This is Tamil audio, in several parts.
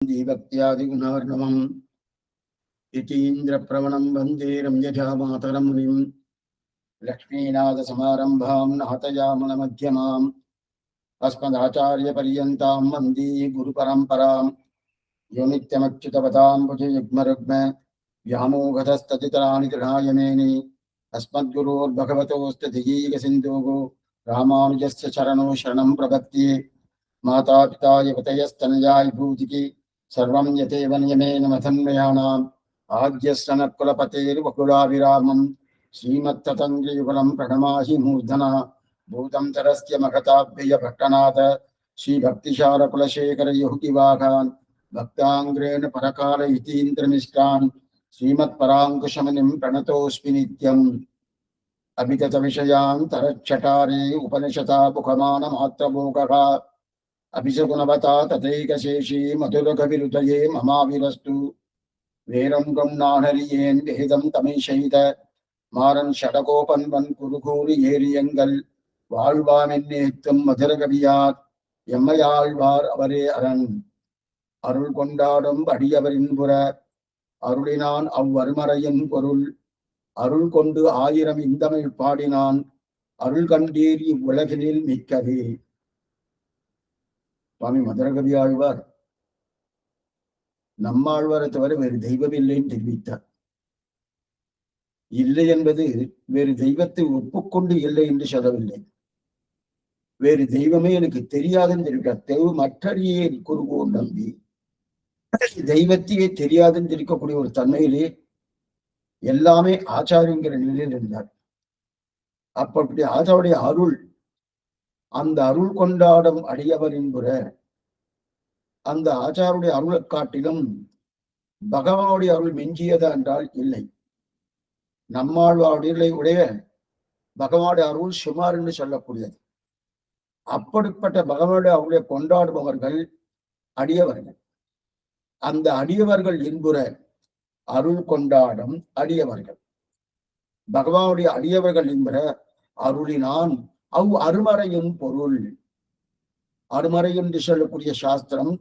दीभक्त्यादिगुणार्णवम् यतीन्द्रप्रवणं वन्दे रम्यजामातरं मुनिं लक्ष्मीनाथसमारम्भां नाथयामनमध्यमाम् अस्मदाचार्यपर्यन्तां वन्दे गुरुपरम्परां यो नित्यमच्युतपदाम्बुजयुग्मरुग्म व्यामोहतस्ततितराणि तृणाय मेने अस्मद्गुरोर्भगवतोऽस्य दिगीकसिन्धोः रामानुजस्य चरणो शरणं प्रपद्ये माता पिता युवतयस्तनयाय भूतिकी सर्वं यतेव नियमेन मथन्मयानाम् आद्यस्सनत्कुलपतेर्वकुलाभिरामं श्रीमत्ततङ्गियुगलं प्रणमाहि मूर्धना भूतं तरस्य महताभ्ययभट्टनाथ श्रीभक्तिशारकुलशेखरयोगिवाघान् भक्ताङ्ग्रेण परकाल इतीन्द्रमिष्टान् श्रीमत्पराङ्कुशमुनिं प्रणतोऽस्मि नित्यम् अभिगतविषयान् तरच्छटारे उपनिषता मुखमानमात्रभोगः अभिषगुणवता तथैकशेषी मधुरकविरुदये ममाविरस्तु வேரங்கம் நாணறியேன் வேதம் தமிழ் செய்த மாறன் ஷடகோபன்வன் குறுகூறு ஏரியங்கள் வாழ்வான் என்னேத்தும் மதுரகவியார் எம்மையாழ்வார் அவரே அரண் அருள் கொண்டாடும் அடியவரின் புற அருளினான் அவ்வருமறையின் பொருள் அருள் கொண்டு ஆயிரம் இந்தமிழ் பாடினான் அருள் கண்டீர் இவ்வுலகினில் மிக்கதே. சுவாமி மதுரகவி ஆழ்வார் நம்மாழ்வாரை தவிர வேறு தெய்வம் இல்லைன்னு தெரிவித்தார். இல்லை என்பது வேறு தெய்வத்தை ஒப்புக்கொண்டு இல்லை என்று சொல்லவில்லை, வேறு தெய்வமே எனக்கு தெரியாதுன்னு தெரிவித்தார். தெய்வமற்றறியே குருகோன் நம்பி தெய்வத்தையே தெரியாதுன்னு தெரிவிக்கக்கூடிய ஒரு தன்மையிலே எல்லாமே ஆச்சாரியங்கிற நிலையில் இருந்தார். அப்படி ஆச்சாருடைய அருள், அந்த அருள் கொண்டாடும் அடியவரின் புற அந்த ஆச்சாருடைய அருளை காட்டிலும் பகவானுடைய அருள் மிஞ்சியதா என்றால் இல்லை. நம்மாழ்வாருடைய பகவானுடைய அருள் சுமார் என்று சொல்லக்கூடியது. அப்படிப்பட்ட பகவானுடைய அருளை கொண்டாடுபவர்கள் அடியவர்கள். அந்த அடியவர்கள் இன்புற அருள் கொண்டாடும் அடியவர்கள் பகவானுடைய அடியவர்கள் என்பற அருளினான் அருமறையின் பொருள். அருமறை என்று சொல்லக்கூடிய சாஸ்திரம்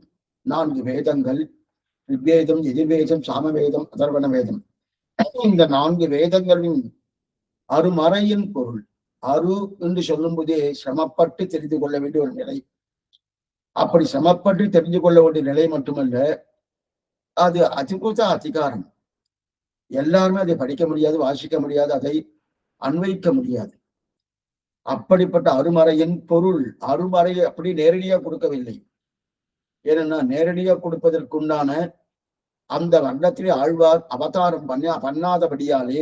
4 வேதங்கள், ரிக்வேதம், எதிர்வேதம், சாமவேதம், அதர்வண வேதம். இந்த 4 வேதங்களின் அருமறையின் பொருள். அரு என்று சொல்லும் போதே சிரமப்பட்டு தெரிந்து கொள்ள வேண்டிய ஒரு நிலை. அப்படி சிரமப்பட்டு தெரிந்து கொள்ள வேண்டிய நிலை மட்டுமல்ல, அது அதிகூத அதிகாரம். எல்லாருமே அதை படிக்க முடியாது, வாசிக்க முடியாது, அதை அன்வைக்க முடியாது. அப்படிப்பட்ட அருமறையின் பொருள். அருமறையை அப்படி நேரடியா கொடுக்கவில்லை. ஏன்னா நேரடியா கொடுப்பதற்குண்டான அந்த வண்ணத்திலே ஆழ்வார் அவதாரம் பண்ணாதபடியாலே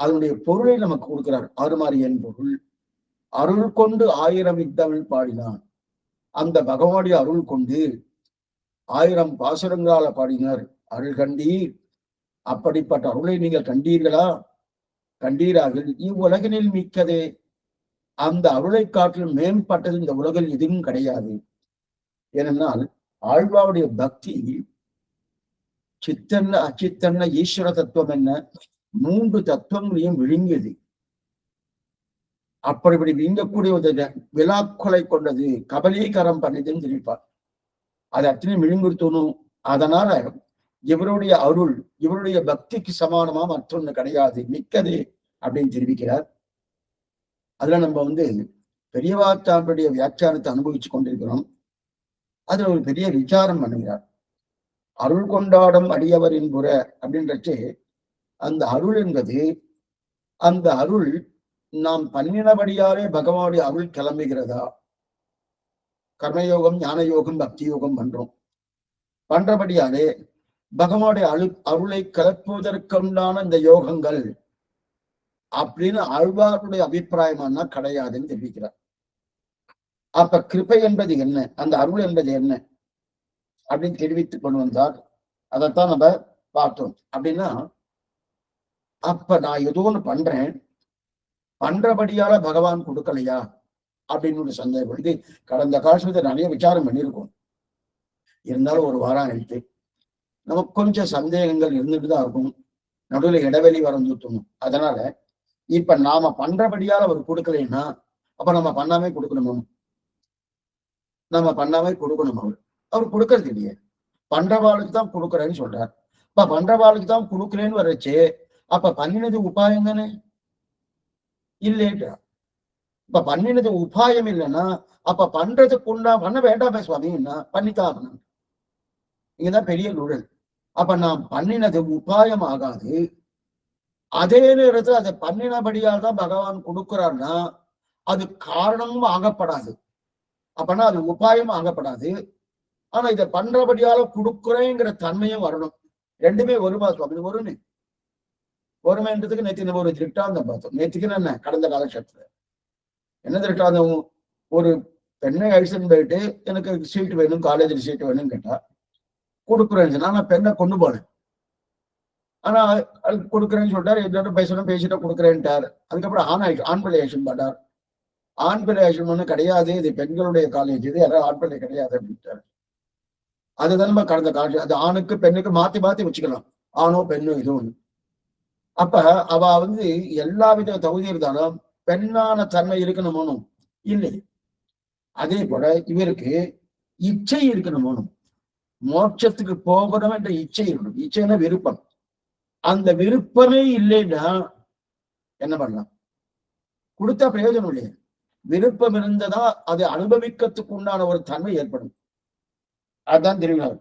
அதனுடைய பொருளை நமக்கு கொடுக்கிறார். அருமறையின் பொருள் அருள் கொண்டு 1000 இத்தமிழ் பாடினான். அந்த பகவானுடைய அருள் கொண்டு 1000 பாசுரங்களால பாடினார். அருள் கண்டீர், அப்படிப்பட்ட அருளை நீங்கள் கண்டீர்களா? கண்டீராக இவ்வுலகினில் மிக்கதே. அந்த அருளை காட்டிலும் மேம்பட்டது இந்த உலகில் எதுவும் கிடையாது. ஏனென்றால் ஆழ்வாருடைய பக்தி சித்தன்ன அச்சித்தன்ன ஈஸ்வர தத்துவம் என்ன 3 தத்துவங்களையும் விழுங்கியது. அப்படிப்படி விழுங்கக்கூடிய ஒரு விழாக்கொலை கொண்டது, கபலீகரம் பண்ணிதுன்னு தெரிவிப்பார். அது அத்தனையும் விழுங்குத்தணும். அதனால இவருடைய அருள் இவருடைய பக்திக்கு சமானமா மற்றொன்னு கிடையாது, மிக்கதே அப்படின்னு தெரிவிக்கிறார். அதுல நம்ம பெரியவாச்சாருடைய வியாக்கியானத்தை அனுபவிச்சு கொண்டிருக்கிறோம். அதுல ஒரு பெரிய விசாரம் பண்ணுகிறார். அருள் கொண்டாடும் அடியவரின் புற அப்படின்றச்சு அந்த அருள் என்பது, அந்த அருள் நாம் பண்ணினபடியாலே பகவானுடைய அருள் கிளம்புகிறதா? கர்மயோகம், ஞான யோகம், பக்தி யோகம் பண்றபடியாலே பகவானுடைய அருளை கலப்புவதற்குண்டான இந்த யோகங்கள் அப்படின்னு ஆழ்வாருடைய அபிப்பிராயமானா கிடையாதுன்னு தெரிவிக்கிறார். அப்ப கிருபை என்பது என்ன, அந்த அருள் என்பது என்ன அப்படின்னு தெரிவித்துக் கொண்டு வந்தார். அதைத்தான் நம்ம பார்த்தோம். அப்படின்னா அப்ப நான் ஏதோ ஒண்ணு பண்றேன், பண்றபடியால பகவான் கொடுக்கலையா அப்படின்னு ஒரு சந்தேகம். இது கடந்த காலத்துல நிறைய விசாரம் பண்ணியிருக்கோம். இருந்தாலும் ஒரு வாரம் ஆயிடுச்சு, நமக்கு கொஞ்சம் சந்தேகங்கள் இருந்துட்டுதான் இருக்கும். நடுவில் இடைவெளி வரந்துட்டோம். அதனால இப்ப நாம பண்றபடியால அவர் கொடுக்கலைன்னா அப்ப நம்ம பண்ணாமே கொடுக்கணுமோ? அவர் கொடுக்கறது இல்லையே. பண்றவாளுக்கு தான் கொடுக்குறேன்னு சொல்றார். இப்ப பண்றவாளுக்கு தான் கொடுக்குறேன்னு வரச்சு, அப்ப பண்ணினது உபாயம் தானே இல்லையா? இப்ப பண்ணினது உபாயம் இல்லைன்னா அப்ப பண்றதுக்குண்டா பண்ண வேண்டாமே சுவாமின்னா பண்ணித்தான் ஆகணும். இங்கதான் பெரிய நூழல். அப்ப நான் பண்ணினது உபாயம் ஆகாது. அதே நேரத்தில் அதை பண்ணினபடியால் தான் பகவான் கொடுக்கிறார்னா அது காரணமும் ஆகப்படாது. அப்பனா அது உபாயம் ஆகப்படாது. ஆனா இதை பண்றபடியால கொடுக்குறேங்கிற தன்மையும் வரணும். ரெண்டுமே வருமா சுவாமி? வருமே. வருமேன்றதுக்கு நேற்று நம்ம ஒரு திருட்டாந்தம் பார்த்தோம். நேற்றுக்குன்னு என்ன, கடந்த காலகட்டத்துல என்ன திருட்டாந்தம்? ஒரு பெண்ணை அழிச்சுன்னு போயிட்டு எனக்கு சீட்டு வேணும், காலேஜில் சீட்டு வேணும்னு கேட்டா கொடுக்குறேன்னு. ஆனா பெண்ணை கொண்டு போனேன். ஆனா கொடுக்குறேன்னு சொல்லிட்டாரு. எதாவது பேசிட்டா கொடுக்குறேன்ட்டார். அதுக்கப்புறம் ஆண் பிள்ளை ஆக்ஷன் பண்ணார். ஆண் பிள்ளை ஆக்ஷன் ஒண்ணு கிடையாது, இது பெண்களுடைய காலேஜ், இது யாராவது ஆண் பிள்ளை கிடையாது அப்படின்ட்டாரு. அதுதான் நம்ம கடந்த காலேஜ். அது ஆணுக்கு பெண்ணுக்கு மாத்தி மாத்தி வச்சுக்கலாம், ஆணோ பெண்ணோ இது ஒண்ணு. அப்ப அவ எல்லா வித தகுதி இருந்தாலும் பெண்ணான தன்மை இருக்கணுமோனும் இல்லை. அதே போல இவருக்கு இச்சை இருக்கணுமோனும், மோட்சத்துக்கு போகணும் என்ற இச்சை இருக்கணும். இச்சைன்னா விருப்பம். அந்த விருப்பமே இல்லைன்னா என்ன பண்ணலாம்? கொடுத்தா பிரயோஜனம் இல்லையா? விருப்பம் இருந்ததா அதை அனுபவிக்கிறதுக்கு உண்டான ஒரு தன்மை ஏற்படும். அதுதான் தெரியும்.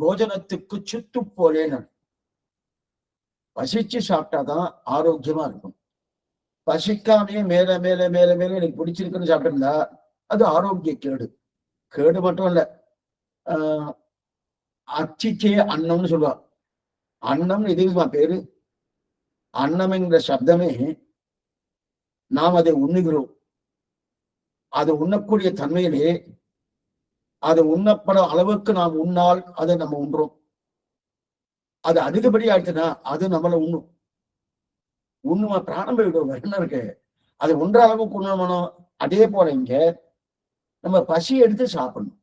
போஜனத்துக்கு சுத்து போலேன்னு பசிச்சு சாப்பிட்டாதான் ஆரோக்கியமா இருக்கும். பசிக்காமே மேல மேல மேல மேல எனக்கு பிடிச்சிருக்குன்னு சாப்பிட்டிருந்தா அது ஆரோக்கிய கேடு. கேடு மட்டும் இல்ல, அச்சிச்சே அன்னம்னு சொல்லுவா. அன்னம் இதுமா பேரு. அன்னம் என்கிற சப்தமே நாம் அதை உண்ணுகிறோம். அது உண்ணக்கூடிய தன்மையிலே அது உண்ணப்பட அளவுக்கு நாம் உண்ணால் அதை நம்ம உண்றோம். அது அதிகப்படி ஆயிடுச்சுன்னா அது நம்மளை உண்ணுமா பிராணம் போயிடும். என்ன இருக்கு? அது உண்ற அளவுக்கு உண்ணணும். அதே போல இங்க நம்ம பசி எடுத்து சாப்பிடணும்.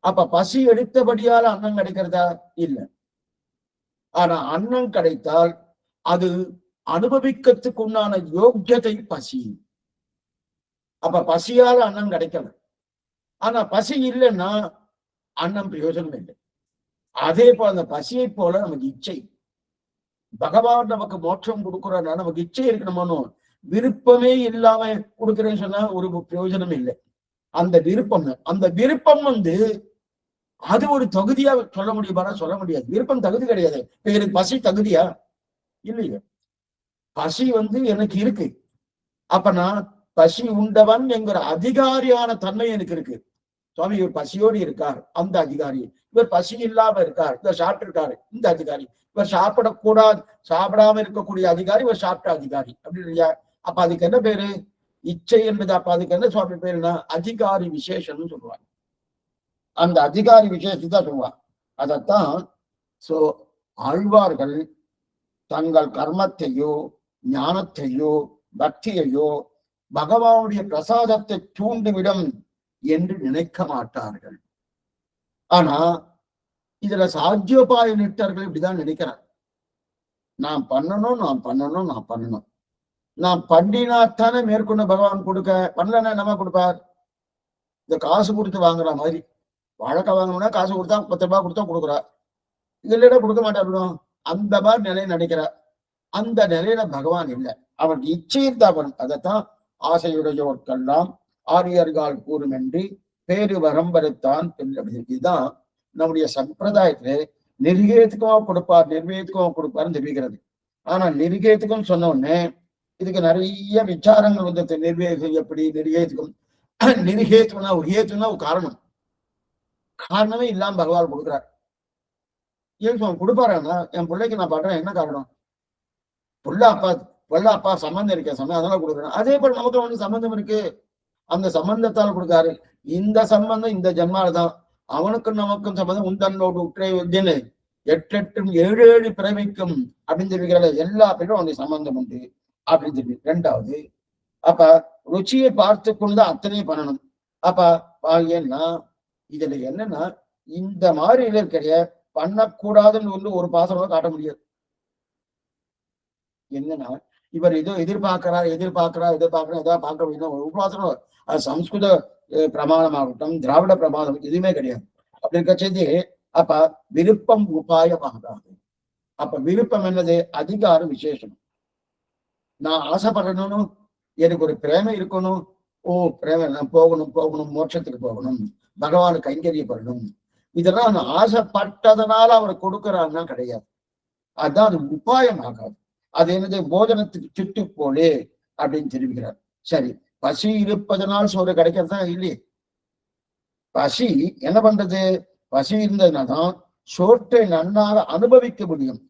அப்ப பசி எடுத்தபடியால அன்னம் கிடைக்கிறதா? இல்லை. ஆனா அன்னம் கிடைத்தால் அது அனுபவிக்கிறதுக்கு உண்டான யோக்கியத்தை பசி. அப்ப பசியால அன்னம் கிடைக்கல. ஆனா பசி இல்லைன்னா அன்னம் பிரயோஜனம் இல்லை. அதே போல அந்த பசியை போல நமக்கு இச்சை. பகவான் நமக்கு மோட்சம் கொடுக்குறா, நமக்கு இச்சை இருக்கணுமோ. விருப்பமே இல்லாம கொடுக்குறேன்னு சொன்னா ஒரு பிரயோஜனம் இல்லை. அந்த விருப்பம் அது ஒரு தகுதியா சொல்ல முடியுமா? சொல்ல முடியாது. விருப்பம் தகுதி கிடையாது. எனக்கு பசி தகுதியா? இல்லையா? பசி எனக்கு இருக்கு. அப்ப நான் பசி உண்டவன் என்கிற அதிகாரியான தன்மை எனக்கு இருக்கு. சுவாமி இவர் பசியோடு இருக்கார், அந்த அதிகாரி. இவர் பசி இல்லாம இருக்கார், இவர் சாப்பிட்டு இருக்காரு, இந்த அதிகாரி. இவர் சாப்பிடக்கூடாது, சாப்பிடாம இருக்கக்கூடிய அதிகாரி, இவர் சாப்பிட்ட அதிகாரி. அப்படி இல்லையா? அப்ப அதுக்கு என்ன பேரு? இச்சை என்பது. அப்ப அதுக்கு என்ன சுவாமி பேருன்னா அதிகாரி விசேஷம்னு சொல்லுவாங்க. அந்த அதிகாரி விசேஷத்தை தான் சொல்லுவாங்க. அதத்தான் ஆழ்வார்கள் தங்கள் கர்மத்தையோ ஞானத்தையோ பக்தியையோ பகவானுடைய பிரசாதத்தை தூண்டிவிடும் என்று நினைக்க மாட்டார்கள். ஆனா இதுல சாத்தியோபாய நிட்டர்கள் இப்படிதான் நினைக்கிறார். நான் பண்ணணும். நான் பண்ணினாத்தானே மேற்கொண்டு பகவான் கொடுக்க, பண்ணலன்னா நம்ம கொடுப்பார். இந்த காசு கொடுத்து வாங்குற மாதிரி, வழக்க வாங்கணும்னா காசு கொடுத்தா 10 ரூபாய் கொடுத்தா கொடுக்குறா, இல்லைன்னா கொடுக்க மாட்டார். அந்த மாதிரி நிலையை நினைக்கிறார். அந்த நிலையில பகவான் இல்லை. அவருக்கு இச்சையும் தான். அதைத்தான் ஆசையுடையோர்க்கெல்லாம் ஆரியர்கள் கூறும் என்று பேரு வரம்பருத்தான். இதுதான் நம்முடைய சம்பிரதாயத்துல நிர்கேத்துக்கமா கொடுப்பார், நிர்வேத்துக்கமா கொடுப்பாருன்னு தெரிவிக்கிறது. ஆனா நிர்கேத்துக்கும் சொன்ன உடனே இதுக்கு நிறைய விசாரங்கள் வந்து நிர்வேகம் எப்படி, நிர்கேத்துக்கும். நிர்கேத்துனா ஒரு ஏத்துனா ஒரு காரணமே இல்லாம பகவான் கொடுக்குறார். ஏன் கொடுப்பாருன்னா என் பிள்ளைக்கு நான் பண்றேன், என்ன காரணம்? பொள்ள அப்பா சம்பந்தம் இருக்க சமயம் அதனால கொடுக்குறேன். அதே போல நமக்கு சம்பந்தம் இருக்கு, அந்த சம்பந்தத்தால் கொடுக்காரு. இந்த சம்பந்தம் இந்த ஜென்மால தான். அவனுக்கும் நமக்கும் சம்பந்தம் உந்தன்னோடு உற்றே உத்தின்னு 8 7 பிறவிக்கும் அப்படின்னு தெரிவிக்கிற எல்லா பேரும் அவனுடைய சம்பந்தம் உண்டு அப்படின்னு தெரிவி. 2வது, அப்ப ருச்சியை பார்த்து கொண்டுதான் அத்தனையும் பண்ணணும். அப்ப ஏன்னா இதுல என்னன்னா இந்த மாதிரி இருக்கிற பண்ணக்கூடாதுன்னு ஒரு பாசனம் காட்ட முடியாது. என்னன்னா இவர் ஏதோ எதிர்பார்க்கிறார் எதாவது பார்க்க முடியும். உபாசனம் அது சம்ஸ்கிருத பிரமாணமாகட்டும், திராவிட பிரமாணம் எதுவுமே கிடையாது. அப்படி இருக்க செய்தி அப்ப விருப்பம் உபாயமாகாது. அப்ப விருப்பம் என்னது? அதிகார விசேஷம். நான் ஆசைப்படணும், எனக்கு ஒரு பிரேமை இருக்கணும். ஓ பிரேமை, நான் போகணும் போகணும் மோட்சத்துக்கு போகணும், பகவானுக்கு கைங்கரியப்படணும், இதெல்லாம் நான் ஆசைப்பட்டதனால அவர் கொடுக்கிறான்னா கிடையாது. அதுதான் அது உபாயம் ஆகாது. அது என்னது? போஜனத்துக்கு சுட்டு போலே அப்படின்னு தெரிவிக்கிறார். சரி, பசி இருப்பதனால் சோறு கிடைக்கிறதா இல்லையே? பசி என்ன பண்றது? பசி இருந்ததுனாதான் சோற்றை நன்னாக அனுபவிக்க முடியும்.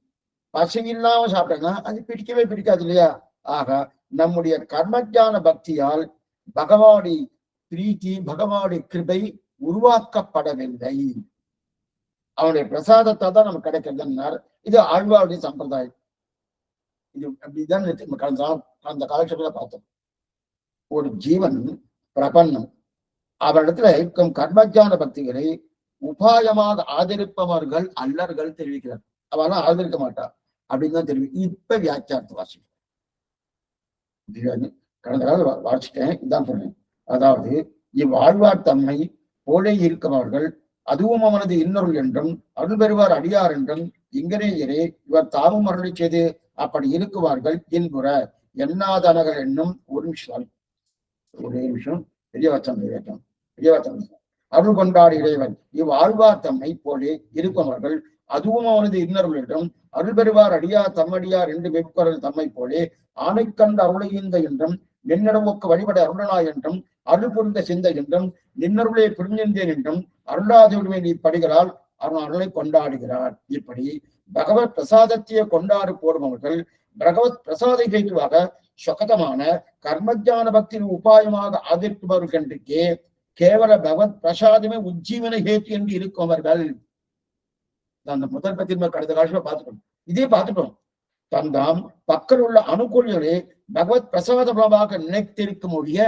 பசி இல்லாம சாப்பிட்டேன்னா அது பிடிக்கவே பிடிக்காது இல்லையா? ஆக நம்முடைய கர்மஞான பக்தியால் பகவானி பிரீத்தி, பகவானி கிருபை உருவாக்கப்படவில்லை. அவனுடைய பிரசாதத்தை தான் நமக்கு கிடைக்கிறதுன்னார். இது ஆழ்வாருடைய சம்பிரதாயம். இது அப்படிதான் கடந்த காலட்சத்துல பார்த்தோம். ஒரு ஜீவன் பிரபன்னம், அவரிடத்துல இருக்கும் கர்மஞான பக்திகளை உபாயமாக ஆதரிப்பவர்கள் அல்லர்கள் தெரிவிக்கிறார். அவெல்லாம் ஆதரிக்க மாட்டார் அப்படின்னு தான் தெரிவிக்கும். இப்ப வியாக்கியார்த்த வாசி கடந்த காலம் வாசிட்டேன், இதான் சொன்னேன். அதாவது இவ்வாழ்வார் தம்மை போலே இருக்கவர்கள் அதுவும் அவனது இன்னொரு என்றும் அருள் பெறுவார் அடியார் என்றும் இங்கனேயரே இவர் தாமும் அருளை செய்து அப்படி இருக்குவார்கள் என்புற எண்ணாதனகள் என்னும் ஒரு நிமிஷம், ஒரே நிமிஷம், பெரிய வச்சம் அருள் கொண்டாடு இறைவன் இவ்வாழ்வார் தம்மை போலே இருப்பவர்கள் அதுவும் அவனது இன்னொரு என்றும் அருள் பெறுவார் அடியார் தம்மடியார் என்று வெப்பவர்கள் தம்மை போலே ஆணை கண்ட அருளையுந்த என்றும் நின்னடமுக்கு வழிபட அருளனாய் என்றும் அருள் புரிந்த சிந்தை என்றும் நின்னருளே புரிந்திருந்தேன் என்றும் அருளாதவர்கள் இப்படிகளால் அவன் அருளை கொண்டாடுகிறார். இப்படி பகவத் பிரசாதத்தையே கொண்டாடு போடுபவர்கள் பகவத் பிரசாத கேட்டுவாக சொகதமான கர்மஜான பக்தியின் உபாயமாக ஆதரிப்பவர்களுக்கே கேவல பகவத் பிரசாதமே உஜ்ஜீவன ஹேத்து என்று இருக்கவர்கள். அந்த முதல் பத்தி கடந்த காலத்துல பார்த்துட்டோம், இதே பார்த்துட்டோம். தந்தாம் பக்கல் உள்ள அனுகூலிகளே பகவத் பிரசாத பலமாக நினைத்திருக்கும் ஒழிய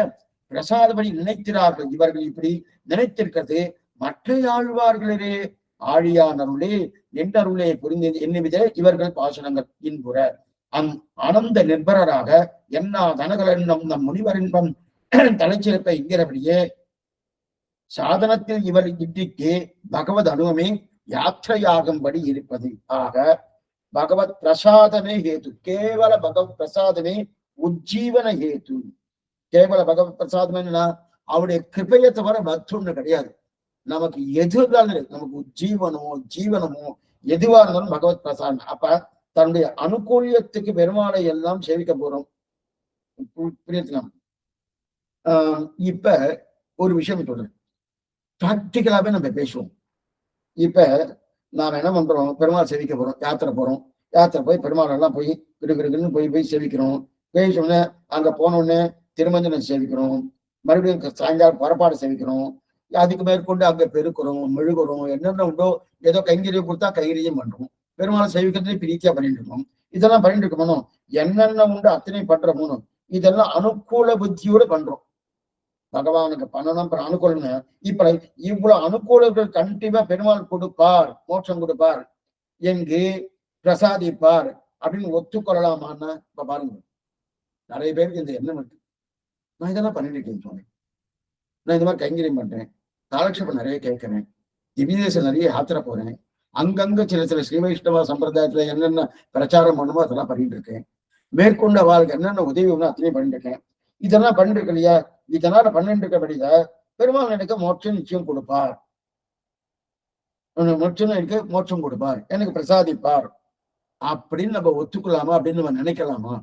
பிரசாதபடி நினைக்கிறார்கள். இவர்கள் இப்படி நினைத்திருக்கிறது மற்ற ஆழ்வார்களே ஆழியானருளே நின்றருளே புரிந்தது என்னவித இவர்கள் பாசனங்கள் இன்புற ஆனந்த நிர்பரராக என்னா தனகள் என்னும் நம் முனிவரின்பம் தலைச்சிறப்பை என்கிறபடியே சாதனத்தில் இவர் இன்றைக்கு பகவத் அனுபவமே யாத்திரையாகும்படி இருப்பது. ஆக பகவத் பிரசாதமே ஹேது, கேவல பகவத் பிரசாதமே உஜ்ஜீவன ஹேது. கேவல பகவத் பிரசாதம் என்னன்னா அவருடைய கிருபையை தவிர மற்றொன்று கிடையாது. நமக்கு எது இருந்தாலும், நமக்கு உஜ்ஜீவனமோ ஜீவனமோ எதுவா இருந்தாலும் பகவத் பிரசாதம். அப்ப தன்னுடைய அனுகூலியத்துக்கு பெருமாளை எல்லாம் சேவிக்க போறோம். புரியுதுலாம். இப்ப ஒரு விஷயம் சொல்றேன், பிராக்டிக்கலாவே நம்ம பேசுவோம். இப்ப நாம என்ன பண்றோம்? பெருமாள் சேவிக்க போறோம், யாத்திரை போறோம். யாத்திரை போய் பெருமாள் எல்லாம் போய் கிடுகிடுன்னு போய் சேவிக்கிறோம். போய் சொன்ன அங்க போனோடனே திருமஞ்சனம் சேவிக்கிறோம், மறுபடியும் சாயங்காலம் புறப்பாடு சேவிக்கிறோம், அதுக்கு மேற்கொண்டு அங்க பெருக்கிறோம், மெழுகுறோம், என்னென்ன உண்டோ ஏதோ கைங்கரியம் கொடுத்தா கைங்கரியம் பண்றோம். பெருமாளை சேவிக்கிறதே பிரீத்தியா பண்ணிட்டு இருக்கோம். இதெல்லாம் பண்ணிட்டு இருக்கணும். என்னென்ன உண்டு அத்தனை பண்றோம். இதெல்லாம் அனுகூல புத்தியோட பண்றோம். பகவானுக்கு பண்ணணும் அனுகூலம்னு. இப்ப இவ்வளவு அனுகூலங்கள் கண்டிப்பா பெருமாள் கொடுப்பார், மோட்சம் கொடுப்பார், எங்கு பிரசாதிப்பார் அப்படின்னு ஒத்துக்கொள்ளலாமான்னா இப்ப பாருங்க, நிறைய பேருக்கு இந்த எண்ணம் இருக்கு. நான் இதெல்லாம் பண்ணிட்டு இருக்கேன் சுவாமி, நான் இந்த மாதிரி கைங்கரியம் பண்றேன், காலட்சேபம் நிறைய கேட்கிறேன், திவ்யதேசம் நிறைய யாத்திரை போறேன், அங்கங்க சில ஸ்ரீ வைஷ்ணவ சம்பிரதாயத்துல என்னென்ன பிரச்சாரம் பண்ணுமோ அதெல்லாம் பண்ணிட்டு இருக்கேன், மேற்கொண்டு அவளுக்கு என்னென்ன உதவி ஒண்ணு அத்தனையும் பண்ணிட்டு இருக்கேன், இதெல்லாம் பண்ணிட்டு இருக்க இல்லையா? இதனால பண்ணிட்டு இருக்கபடியில பெருமாள் எனக்கு மோட்சம் நிச்சயம் கொடுப்பார், மோட்சம் எனக்கு மோட்சம் கொடுப்பார், எனக்கு பிரசாதிப்பார் அப்படின்னு நம்ம ஒத்துக்கலாமா? அப்படின்னு நம்ம நினைக்கலாமா?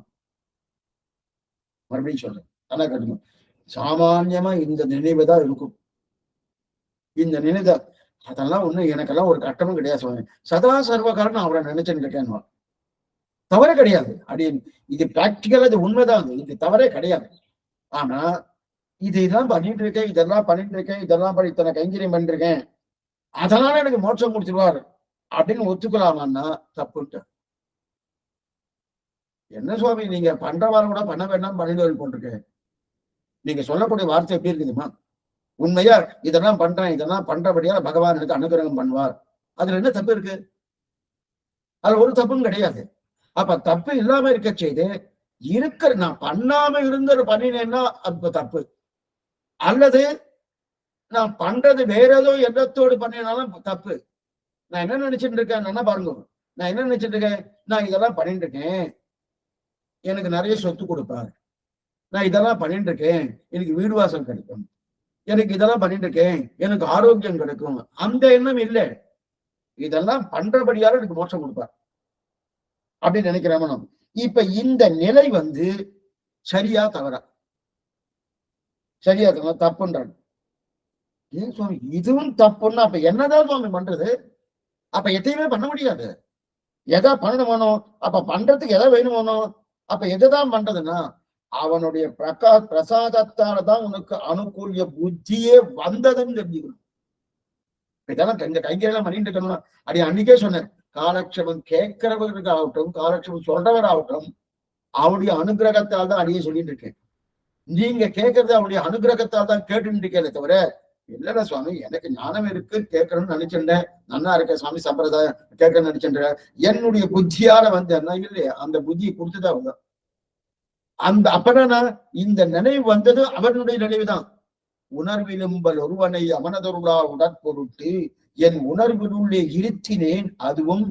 மறுபடியும் சொல்றேன், ஆனா கட்டுங்க, சாமான்யமா இந்த நினைவுதான் இருக்கும். இந்த நினைவு அதெல்லாம் ஒண்ணு எனக்கெல்லாம் ஒரு கட்டமும் கிடையாது சொல்லுங்க, சதா சர்வகாலம் அவரை நினைச்சுன்னு இருக்கேன், தவறே கிடையாது. அப்படின்னு இது பிராக்டிக்கலா இது உண்மைதான், இது தவறே கிடையாது. ஆனா இதெல்லாம் பண்ணிட்டு இருக்கேன், இதெல்லாம் பண்ணிட்டு இருக்கேன், இதெல்லாம் பண்ணி இத்தனை கைங்கரியம் பண்ணிருக்கேன், அதனால எனக்கு மோட்சம் கொடுத்துருவார் அப்படின்னு ஒத்துக்கலாமான்னா தப்புட்டு. என்ன சுவாமி நீங்க பண்றவாறு கூட பண்ண வேண்டாம் பண்ணிட்டு போட்டிருக்கேன், நீங்க சொல்லக்கூடிய வார்த்தை எப்படி இருக்குதுமா? உண்மையா இதெல்லாம் பண்றேன், இதெல்லாம் பண்றபடியா பகவான் எனக்கு அனுகிரகம் பண்ணுவார், அதுல என்ன தப்பு இருக்கு? அதுல ஒரு தப்பும் கிடையாது. அப்ப தப்பு இல்லாம இருக்க செய்து இருக்கிற நான் பண்ணாம இருந்த பண்ணினேன்னா அப்ப தப்பு. அல்லது நான் பண்றது வேற ஏதோ எண்ணத்தோடு பண்ணினாலும் தப்பு. நான் என்ன நினைச்சிட்டு இருக்கேன் நல்லா பாருங்க. நான் என்ன நினைச்சிட்டு இருக்கேன், நான் இதெல்லாம் பண்ணிட்டு இருக்கேன், எனக்கு நிறைய சொத்து கொடுப்பாரு, நான் இதெல்லாம் பண்ணிட்டு இருக்கேன், எனக்கு வீடு வாசல் கிடைக்கும், எனக்கு இதெல்லாம் பண்ணிட்டு இருக்கேன், எனக்கு ஆரோக்கியம் கிடைக்கும், அந்த எண்ணம் இல்லை. இதெல்லாம் பண்றபடியால எனக்கு மோட்சம் கொடுப்பார் அப்படின்னு நினைக்கிறேன். இப்ப இந்த நிலை சரியா தவறா? சரியா தப்புன்றாங்க. ஏன் சுவாமி இதுவும் தப்புன்னா அப்ப என்னதான் சுவாமி பண்றது? அப்ப எதையுமே பண்ண முடியாது. எதா பண்ணணுமானோ அப்ப பண்றதுக்கு எதை வேணுமானோ அப்ப எதுதான் பண்றதுன்னா அவனுடைய பிரசாதத்தாலதான் உனக்கு அனுகூலிய புத்தியே வந்ததுன்னு தெரிஞ்சுக்கணும். இதெல்லாம் இந்த கைங்கெல்லாம் பண்ணிட்டு இருக்கணும். அப்படி அன்னைக்கே சொன்னேன், காலக்ஷேபம் கேட்கிறவர்களுக்கு ஆகட்டும், காலக்ஷேபம் சொல்றவர் ஆகட்டும், அவருடைய அனுகிரகத்தால் தான் அடியே சொல்லிட்டு இருக்கேன். நீங்க கேட்கறது அவருடைய அனுகிரகத்தால் தான் கேட்டுட்டு இருக்கேன் தவிர, இல்லடா சுவாமி எனக்கு ஞானம் இருக்கு கேட்கணும்னு நினைச்சிட்டேன், நல்லா இருக்க சுவாமி சம்பிரதாயம் கேட்கணும்னு நினைச்சிட்டேன், என்னுடைய புத்தியால என்ன இல்லையா அந்த புத்தியை கொடுத்துதான் வந்த அந்த அப்பனா இந்த நினைவு வந்தது அவனுடைய நினைவுதான். உணர்விலும்பல் ஒருவனை அவனதொருளா உடற்பொருட்டு என் உணர்விலுள்ளே இருத்தினேன் அதுவும்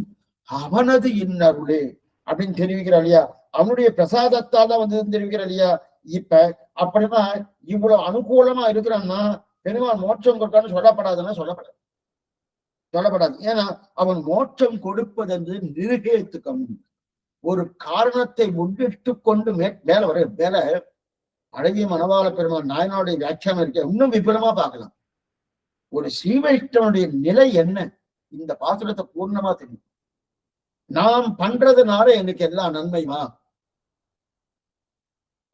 அவனது இன்னருளே அப்படின்னு தெரிவிக்கிறான் இல்லையா. அவனுடைய பிரசாதத்தால் தான் தெரிவிக்கிறான் இல்லையா. இப்ப அப்படின்னா இவ்வளவு அனுகூலமா இருக்கிறான்னா பெருமாள் மோட்சம் கொடுக்கான்னு சொல்லப்படாதுன்னா சொல்லப்படாது. ஏன்னா அவன் மோட்சம் கொடுப்பது என்று நிருகேத்துக்கம், ஒரு காரணத்தை முன்னிட்டு கொண்டு மேல வர மேல அழகிய மணவாள பெருமாள் நாயனாருடைய வியாக்கியானம் இருக்க இன்னும் விபுலமா பார்க்கலாம். ஒரு ஸ்ரீவைஷ்ணவனுடைய நிலை என்ன இந்த பாசுரத்தை பூர்ணமா தெரியும். நாம் பண்றதுனால எனக்கு எல்லாம் நன்மைமா?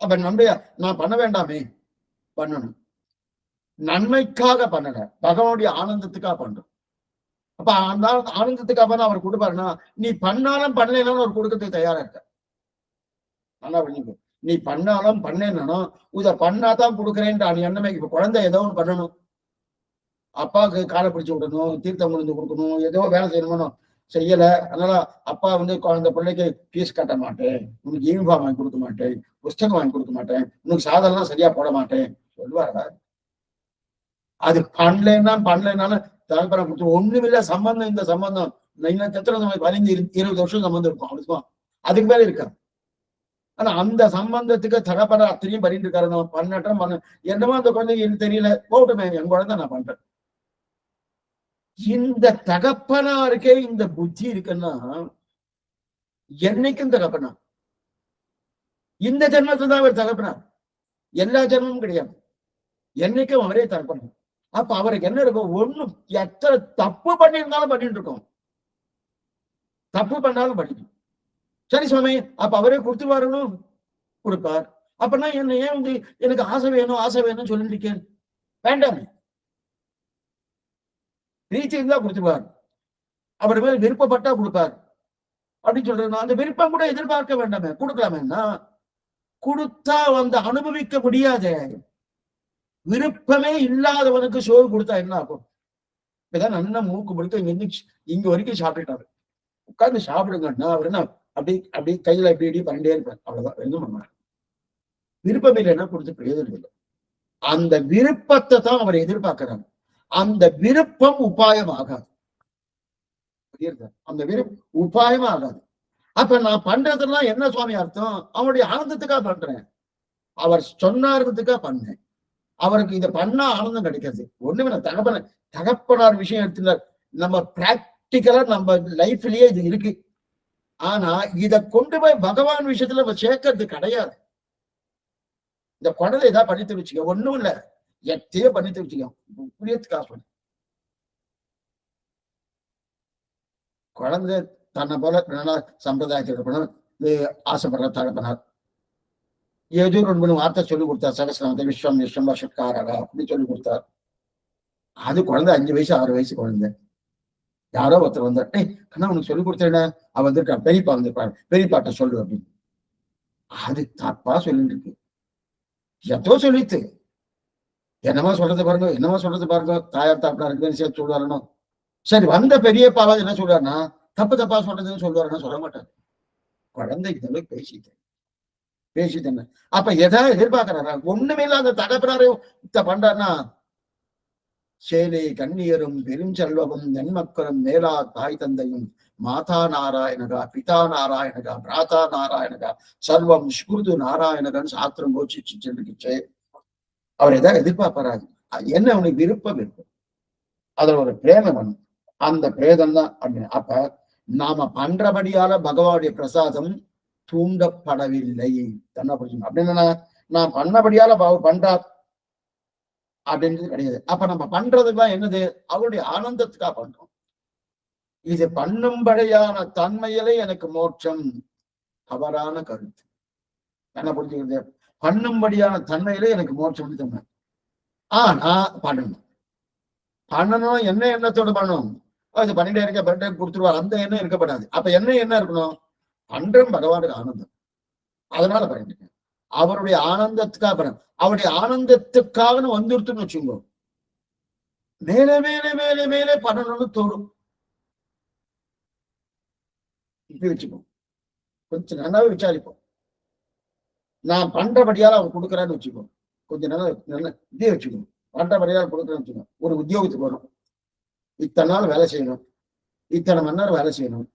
அப்ப நன்மையா நான் பண்ண வேண்டாமே? பண்ணணும். நன்மைக்காக பண்ணல, பகவானுடைய ஆனந்தத்துக்காக பண்றோம். அப்ப அந்த ஆனந்தத்துக்காக அவர் கொடுப்பாருன்னா நீ பண்ணாலும் பண்ணலைனாலும் அவர் கொடுக்கறதுக்கு தயாரா இருக்க. நல்லா பண்ணிக்கோ, நீ பண்ணாலும் பண்ணேன்னா இதை பண்ணாதான் கொடுக்குறேன்ட்டு அந்த எண்ணமே. இப்ப குழந்தை ஏதோ ஒன்று பண்ணணும், அப்பாவுக்கு காலை பிடிச்சு விடணும், தீர்த்தம் முடிந்து கொடுக்கணும், ஏதோ வேலை செய்யணுமோ செய்யல, அதனால அப்பா குழந்தை பிள்ளைக்கு ஃபீஸ் கட்ட மாட்டேன், உனக்கு யூனிஃபார்ம் வாங்கி கொடுக்க மாட்டேன், புஸ்தகம் வாங்கி கொடுக்க மாட்டேன், உனக்கு சாதனம் சரியா போட மாட்டேன் சொல்லுவாரா? அது பண்ணலைன்னாலும் தகப்பனை கொடுத்து ஒண்ணுமில்ல சம்பந்தம். இந்த சம்பந்தம் இன்னும் 15-20 வருஷம் சம்பந்தம் இருக்கும், அவளுக்கும் அதுக்கு மேல இருக்காது. ஆனா அந்த சம்பந்தத்துக்கு தகப்பன அத்தனையும் பண்ணிட்டு இருக்காரு. நம்ம பண்ணட்டும் என்னமோ அந்த குழந்தைங்க எனக்கு தெரியல போட்டுமே, என் குழந்தை நான் பண்றேன். இந்த தகப்பனாருக்கே இந்த புத்தி இருக்குன்னா என்னைக்கும் தகப்பனா, இந்த ஜென்மத்துல தான் அவர் தகப்பனார், எல்லா ஜென்மமும் கிடையாது. என்னைக்கும் அவரே தகப்பனார். அப்ப அவருக்கு என்ன இருக்கும், ஒண்ணு எத்தனை தப்பு பண்ணியிருந்தாலும் பண்ணிட்டு இருக்கோம், தப்பு பண்ணாலும் பண்ணிட்டு சரி சுவாமி அப்ப அவரே கொடுத்து வரணும், கொடுப்பார். அப்பனா என்ன ஏன் எனக்கு ஆசை வேணும்னு சொல்லிட்டு இருக்கேன்? வேண்டாமே, ரீச்சி இருந்தா கொடுத்துருவார், அவர் மேல விருப்பப்பட்டா கொடுப்பார் அப்படின்னு சொல்றேன். அந்த விருப்பம் கூட எதிர்பார்க்க வேண்டாமே, கொடுக்கலாமேன்னா கொடுத்தா அனுபவிக்க முடியாதே. விருப்பமே இல்லாதவனுக்கு சோறு கொடுத்தா என்ன ஆகும்? இப்பதான் நல்லா மூக்கு பிடிக்க இங்க வரைக்கும் சாப்பிட்டுட்டாரு, உட்கார்ந்து சாப்பிடுங்கன்னா அவர் என்ன அப்படி கையில இப்படி பண்ணிட்டே இருப்பார், அவ்வளவுதான். என்ன பண்ண விருப்பம் இல்லைன்னா கொடுத்து பிரயோஜனம் இல்லை. அந்த விருப்பத்தை தான் அவர் எதிர்பார்க்கிறாங்க. அந்த விருப்பம் உபாயம் ஆகாது, அந்த உபாயமா ஆகாது. அப்ப நான் பண்றதுலாம் என்ன சுவாமி அர்த்தம்? அவனுடைய ஆனந்தத்துக்காக பண்றேன், அவர் சொன்னார்றதுக்காக பண்ணேன், அவருக்கு இதை பண்ணா ஆனந்தம் கிடைக்காது. ஒண்ணுமே தகப்பனார் விஷயம் எடுத்துனார், நம்ம பிராக்டிக்கலா நம்ம லைஃப்லயே இது இருக்கு. ஆனா இத கொண்டு போய் பகவான் விஷயத்துல நம்ம சேர்க்கறது கிடையாது. இந்த குழந்தை ஏதாவது பண்ணிட்டு வச்சுக்க, ஒண்ணும் இல்ல எத்தையோ பண்ணிட்டு வச்சுக்கோ, புரியத்துக்காக குழந்தை தன்னை போல சம்பிரதாயத்தில் இருக்கணும் ஆசைப்படுற தகப்பனார் ஏதோ 2-3 வார்த்தை சொல்லி கொடுத்தார், சகசிரநாமத்தை விஸ்வம் விஸ்வம் வஷட்காரகா அப்படின்னு சொல்லி கொடுத்தார். அது குழந்தை 5 வயசு 6 வயசு குழந்தை. யாரோ ஒருத்தர் வந்தார், கண்ணா உனக்கு சொல்லி கொடுத்தேன்னா அவன் வந்திருக்கா, பெரியப்பா வந்திருப்பாரு, பெரியப்பாட்ட சொல்லு அப்படின்னு. அது தப்பா சொல்லிட்டு இருக்கு, எதோ சொல்லித்து என்னமா சொல்றது பாருங்க, தாயார் தாப்பா இருக்குன்னு சேர்த்து சொல்லுவாருன்னு. சரி வந்த பெரியப்பாவா என்ன சொல்றாருன்னா தப்பா சொல்றதுன்னு சொல்லுவாருன்னா சொல்ல மாட்டாரு. குழந்தை இதெல்லாம் பேசிட்டேன். அப்ப எதாவது எதிர்பார்க்கிறாரா? ஒண்ணுமே இல்ல, அந்த தகப்பனாரே பண்றாருன்னா சேலே கண்ணியரும் பெருஞ்செல்வமும் நன்மக்களும் மேலா தாய் தந்தையும் மாதா நாராயணகா பிதா நாராயணகா பிராதா நாராயணகா சர்வம் ஸ்குருது நாராயணகன் சாத்திரம் கோச்சிச்சு சொல்லிக்கிச்சு. அவர் எதாவது எதிர்பார்ப்பறாரு, என்ன அவனுக்கு விருப்பம் இருக்கும், அதுல ஒரு பிரேமம் வேணும். அந்த பிரேதம் தான் அப்படின்னு. அப்ப நாம பண்றபடியால பகவானுடைய பிரசாதம் தூண்டப்படவில்லை. என்ன புரிஞ்சுக்கணும் அப்படின்னா, நான் பண்ணபடியால பண்றார் அப்படின்றது கிடையாது. அப்ப நம்ம பண்றதுலாம் என்னது, அவருடைய ஆனந்தத்துக்காக பண்றோம். இது பண்ணும்படியான தன்மையிலே எனக்கு மோட்சம் தவறான கருத்து. என்ன புரிஞ்சுக்கிறது, பண்ணும்படியான தன்மையிலே எனக்கு மோட்சம் தன்மை. ஆனா பண்ணணும், பண்ணணும் என்ன எண்ணத்தோடு பண்ணணும், அது பண்ணிட்டே இருக்க பண்ணிட்டே கொடுத்துருவார், அந்த எண்ணம் இருக்கப்படாது. அப்ப என்ன இருக்கணும், பண்றேன் பகவானுக்கு ஆனந்தம், அதனால பண்ணிட்டு அவருடைய ஆனந்தத்துக்காக பண்ண. அவருடைய ஆனந்தத்துக்காக வந்துருத்துன்னு வச்சுக்கோ, மேலே மேலே மேலே மேலே பண்ணணும்னு தோடும். இப்படி வச்சுப்போம், கொஞ்சம் நல்லாவே விசாரிப்போம். நான் பண்றபடியால அவர் கொடுக்குறான்னு வச்சுக்கோ, கொஞ்சம் நல்லா இதே வச்சுக்கணும். பண்றபடியால கொடுக்குறேன்னு வச்சுக்கோ, ஒரு உத்தியோகத்துக்கு வரும், இத்தனை நாள் வேலை செய்யணும், இத்தனை மணி நேரம் வேலை செய்யணும்,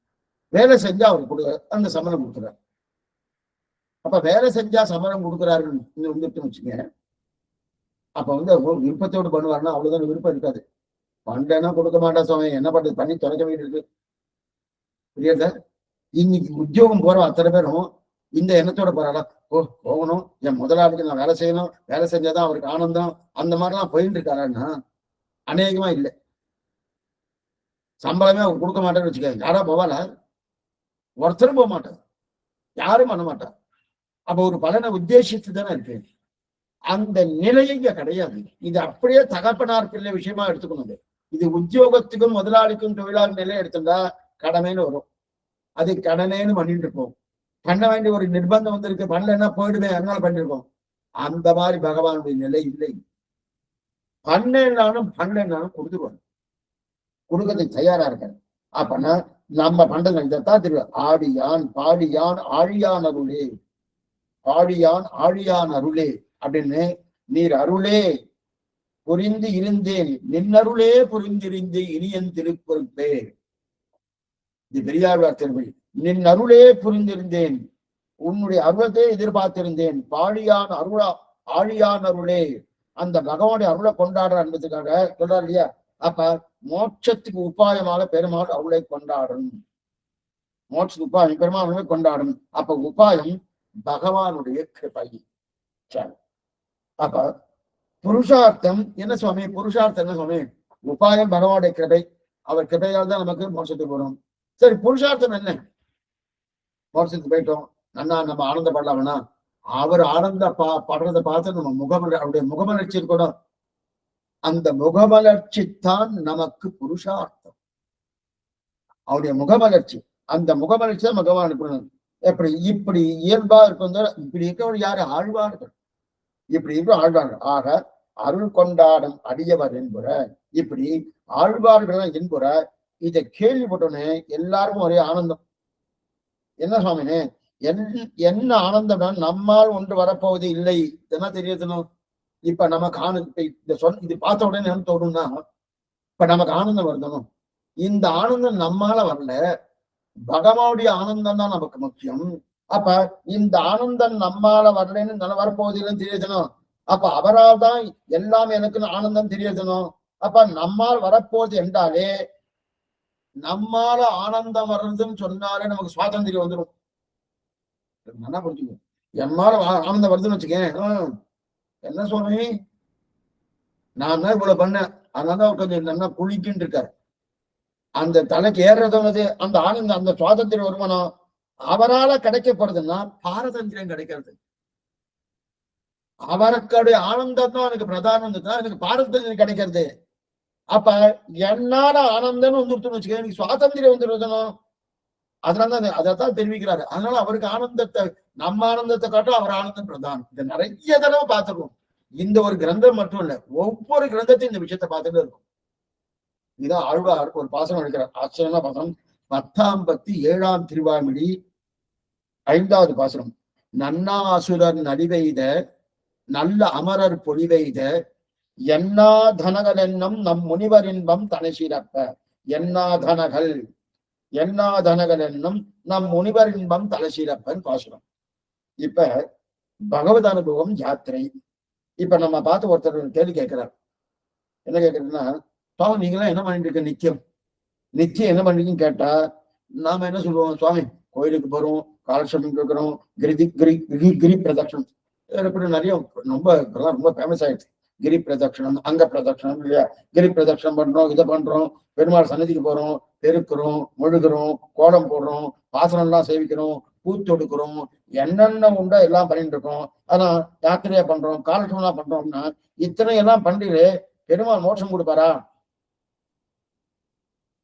வேலை செஞ்சா அவர் கொடுக்குற அந்த சம்பளம் கொடுக்குறாரு. அப்ப வேலை செஞ்சா சம்பளம் கொடுக்குறாருன்னு வந்துட்டு வச்சுங்க, அப்ப விருப்பத்தோடு பண்ணுவாருன்னா அவ்வளவுதான், விருப்பம் இருக்காது. பண்றேன்னா கொடுக்க மாட்டா சுவாமி, என்ன பண்றது, பண்ணி தொலைக்க வேண்டியிருக்கு. புரியுதா? இன்னைக்கு உத்தியோகம் போற அத்தனை பேரும் இந்த எண்ணத்தோட போறாளா, போகணும், என் முதலாளிக்கு நான் வேலை செய்யணும், வேலை செஞ்சாதான் அவருக்கு ஆனந்தம், அந்த மாதிரிலாம் போயிட்டு இருக்காருன்னா அநேகமா இல்லை. சம்பளமே அவர் கொடுக்க மாட்டேன்னு வச்சுக்க, யாரா போவாள, ஒருத்தரும் போக மாட்டார், யாரும் பண்ண மாட்டார். அப்ப ஒரு பலனை உத்தேசித்து தானே இருக்கு. அந்த நிலையை இங்க கிடையாது. இது அப்படியே தகப்பனார் பிள்ளை விஷயமா எடுத்துக்கணும். இது உத்தியோகத்துக்கும் முதலாளிக்கும் தொழிலாளர் நிலையை எடுத்துட்டா கடமைன்னு வரும், அது கடனேன்னு பண்ணிட்டு இருப்போம். பண்ண வேண்டிய ஒரு நிர்பந்தம் இருக்கு, பண்ணலன்னா போயிடுவேன் அதனால பண்ணிருக்கோம். அந்த மாதிரி பகவானுடைய நிலை இல்லை. பண்ணேன்னாலும் கொடுத்துருவாங்க, கொடுக்கறதுக்கு தயாரா இருக்காரு. அப்பனா நம்ம பண்றது இதைத்தான் தெரியும். ஆடியான் பாடியான் ஆழியான் அருளே, ஆழியான் ஆழியான் அருளே அப்படின்னு, நீர் அருளே புரிந்து இருந்தேன், நின்னருளே புரிந்திருந்து இனியன் திருப்பொருட்பே. இது பெரியாழ்வார் திருமொழி. நின் அருளே புரிந்திருந்தேன், உன்னுடைய அருளத்தை எதிர்பார்த்திருந்தேன், பாழியான் அருளா ஆழியான் அருளே. அந்த பகவானுடைய அருளை கொண்டாடுற அன்பதுக்காக சொல்றாரு இல்லையா. அப்ப மோட்சத்துக்கு உபாயமாக பெருமாள் அருளை கொண்டாடும், மோட்சத்துக்கு உபாயம் பெருமாள் அருளை கொண்டாடும். அப்ப உபாயம் பகவானுடைய கிருபை. அப்ப புருஷார்த்தம் என்ன சுவாமி, புருஷார்த்தம் என்ன சுவாமி, உபாயம் பகவானுடைய கிருபை, அவர் கிருபையால் தான் நமக்கு மோட்சத்துக்கு வரும். சரி, புருஷார்த்தம் என்ன, மோட்சத்துக்கு போயிட்டோம், நம்ம ஆனந்தப்படலாம்னா அவர் ஆனந்த படுறதை பார்த்து நம்ம அவருடைய முகமலர்ச்சி இருக்கணும். அந்த முகமலர்ச்சித்தான் நமக்கு புருஷார்த்தம், அவருடைய முகமலர்ச்சி. அந்த முகமலர்ச்சி தான் பகவான். எப்படி இப்படி இயல்பா இருக்கும், இப்படி இருக்கவர் யாரு, ஆழ்வார்கள். இப்படி இருக்க ஆழ்வார்கள். ஆக அருள் கொண்டாடும் அடியவர் என்புற, இப்படி ஆழ்வார்கள் என்புற. இதை கேள்விப்பட்டோன்னே எல்லாருக்கும் ஒரே ஆனந்தம். என்ன சுவாமினே, என்ன ஆனந்தம், நம்மால் ஒன்று வரப்போவது இல்லை, இதெல்லாம் தெரியணும். இப்ப நமக்கு இது பார்த்த உடனே என்ன தோணும்னா, இப்ப நமக்கு ஆனந்தம் வருதணும். இந்த ஆனந்தம் நம்மால வரல, பகவானுடைய ஆனந்தம் தான் நமக்கு முக்கியம். அப்ப இந்த ஆனந்தம் நம்மால வரலன்னு வரப்போவது இல்லைன்னு தெரியணும். அப்ப அவரால் தான் எல்லாம் எனக்கு ஆனந்தம் தெரியணும். அப்ப நம்மால் வரப்போகுது என்றாலே, நம்மால ஆனந்தம் வர்றதுன்னு சொன்னாலே நமக்கு சுவாதந்திரம் வந்துடும். நல்லா புரிஞ்சுக்கணும். எம்மால ஆனந்தம் வருதுன்னு வச்சுக்கேன், என்ன சொல்றீ, நான் தான் இவ்வளவு பண்ணேன், அதனாலதான் கொஞ்சம் நல்லா புளிக்குன்னு இருக்காரு. அந்த தலைக்கு ஏறுறது அந்த ஆனந்தம், அந்த சுவாதந்திரம் வருமானம் அவரால கிடைக்கப்படுதுன்னா பாரதந்திரம் கிடைக்கிறது. அவருடைய ஆனந்தம் தான் எனக்கு பிரதானம், எனக்கு பாரதந்திரம் கிடைக்கிறது. அப்ப என்னால ஆனந்தம்னு வந்துருச்சுன்னு வச்சுக்க, எனக்கு சுவாதந்திரம் வந்துருக்கணும். அதனாலதான் அதைத்தான் தெரிவிக்கிறாரு. அதனால அவருக்கு ஆனந்தத்தை, நம்ம ஆனந்தத்தை காட்டும் அவர் ஆனந்தம் பிரதானம். இதை நிறைய தடவை பார்த்துருவோம். இந்த ஒரு கிரந்தம் மட்டும் இல்ல, ஒவ்வொரு கிரந்தத்தையும் இந்த விஷயத்தை பார்த்துட்டு இருக்கும். இதான் ஆழ்வார் ஒரு பாசனம் எடுக்கிறார், ஆச்சரியமா பாசனம். 10ஆம் பத்தி 7ஆம் திருவாய்மொழி 5வது பாசனம். நன்னாசுரர் நடிவெய்த நல்ல அமரர் பொலிவெய்த என்னா தனகள் என்னும் நம் முனிவர் இன்பம் தனை சிறப்ப. என்னா தனகள் என்னும் நம் முனிவர் இன்பம் தலை சிறப்பன் பாசுரம். இப்ப பகவத் அனுபவம் யாத்திரை. இப்ப நம்ம பார்த்து ஒருத்தர் கேள்வி கேட்கிறார். என்ன கேட்கறதுன்னா, சுவாமி நீங்களாம் என்ன பண்ணிட்டு இருக்க நித்தியம் என்ன பண்ணிருக்கீங்கன்னு கேட்டா நாம என்ன சொல்லுவோம்? சுவாமி கோயிலுக்கு போறோம், காலட்சேபம் கேட்கிறோம், கிரி பிரதட்சணம் நிறைய ரொம்ப ஃபேமஸ் ஆயிடுச்சு. கிரி பிரதட்சணம், அங்க பிரதட்சணம் இல்லையா? கிரி பிரதட்சணம் பண்றோம், இதை பண்றோம், பெருமாள் சன்னதிக்கு போறோம், பெருக்கிறோம், முழுகிறோம், கோலம் போடுறோம், பாசனம் எல்லாம் சேவிக்கிறோம், பூத்தொடுக்கிறோம், என்னென்ன உண்டோ எல்லாம் பண்ணிட்டு இருக்கோம். ஆனா யாத்திரையா பண்றோம், காலட்சேபம் பண்றோம்னா இத்தனை எல்லாம் பண்ணிட்டு பெருமாள் மோட்சம் கொடுப்பாரா?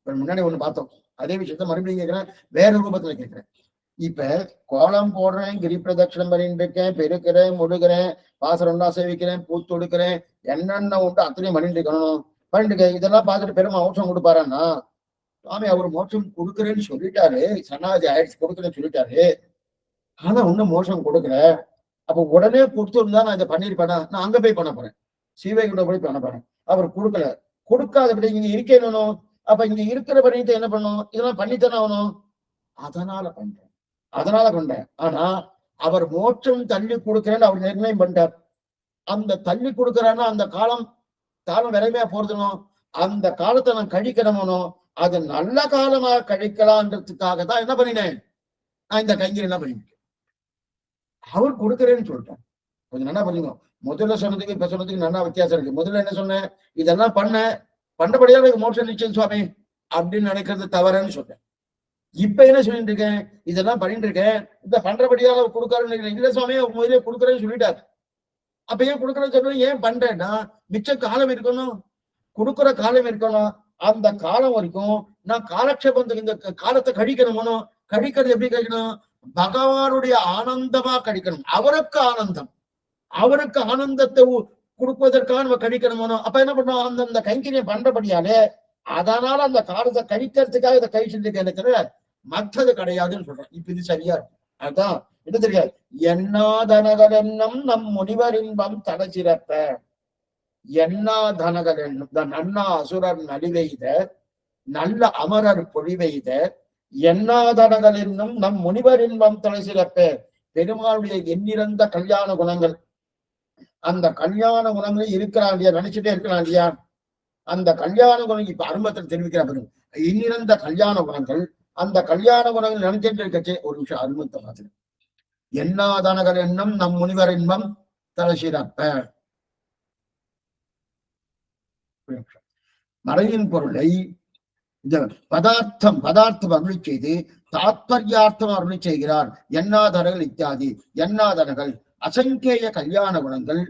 முன்னாடி ஒண்ணு பார்த்தோம், அதே விஷயத்த மறுபடியும் கேட்கிறேன், வேற ரூபத்துல கேட்கிறேன். இப்ப கோலம் போடுறேன், கிரி பிரதட்சணம் பண்ணிட்டு இருக்கேன், பெருக்கிறேன், முழுகிறேன், பாசனம்லாம் சேவிக்கிறேன், பூத்து கொடுக்குறேன், என்னென்ன உண்டு அத்தனையும் பண்ணிட்டு இருக்கணும். பண்ணிட்டு இதெல்லாம் பார்த்துட்டு பெருமா மோட்சம் கொடுப்பாரான்னா, சுவாமி அவர் மோட்சம் கொடுக்குறேன்னு சொல்லிட்டாரு, சன்னாதி ஆயிடுச்சு கொடுக்குறேன்னு சொல்லிட்டாரு, ஆனா ஒன்னும் மோட்சம் கொடுக்கல. அப்ப உடனே கொடுத்துருந்தா நான் இதை பண்ணிருப்பேனா? நான் அங்க போய் பண்ண போறேன், சீவைகுண்ட போய் பண்ண போறேன். அவர் கொடுக்கல, கொடுக்காதபடி இங்க இருக்கணும். அப்ப இங்க இருக்கிற பண்ணிட்டு என்ன பண்ணும்? இதெல்லாம் பண்ணித்தானே ஆகணும். அதனால பண்றேன். ஆனா அவர் மோட்சம் தள்ளி கொடுக்கிறேன்னு அவர் நிர்ணயம் பண்ணிட்டார். அந்த தள்ளி கொடுக்கிறான்னா அந்த காலம் விரைமையா போறதுனும், அந்த காலத்தை நான் கழிக்கணுமோ, அது நல்ல காலமா கழிக்கலான்றதுக்காக தான் என்ன பண்ணினேன், நான் இந்த கைங்கரி என்ன பண்ணிட்டேன். அவர் கொடுக்கிறேன்னு சொல்லிட்டேன். கொஞ்சம் நல்லா பண்ணுங்க. முதல்ல சொன்னதுக்கு இப்ப சொன்னதுக்கு நல்லா வித்தியாசம் இருக்கு. முதல்ல என்ன சொன்னேன்? இதெல்லாம் பண்ணபடியா எனக்கு மோட்சம் நிச்சயம் சுவாமி அப்படின்னு நினைக்கிறது தவறுன்னு சொன்னேன். இப்ப என்ன சொல்லிட்டு இருக்கேன்? இதெல்லாம் பண்ணிட்டு இருக்கேன், இந்த பண்றபடியால கொடுக்காருன்னு இல்ல சுவாமி, முதலே கொடுக்குறேன்னு சொல்லிட்டாரு. அப்ப ஏன் கொடுக்குறேன்னு சொல்றேன்? ஏன் பண்றேன்னா மிச்ச காலம் இருக்கணும், கொடுக்குற காலம் இருக்கணும். அந்த காலம் வரைக்கும் நான் காலக்ஷேபத்துக்கு இந்த காலத்தை கழிக்கணுமோ. கழிக்கிறது எப்படி கழிக்கணும்? பகவானுடைய ஆனந்தமா கழிக்கணும். அவருக்கு ஆனந்தத்தை கொடுப்பதற்காக நம்ம கழிக்கணுமோ. அப்ப என்ன பண்ணோம்? அந்த கைங்கரியம் பண்றபடியாலே அதனால அந்த காலத்தை கழிக்கிறதுக்காக இதை கழிச்சுட்டு எனக்கு மற்றது கிடையாதுன்னு சொல்றேன். இப்ப இது சரியா இருக்கு. அதுதான் என்ன தெரியாது, எண்ணாதனகள் என்னும் நம் முனிவர் இன்பம் தலை சிறப்ப. எண்ணாதனகள் என்னும் நன்னா அசுரர் நலிவெய்த நல்ல அமரர் பொழிவெய்த எண்ணாதனகள் என்னும் நம் முனிவர் இன்பம் தலை சிறப்ப. பெருமாளுடைய எண்ணிறந்த கல்யாண குணங்கள், அந்த கல்யாண குணங்கள் இருக்கிறான் இல்லையா, நினைச்சுட்டே இருக்கிறான் இல்லையா, அந்த கல்யாண குணம் இப்ப அரும்பத்தில் தெரிவிக்கிற எண்ணிறந்த கல்யாண குணங்கள், அந்த கல்யாண குணங்கள் நினைச்சிட்டு இருக்கச்சே ஒரு நிமிஷம் அருமத்தை பார்த்து. எண்ணாதனகள் எண்ணம் நம் முனிவர் இன்பம் தலை சிறப்ப. மறையின் பொருளை இந்த பதார்த்தம் அருளி செய்து தாத்பர்யார்த்தம் அருளி செய்கிறார். எண்ணாதனகள் இத்தியாதி. எண்ணாதனகள் அசங்கேய கல்யாண குணங்கள்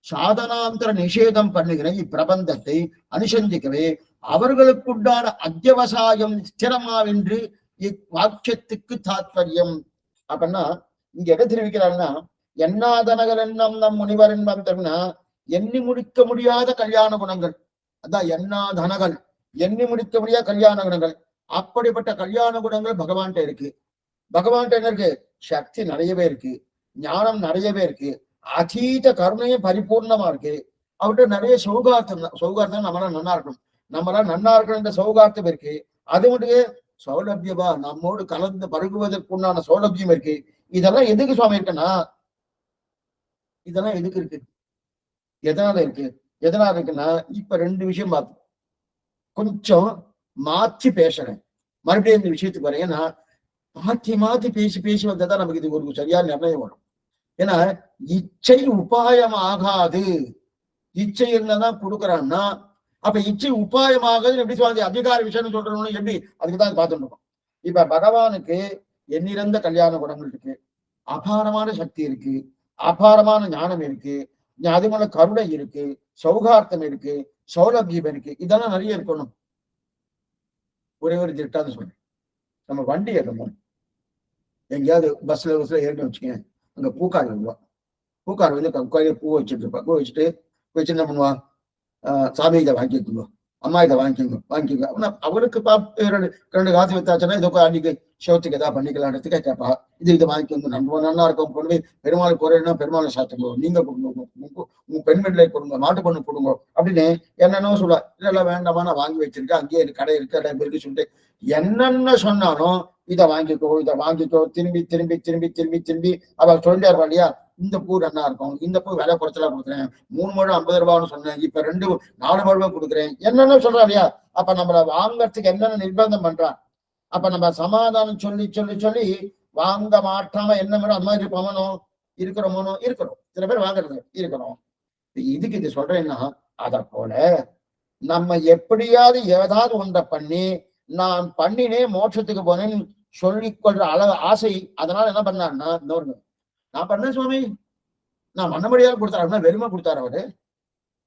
சாதனாந்தர நிஷேதம் பண்ணுகிற இப்பிரபந்தத்தை அனுசந்திக்கவே அவர்களுக்குண்டான அத்தியவசாயம் ஸ்திரமாவென்று இவ்வாக்கியத்துக்கு தாத்பரியம். அப்படின்னா இங்க எதை தெரிவிக்கிறாருன்னா, எண்ணாதனகள் எண்ணம் நம் முனிவர் என்பதுன்னா எண்ணி முடிக்க முடியாத கல்யாண குணங்கள். அதான் எண்ணாதனகள், எண்ணி முடிக்க முடியாத கல்யாண குணங்கள். அப்படிப்பட்ட கல்யாண குணங்கள் பகவான்கிட்ட இருக்கு. பகவான்கிட்ட என்ன இருக்கு? சக்தி நிறையவே இருக்கு, ஞானம் நிறையவே இருக்கு, அதீத கருணையும் பரிபூர்ணமா இருக்கு. அவர்கிட்ட நிறைய சௌகார்த்தம் நம்மளாம் நன்னா இருக்கணும், நன்னா இருக்கணும்ன்ற சௌகார்த்தம் இருக்கு. அது மட்டும் சௌலபியமா நம்மோடு கலந்து பருகுவதற்குண்டான சௌலபியம் இருக்கு. இதெல்லாம் எதுக்கு சுவாமி இருக்குன்னா, இதெல்லாம் எதுக்கு இருக்கு, எதனால இருக்குன்னா, இப்ப ரெண்டு விஷயம் பார்த்தோம். கொஞ்சம் மாற்றி பேசுறேன், மறுபடியும் இந்த விஷயத்துக்கு வரேன். ஏன்னா மாற்றி பேசி வந்தாதான் நமக்கு இது ஒரு சரியான நிர்ணயம் வரும். ஏன்னா இச்சை உபாயம் ஆகாது. இச்சை இருந்தாதான் கொடுக்குறான்னா, அப்ப இச்சை உபாயமாகாது எப்படி சொல்றது? அதிகார விஷயம் சொல்றோம்னு எப்படி? அதுக்குதான் பார்த்துட்டு இருக்கோம். இப்ப பகவானுக்கு எண்ணிறந்த கல்யாண குணங்கள் இருக்கு, அபாரமான சக்தி இருக்கு, அபாரமான ஞானம் இருக்கு, அது போல கருணை இருக்கு, சௌகார்த்தம் இருக்கு, சௌலபியம் இருக்கு. இதெல்லாம் நிறைய இருக்கணும். ஒரே ஒரு திட்டான்னு சொல்றேன். நம்ம வண்டி ஏற்றணும், எங்கேயாவது பஸ்ல ஏறிட்டு வச்சுக்கேன், அங்க பூக்காரி வருவா. பூக்காரி வந்து கோயில பூ வச்சுட்டு இருப்பா. பூ வச்சுட்டு என்ன பண்ணுவா? சாமி இதை வாங்கி எடுத்துருவா. அம்மா இதை வாங்கிக்கோங்க. அவருக்கு ரெண்டு காசு வித்தாச்சுன்னா இதோ அன்னைக்கு ஷோத்துக்கு ஏதாவது பண்ணிக்கலான்றதுக்கே கேட்பா. இதை வாங்கிக்கோங்க, நம்ம நல்லா இருக்கும், கொண்டு போய் பெருமாள் குறையினா பெருமாளை சாத்துங்க, நீங்க கொடுங்க, உங்க பெண் வீட்டுல கொடுங்க, மாட்டு பொண்ணு கொடுங்க அப்படின்னு என்னென்ன சொல்லுவா. இல்ல வேண்டாமா, நான் வாங்கி வச்சிருக்கேன், அங்கேயே கடை இருக்கு, கடை இருக்கு சொல்லிட்டு என்னென்ன சொன்னாலும் இதை வாங்கிக்கோ, திரும்பி திரும்பி திரும்பி திரும்பி திரும்பி அவ சொல்லிட்டே இருப்பா இல்லையா. இந்த பூ நல்லா இருக்கும், இந்த பூ விலை குறைச்சலா கொடுக்குறேன், 3 முழம் 50 ரூபான்னு சொன்னேன், இப்ப 4 முழம் கொடுக்குறேன், என்னென்ன சொல்றா இல்லையா. அப்ப நம்மள வாங்கறதுக்கு என்னென்ன நிர்பந்தம் பண்றான். அப்ப நம்ம சமாதானம் சொல்லி சொல்லி சொல்லி வாங்க மாட்டாம என்ன வேணும் அந்த மாதிரி இருக்கிறோமோ இருக்கிறோம். சில பேர் வாங்குறது இருக்கிறோம். இதுக்கு இது சொல்றேன்னா, அத போல நம்ம எப்படியாவது ஏதாவது ஒன்றை பண்ணி நான் பண்ணினே மோட்சத்துக்கு போனேன்னு சொல்லிக்கொள்ற ஆசை. அதனால என்ன பண்ணாருன்னா, இன்னொரு நான் பண்ணேன் சுவாமி, நான் மன்னபடியாக கொடுத்தாரு, வெறுமை கொடுத்தாரு அவரு.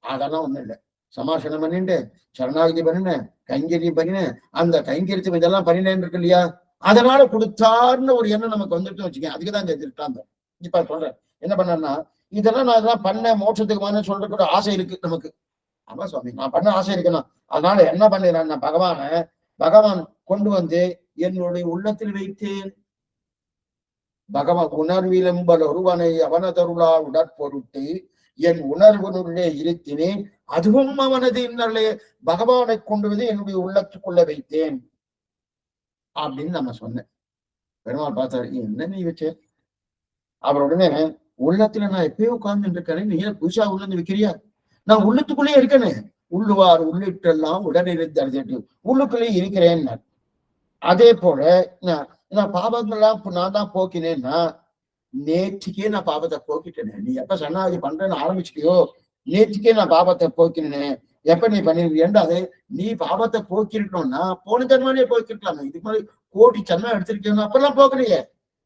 அதெல்லாம் ஒண்ணும் இல்லை. சமாசனம் பண்ணிட்டு சரணாகதி பண்ணினேன், கைங்கரி பண்ணினேன், அந்த கைங்கரித்து இதெல்லாம் பண்ணினேன்னு இருக்கு இல்லையா, அதனால கொடுத்தாருன்னு ஒரு எண்ணம் நமக்கு வந்துட்டு வச்சுக்கேன். அதுக்குதான் இந்த திருஷ்டாந்தம் இப்ப சொல்றேன். என்ன பண்ணேன்னா, இதெல்லாம் நான் இதெல்லாம் பண்ண மோட்சத்துக்கு போனேன்னு சொல்ற கூட ஆசை இருக்கு நமக்கு. ஆமா சுவாமி, நான் பண்ண ஆசை இருக்கணும். அதனால என்ன பண்ணிடுறேன், பகவான் கொண்டு வந்து என்னுடைய உள்ளத்தில் வைத்தேன். பகவான் உணர்விலம்பல் ஒருவனை அவனதருளா உடற்பொருட்டு என் உணர்வனுள்ளே இருத்தினேன், அதுவும் அவனது இன்னர்களே பகவானை கொண்டு வந்து என்னுடைய உள்ளத்துக்குள்ள வைத்தேன் அப்படின்னு நம்ம சொன்னேன். பெருமாள் பார்த்தாரு, என்ன நீ வச்ச? அவர் உடனே, உள்ளத்துல நான் எப்பயோ உட்கார்ந்து இருக்கேன், நீ ஏன் புதுசா உள்ளது வைக்கிறியா? நான் உள்ளத்துக்குள்ளே இருக்கேன்னு. உள்ளுவார் உள்ளிட்டெல்லாம் உடனிருந்து உள்ளுக்குள்ளே இருக்கிறேன். அதே போல நான் பாவங்கள்லாம் நான் தான் போக்கினேன்னா, நேற்றுக்கே நான் பாவத்தை போக்கிட்டேனே. நீ எப்ப சரணாகதி பண்றேன்னு ஆரம்பிச்சுக்கியோ, நேற்றுக்கே நான் பாவத்தை போக்கினேன். எப்ப நீ பண்ணிருக்கியேன்டா, அது நீ பாவத்தை போக்கிருக்கணும்னா போன ஜன்மாலே போக்கிருக்கலாமே. இதுக்கு மாதிரி கோடி ஜன்மம் எடுத்திருக்கேன், அப்பெல்லாம் போக்கலையே.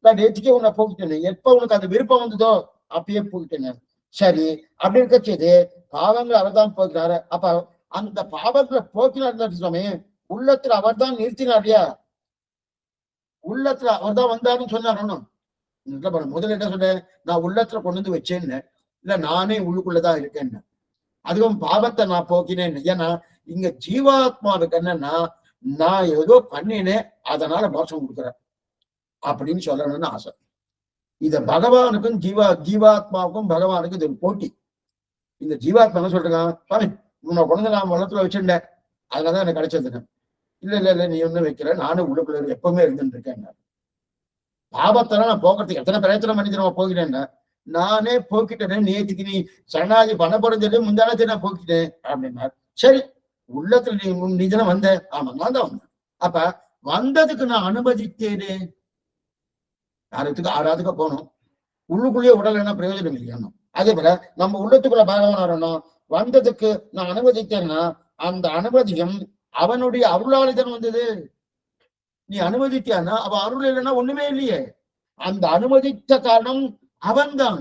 நான் நேற்றுக்கே உன்னை போக்கிட்டேனே. எப்ப உனக்கு அந்த விருப்பம் வந்ததோ அப்பயே போக்கிட்டேனே. சரி, அப்படி இருக்க செய்து பாவங்கள் அவர் தான் போக்கினாரு. அப்ப அந்த பாவங்களை போக்கினார் சுவாமி, உள்ளத்துல அவர் தான் நிறுத்தினார் இல்லையா. உள்ளத்துல அவர் தான் வந்தாருன்னு சொன்னார். முதல்ல என்ன சொன்னேன், நான் உள்ளத்துல கொண்டு வந்து வச்சேன்னு, இல்ல நானே உள்ளுக்குள்ளதான் இருக்கேன்னு. அதுவும் பாவத்தை நான் போக்கினேன்னு. ஏன்னா இங்க ஜீவாத்மாவுக்கு என்னன்னா, நான் ஏதோ பண்ணினேன் அதனால மோட்சம் கொடுக்குறேன் அப்படின்னு சொல்லணும்னு ஆசை. இத பகவானுக்கும் ஜீவாத்மாவுக்கும் பகவானுக்கும் இது ஒரு போட்டி. இந்த ஜீவாத்மா என்ன சொல்றான், பாரு உன்னை கொண்டு நான் வளத்துல வச்சிருந்தேன், அதனாலதான் எனக்கு கிடைச்சதுன்னு. இல்ல நீ ஒண்ணு வைக்கிற, நானும் உள்ளுக்குள்ள எப்பவுமே இருந்துட்டு இருக்கேன். பாவத்தெல்லாம் நான் போக்குறதுக்கு எத்தனை பிரயத்தனம் பண்ணி நம்ம போகிறேன்னா, நானே போக்கிட்டேன். நேற்றுக்கு நீ சரணாகி பண்ண போறது சொல்லி முந்தானத்தை நான் போக்கிட்டேன் அப்படின்னா, சரி உள்ளத்துல நீ தானே வந்த. ஆமா, நான் தான் வந்தேன். அப்ப வந்ததுக்கு நான் அனுமதித்தேனே. ஆறாவதுக்கு போகணும், உள்ளுக்குள்ளேயே உடல் என்ன பிரயோஜனம் இல்லையா. அதே போல நம்ம உள்ளத்துக்குள்ள பகவான் வரணும். வந்ததுக்கு நான் அனுமதித்தேன்னா அந்த அனுமதியும் அவனுடைய அருளாளிதான் வந்தது. நீ அனுமதித்தியானா அவ அருள் இல்லைன்னா ஒண்ணுமே இல்லையே. அந்த அனுமதித்த காரணம் அவன்தான்,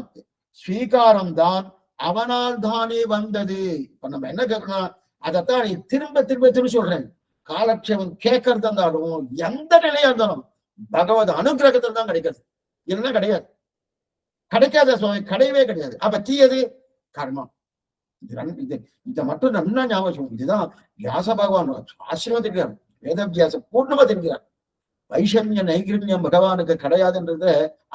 ஸ்வீகாரம் தான் அவனால் தானே வந்தது. இப்ப நம்ம என்ன கேட்கணும், அதைத்தான் நீ திரும்ப திரும்ப திரும்ப சொல்றேன். காலக்ஷேபம் கேட்கறது இருந்தாலும் எந்த நிலையா இருந்தாலும் பகவத் அனுகிரகத்தில் தான் கிடைக்கிறது, இல்லைன்னா கிடையாது. கிடைக்காத சுவாமி, கிடையவே கிடையாது. அப்ப தீயது கர்மம். இதை மட்டும் நல்லா ஞாபகம். இதுதான் வியாச பகவான் ஆசிரியமா தெரிகிறார், வேதவியாச பூர்ணமா தெரிகிறார். வைஷமிய நைகிரண்யம் பகவானுக்கு கிடையாதுன்றத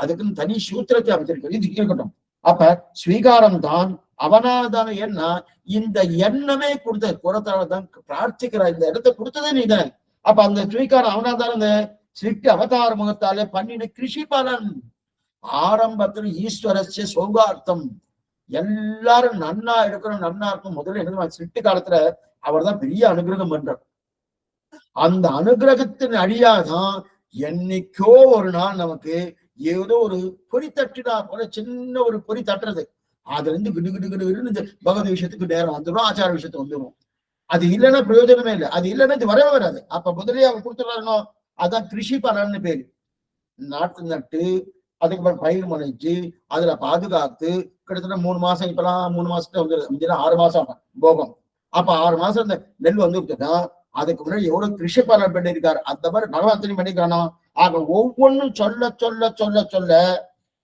அதுக்குன்னு தனி சூத்திரத்தை அமைச்சிருக்கிறது. இது இருக்கட்டும். அப்ப ஸ்வீகாரம் தான் அவனால் தானே. ஏன்னா இந்த எண்ணமே கொடுத்த குறத்தால்தான் பிரார்த்திக்கிற இந்த இடத்தை கொடுத்ததே நீதான். அப்ப அந்த ஸ்வீகாரம் அவனால் தானே. இந்த சிருஷ்டி அவதார முகத்தாலே பண்ணின கிருஷி பலன். ஆரம்பத்தில் ஈஸ்வரஸ்ய சௌகார்த்தம், எல்லாரும் நன்னா இருக்கணும், நன்னா இருக்கும். முதல்ல என்ன சிருஷ்டி காலத்துல அவர் தான் பெரிய அனுகிரகம் பண்றார். அந்த அனுகிரகத்தின் அழியாதான் என்னைக்கோ ஒரு நாள் நமக்கு ஏதோ ஒரு பொறி தட்டுடா போல, சின்ன ஒரு பொறி தட்டுறது, அதுல இருந்து கிடு பகவத் விஷயத்துக்கு நேரம் வந்துடும், ஆச்சார விஷயத்துக்கு வந்துடும். அது இல்லைன்னா பிரயோஜனமே இல்லை. அது இல்லைன்னா இது வரவே வராது. அப்ப முதலே அவர் கொடுத்துறாருனோ, அதான் கிருஷி பலன்னு பேரு. நாட்டு நட்டு அதுக்கப்புறம் பயிர் முளைச்சு அதுல பாதுகாத்து கிட்டத்தட்ட 3 மாசம், இப்பெல்லாம் 3 மாசத்துல வந்து 6 மாசம் போகும். அப்ப 6 மாசம் இந்த நெல் வந்து விட்டுட்டா அதுக்கு முன்னாடி எவ்வளவு கிருஷி பலன் பண்ணியிருக்காரு, அந்த மாதிரி பகவான் பண்ணிக்கிறானோ. ஆக ஒவ்வொன்றும் சொல்ல சொல்ல சொல்ல சொல்ல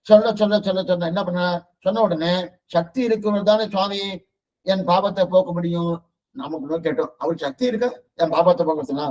சொல்ல சொல்ல சொல்ல சொல்ல என்ன பண்ண, சொன்ன உடனே சக்தி இருக்கிறது தானே சுவாமி என் பாவத்தை போக்க முடியும். நமக்கு கேட்டோம், அவருக்கு சக்தி இருக்கா என் பாபத்தை போக்குறதுனா?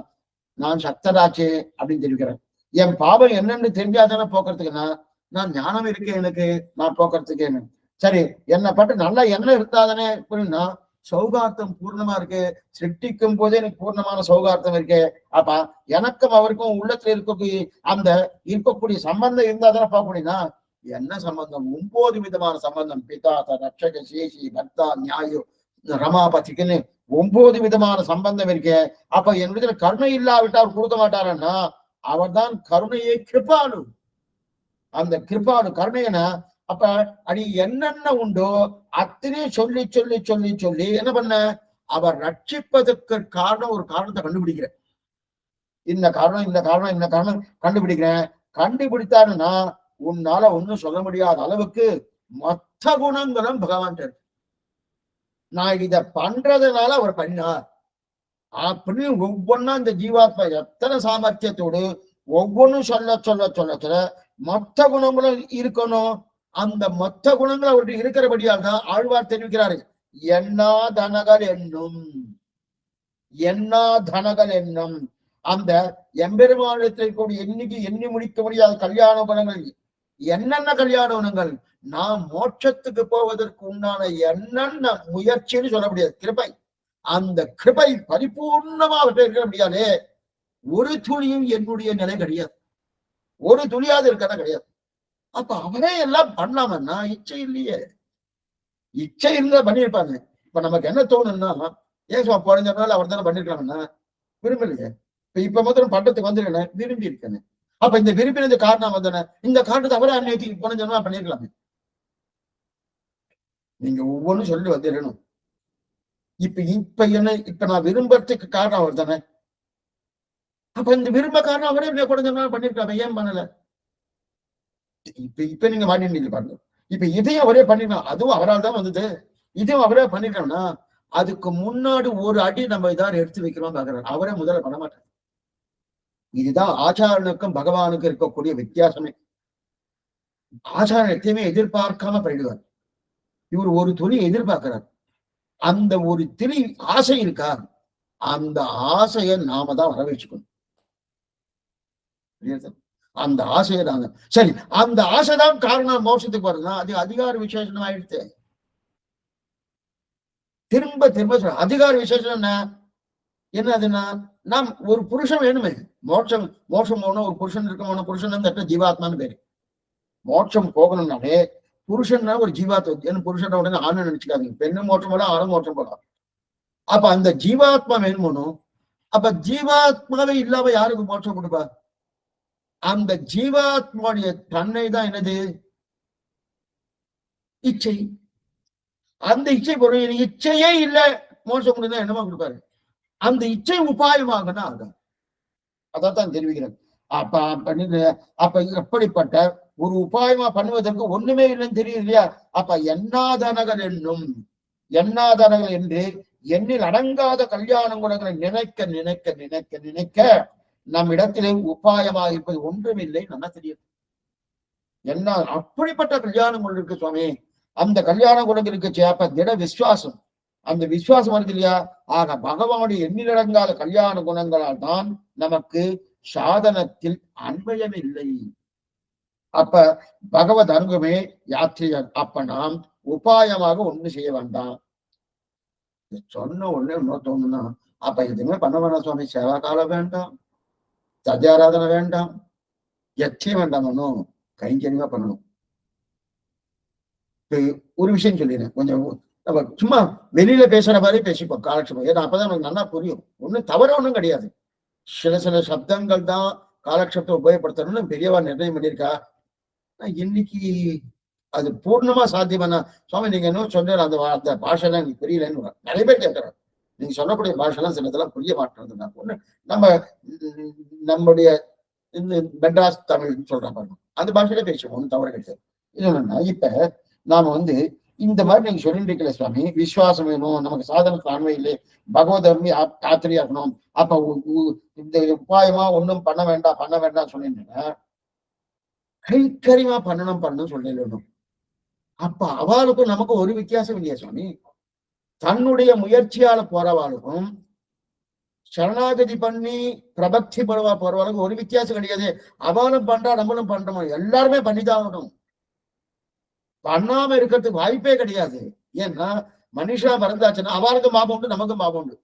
நான் சக்தராச்சு அப்படின்னு தெரிவிக்கிறேன். என் பாபம் என்னன்னு தெரிஞ்சாதானே போக்குறதுக்குன்னா, நான் ஞானம் இருக்கேன் எனக்கு, நான் போக்குறதுக்கு. சரி, என்னை பட்டு நல்ல எண்ணம் இருந்தாதானே அப்படின்னா, சௌகார்த்தம் பூர்ணமா இருக்கு. சிருஷ்டிக்கும் போதே எனக்கு பூர்ணமான சௌகார்த்தம் இருக்கு. அப்ப எனக்கும் அவருக்கும் உள்ளத்துல இருக்கக்கூடிய சம்பந்தம் இருந்தா தானே பார்க்க முடியும்னா, என்ன சம்பந்தம்? 9 விதமான சம்பந்தம். பிதா, ரட்சக, சேஷி, பக்தா, நியாயு, ரமாபதிக்குன்னு 9 விதமான சம்பந்தம் இருக்கு. அப்ப என் விதத்துல கருணை இல்லாவிட்டு அவர் கொடுக்க மாட்டாருன்னா, அவர் தான் கருணையை கிருபாலு. அந்த கிருபாலு கருணையனா, அப்ப அடி என்னென்ன உண்டோ அத்தனையும் சொல்லி சொல்லி சொல்லி சொல்லி என்ன பண்ண, அவர் ரட்சிப்பதற்கு காரணம் ஒரு காரணத்தை கண்டுபிடிக்கிறேன். இந்த காரணம் இந்த காரணம் இந்த காரணம் கண்டுபிடிக்கிறேன். கண்டுபிடித்தாருன்னா உன்னால ஒன்னும் சொல்ல முடியாத அளவுக்கு மொத்த குணங்களும் பகவான் இருக்கு. நான் இத பண்றதுனால அவர் பண்ணார் அப்படின்னு ஒவ்வொன்னா இந்த ஜீவாத்மா எத்தனை சாமர்த்தியத்தோடு ஒவ்வொன்றும் சொல்ல சொல்ல சொல்ல சொல்ல மொத்த குணங்களும் இருக்கணும். அந்த மொத்த குணங்கள் அவருக்கு இருக்கிறபடியால் தான் ஆழ்வார் தெரிவிக்கிறாரு, எண்ணா தனகள் என்னும், எண்ணா தனகள் என்னும். அந்த எம்பெருமானத்தில் கூட எண்ணிக்கு எண்ணி முடிக்க முடியாத கல்யாண குணங்கள் என்னென்ன கல்யாண குணங்கள், நாம் மோட்சத்துக்கு போவதற்கு உண்டான என்னென்ன முயற்சின்னு சொல்ல முடியாது. கிருபை, அந்த கிருபை பரிபூர்ணமாக இருக்க முடியாது. ஒரு துளியும் என்னுடைய நிலை கிடையாது, ஒரு துளியாவது இருக்கிறத கிடையாது. அப்ப அவரே எல்லாம் பண்ணலாமன்னா இச்சை இல்லையே. இச்சை இருந்தா பண்ணியிருப்பாங்க. இப்ப நமக்கு என்ன தோணும்னா, ஏன் போன நாள் அவர் தானே பண்ணிருக்கலாம்னா, விரும்பலையே. இப்ப மாத்திரம் பண்றதுக்கு வந்துருக்கேன், விரும்பி இருக்கேன். அப்ப இந்த விரும்பினது காரணம் வந்தன, இந்த காரணத்தை அவரே அன்னைக்கு போன ஜென்மா பண்ணிருக்கலாமே. நீங்க ஒவ்வொன்றும் சொல்லி வந்துடணும். இப்ப நான் விரும்புறதுக்கு காரணம் அவர் தானே. அப்ப இந்த விரும்ப காரணம் அவரே போன ஜென்மா பண்ணிருக்கலாமே, ஏன் பண்ணல? இப்ப நீங்க மாட்டினீங்க பாருங்க. இப்ப இதையும் அவரே பண்ணிருக்கலாம், அதுவும் அவரால் தான் வந்தது. இதையும் அவரே பண்ணிருக்கோம்னா அதுக்கு முன்னாடி ஒரு அடி நம்ம இதார் எடுத்து வைக்கிறோம் பாக்குறாரு. அவரே முதல்ல பண்ண மாட்டார். இதுதான் ஆச்சாரனுக்கும் பகவானுக்கும் இருக்கக்கூடிய வித்தியாசமே. ஆச்சாரன் எத்தையுமே எதிர்பார்க்காம பண்ணிடுவார். இவர் ஒரு துளி எதிர்பார்க்கிறார். அந்த ஒரு துளி ஆசை இருக்கா, அந்த ஆசையை நாம தான் வரவேற்றுக்கணும். அந்த ஆசையை தாங்க. சரி, அந்த ஆசைதான் காரணம் மோட்சத்துக்கு வருதுன்னா அது அதிகார விசேஷம் ஆயிடுச்சு. திரும்ப திரும்ப சொல்ற அதிகார விசேஷம் என்னதுன்னா, நாம் ஒரு புருஷன் வேணுமே. மோட்சம் போகணும், ஒரு புருஷன் இருக்கணும். புருஷன் ஜீவாத்மான்னு பேரு. மோட்சம் போகணும்னாலே புருஷன்னா ஒரு ஜீவாத்மா. புருஷன் உடனே ஆணை நினைச்சுக்காதீங்க. பெண்ணும் மோட்சம் போலாம், ஆணும் மோட்சம் போலாம். அப்ப அந்த ஜீவாத்மா வேணுமோனும். அப்ப ஜீவாத்மாவே இல்லாம யாருக்கு மோட்சம் கொடுப்பா? அந்த ஜீவாத்மாவுடைய தன்மை தான் என்னது? இச்சை. அந்த இச்சை பொருள் இச்சையே இல்லை மோட்சம் கொடுத்தா என்னமா கொடுப்பாரு? அந்த இச்சை உபாயமாகனா ஆகும். அதான் தெரிவிக்கிறேன். அப்ப எப்படிப்பட்ட ஒரு உபாயமா பண்ணுவதற்கு ஒண்ணுமே இல்லைன்னு தெரியும் இல்லையா? அப்ப எண்ணாதனகள் என்று எண்ணில் அடங்காத கல்யாண குணங்களை நினைக்க நினைக்க நினைக்க நினைக்க நம் இடத்திலே உபாயமாக இருப்பது ஒன்றும் இல்லை நல்லா தெரியும். என்ன அப்படிப்பட்ட கல்யாண குணம் இருக்கு சுவாமி. அந்த கல்யாண குணம் இருக்கு. அப்ப திட விசுவாசம், அந்த விசுவாசம் வருது இல்லையா? ஆக பகவானுடைய எண்ணிலடங்காத கல்யாண குணங்களால் தான் நமக்கு சாதனத்தில் அன்பயம் இல்லை. அப்ப பகவத் அனுகமே யாத்திரியர். அப்ப நாம் உபாயமாக ஒண்ணு செய்ய வேண்டாம். சொன்ன உடனே இன்னொரு தோணுன்னா, அப்ப எதுவுமே பண்ண வேண்டாம் சுவாமி. சேவா காலம் வேண்டாம், சத்தியாராதனை வேண்டாம், எச்சையும் வேண்டாம், ஒன்னும் கைங்கரியமா பண்ணணும். ஒரு விஷயம் சொல்லிடுறேன், கொஞ்சம் நம்ம சும்மா வெளியில பேசுற மாதிரி பேசிப்போம் காலட்சேபம். ஏன்னா அப்பதான் நமக்கு நல்லா புரியும். ஒண்ணும் தவற ஒண்ணும் கிடையாது. சில சப்தங்கள் தான் காலட்சேபத்தை உபயோகப்படுத்தணும்னு பெரியவா நிர்ணயம் பண்ணியிருக்கா. இன்னைக்கு அது பூர்ணமா சாத்தியமான சுவாமி நீங்க என்ன சொல்ற அந்த பாஷைலாம் எனக்கு புரியலன்னு நிறைய பேர் கேட்கிறேன். நீங்க சொல்லக்கூடிய பாஷெல்லாம் சிலதெல்லாம் புரிய மாட்டேறது. ஒண்ணு நம்முடைய இந்த மெட்ராஸ் தமிழ் சொல்ற பாருங்க, அந்த பாஷையில பேசுவோம், ஒன்றும் தவறு கிடையாது. இல்லைன்னா இப்ப நாம இந்த மாதிரி நீங்க சொல்லிட்டு இருக்கல சுவாமி, விசுவாசம் வேணும், நமக்கு சாதனத்துக்கு ஆண்மை இல்லை, பகவதர்மி ஆத்திரியாக்கணும். அப்ப இந்த உபாயமா ஒன்றும் பண்ண வேண்டாம் சொன்னீங்கன்னா கைக்கரியமா பண்ணணும் சொல்லணும். அப்ப அவளுக்கும் நமக்கும் ஒரு வித்தியாசம் இல்லையா சுவாமி? தன்னுடைய முயற்சியால போறவாளுக்கும் சரணாகதி பண்ணி பிரபக்தி போறவாளுக்கும் ஒரு வித்தியாசம் கிடையாது. அவனும் பண்றா, நம்மளும் பண்றோம், எல்லாருமே பண்ணிதான் ஆகணும். பண்ணாம இருக்கிறதுக்கு வாய்ப்பே கிடையாது. ஏன்னா மனுஷா பிறந்தாச்சுன்னா அவளுக்கும் பாபம் உண்டு, நமக்கும் பாபம் உண்டு.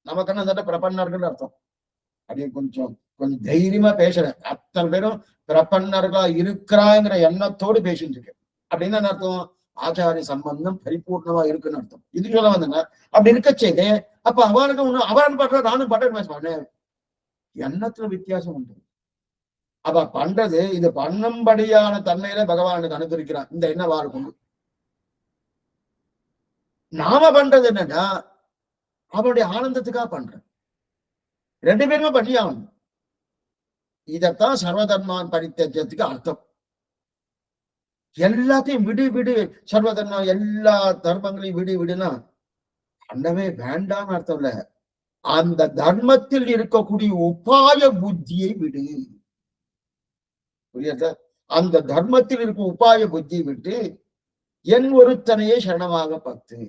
நமக்குன்னு அந்த பிரபன்னர்கள் அர்த்தம். அப்படின்னு கொஞ்சம் கொஞ்சம் தைரியமா பேசுறேன். அத்தனை பேரும் பிரபன்னர்களா இருக்கிறாங்கிற எண்ணத்தோடு பேசிட்டு இருக்கேன். அப்படின்னு என்ன அர்த்தம்? ஆச்சாரிய சம்பந்தம் பரிபூர்ணமா இருக்குன்னு அர்த்தம். இது சொல்ல வந்தேன்னா அப்படி இருக்க செய்தே. அப்ப அவனுக்கு ஒண்ணு அவன் பண்ற நானும் பண்றேன், எண்ணத்துல வித்தியாசம் உண்டு. அவ பண்றது இது பண்ணும்படியான தன்மையில பகவானுக்கு அனுப்பியிருக்கிறான். இந்த எண்ணம் வாருக்கும். நாம பண்றது என்னன்னா அவனுடைய ஆனந்தத்துக்காக பண்றேன். ரெண்டு பேருமே பண்ணியாகணும். இதத்தான் சர்வதர்மான் பரித்தேஜத்துக்கு அர்த்தம். எல்லாத்தையும் விடு விடு, சர்வதர்மம் எல்லா தர்மங்களையும் விடு விடுனா பண்ணவே வேண்டாம்னு அர்த்தம் இல்ல. அந்த தர்மத்தில் இருக்கக்கூடிய உபாய புத்தியை விடு. புரியுதா? அந்த தர்மத்தில் இருக்கும் உபாய புத்தியை விட்டு என் ஒருத்தனையே சரணமாக பத்து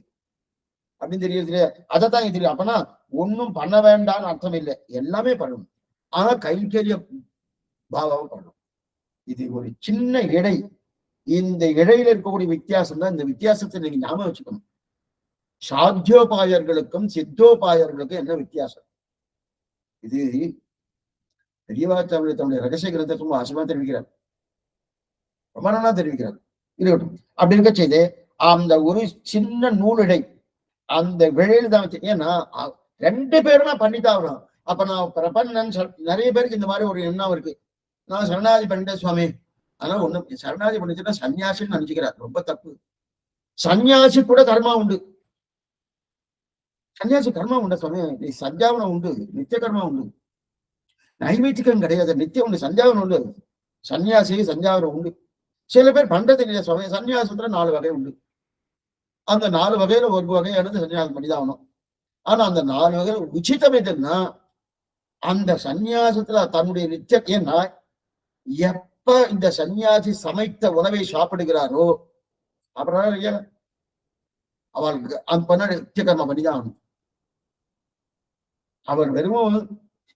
அப்படின்னு தெரியுது இல்லையா? அதைத்தான் தெரியும். அப்பனா ஒன்னும் பண்ண வேண்டாம்னு அர்த்தம் இல்லை, எல்லாமே பண்ணணும். ஆனா கைங்கரிய பாவம் பண்ணணும். இது ஒரு சின்ன இடை. இந்த இடையில இருக்கக்கூடிய வித்தியாசம் தான். இந்த வித்தியாசத்தை நீங்க ஞாபகம் வச்சுக்கணும். சாத்தியோபாயர்களுக்கும் சித்தோபாயர்களுக்கும் என்ன வித்தியாசம்? இது பெரியவாச்சாரிய தன்னுடைய ரகசிய கிரந்தத்தை ரொம்ப ஆசமா தெரிவிக்கிறார், ரொம்ப நாளா தெரிவிக்கிறார். இருக்கட்டும். அப்படி இருக்க செய்து அந்த ஒரு சின்ன நூலிடை அந்த விழையில தான் வச்சு. ஏன்னா ரெண்டு பேருமே பண்ணித்தான் வரும். அப்ப நான் பிரபன்னன் நிறைய பேருக்கு இந்த மாதிரி ஒரு எண்ணம் இருக்கு, நான் சரணாதி பண்ணிட்டேன் சுவாமி. ஆனா ஒண்ணு சரணாதி பண்ணிச்சுன்னா சன்னியாசின்னு நினைச்சுக்கிறார். ரொம்ப தப்பு. சன்னியாசி கூட கர்மா உண்டு. சன்னியாசி கர்மா உண்டு சுவாமி. நீ சஞ்சாவனம் உண்டு, நித்திய கர்மா உண்டு. நைவேத்திகம் கிடையாது, நித்தியம் உண்டு, சஞ்சாவனம் உண்டு. சன்னியாசி சஞ்சாவனம் உண்டு. சில பேர் பண்றது இல்லையா சுவாமி. சன்னியாசத்துல 4 வகை உண்டு. அந்த 4 வகையில ஒரு வகையானது சன்னியாசம் பண்ணிதான் ஆகணும். ஆனா அந்த 4 வகையில உச்சிதம் எதுன்னா அந்த சன்னியாசத்துல தன்னுடைய நித்திய. ஏன்னா எப்ப இந்த சன்னியாசி சமைத்த உணவை சாப்பிடுகிறாரோ அப்புறம் அவளுக்கு அந்த பண்ண நித்திய கர்மா பண்ணிதான் ஆகணும். அவர் வெறும்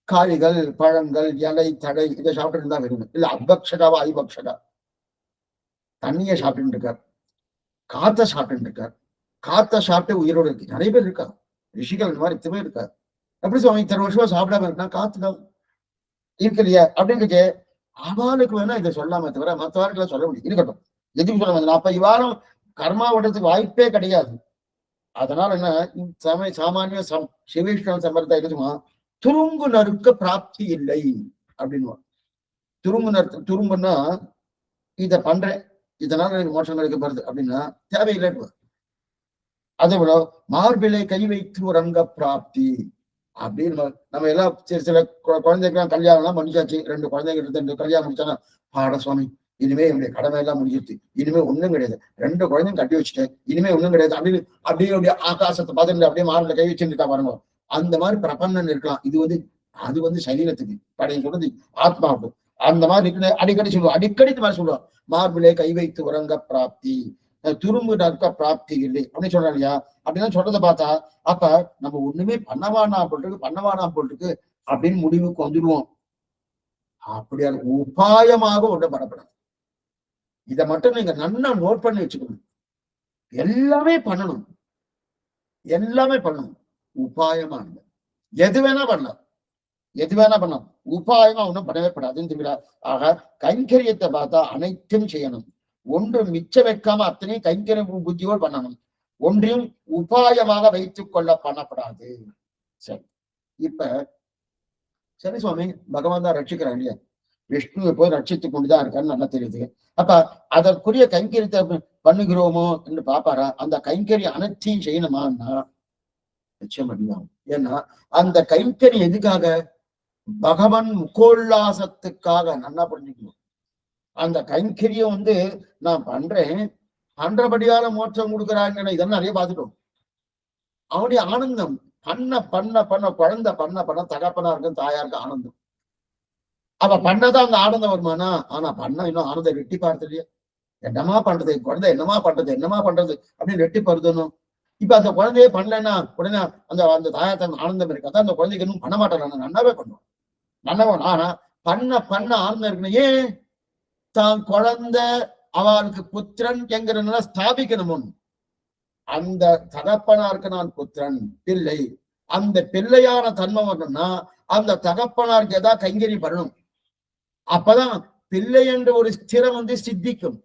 காய்கள் பழங்கள் இலை தடை இதை சாப்பிட்டு இருந்தா வெறும் இல்ல. அபக்ஷகாவா ஐபக்ஷகா தண்ணிய சாப்பிட்டு இருக்கார், காத்த சாப்பிட்டு இருக்கார். காத்த சாப்பிட்டு உயிரோடு இருக்கு. நிறைய பேர் இருக்கா, ரிஷிகள் இந்த மாதிரி இத்தனை பேர் இருக்காரு. எப்படி சுவாமி இத்தனை வருஷமா சாப்பிடாம இருக்கா? காத்துதான் இருக்கு இல்லையா அப்படின்னு அவளுக்கு வேணா இதை சொல்லாம தவிர மற்றவர்களுக்கு சொல்ல முடியும். இருக்கட்டும், எதுவும் சொல்ல முடியாது. அப்ப இவாளும் கர்மா ஓடுறதுக்கு வாய்ப்பே கிடையாது. அதனால என்ன சாமானிய சிவீஷ்ண சம்பிரதாயம் இருக்குமா, துரும்பு நறுக்க பிராப்தி இல்லை அப்படின்னு. துரும்புன்னா இத பண்றேன், இதனால எனக்கு மோட்சம் கிடைக்கப்படுது அப்படின்னா தேவையில்லை. அதே போல மார்பிலை கை வைத்து ஒரு அங்க பிராப்தி அப்படின்னு நம்ம எல்லாம் சில குழந்தைக்கெல்லாம் கல்யாணம் எல்லாம் முடிச்சாச்சு. 2 குழந்தைங்க 2 கல்யாணம் முடிச்சானா பாட சுவாமி இனிமே என்னுடைய கடமை எல்லாம் முடிஞ்சிருச்சு, இனிமே ஒண்ணும் கிடையாது, 2 குழந்தைங்க கட்டி வச்சுட்டேன், இனிமே ஒண்ணும் கிடையாது அப்படின்னு அப்படியே ஆகாசத்தை பார்த்துட்டு அப்படியே மார்பில கை வச்சுருக்கா பாருங்க. அந்த மாதிரி பிரபன்னன் இருக்கலாம். இது அது சரீரத்துக்கு படைய சொல்றது ஆத்மாவுக்கு. அந்த மாதிரி இருக்கு. அடிக்கடி சொல்லுவோம், அடிக்கடி இந்த மாதிரி சொல்லுவோம், மார்பிலே கை வைத்து உறங்க பிராப்தி, துரும்பு நற்க பிராப்தி இல்லை அப்படின்னு சொல்றாங்க இல்லையா? அப்படின்னா சொல்றதை பார்த்தா அப்ப நம்ம ஒண்ணுமே பண்ணவானா போட்டிருக்கு அப்படின்னு முடிவுக்கு வந்துடுவோம். அப்படியா உபாயமாக ஒன்றும் பண்ணப்படாது. இதை மட்டும் நீங்க நல்லா நோட் பண்ணி வச்சுக்கணும். எல்லாமே பண்ணணும், உபாயமா இல்லை. எது வேணா பண்ணலாம், உபாயமா ஒண்ணும் பண்ணவே படாதுன்னு தெரிகிறார். ஆக கைங்கரியத்தை பார்த்தா அனைத்தும் செய்யணும். ஒன்றும் மிச்ச வைக்காம அத்தனையும் கைங்கரிய புத்தியோடு பண்ணணும். ஒன்றையும் உபாயமாக வைத்துக் கொள்ள பண்ணப்படாது. சரி, இப்ப சரி சுவாமி பகவான் தான் ரட்சிக்கிறான் இல்லையா? விஷ்ணுவை போய் ரட்சித்துக் கொண்டுதான் இருக்கான்னு நல்லா தெரியுது. அப்ப அதற்குரிய கைங்கரியத்தை பண்ணுகிறோமோ என்று பாப்பாரா? அந்த கைங்கரியம் அனைத்தையும் செய்யணுமான்னா நிச்சயம் பண்ணிதான். ஏன்னா அந்த கைங்கரியம் எதுக்காக? பகவான் முகோல்லாசத்துக்காக. நல்லா புரிஞ்சுக்கணும். அந்த கைங்கரியம் நான் பண்றபடியால மோட்சம் கொடுக்குறாங்க. இதெல்லாம் நிறைய பார்த்துட்டோம். அவனுடைய ஆனந்தம் பண்ண குழந்தை பண்ண தகப்பனா இருக்கும், தாயா இருக்கும் ஆனந்தம். அவ பண்ணதான் அந்த ஆனந்தம் வருமானா? ஆனா பண்ண இன்னும் ஆனந்தம் வெட்டி பார்த்து இல்லையா? என்னமா பண்றது குழந்தை, என்னமா பண்றது அப்படின்னு வெட்டி பருதணும். இப்ப அந்த குழந்தையே பண்ணலன்னா உடனே அந்த அந்த தாயத்தன் ஆனந்தம் இருக்காது. அந்த குழந்தைக்கு இன்னும் பண்ண மாட்டேன், நல்லாவே பண்ணுவான், நல்லவன். ஆனா பண்ண ஆனந்தம் இருக்கணும். ஏன்? தான் குழந்தை அவளுக்கு புத்திரன் என்கிறனால ஸ்தாபிக்கணும். அந்த தகப்பனாருக்கு நான் புத்திரன் பிள்ளை, அந்த பிள்ளையான தன்மை வரணும்னா அந்த தகப்பனாருக்கு ஏதாவது கைங்கறி பண்ணணும். அப்பதான் பிள்ளை என்ற ஒரு ஸ்திரம் வந்து சித்திக்கும்.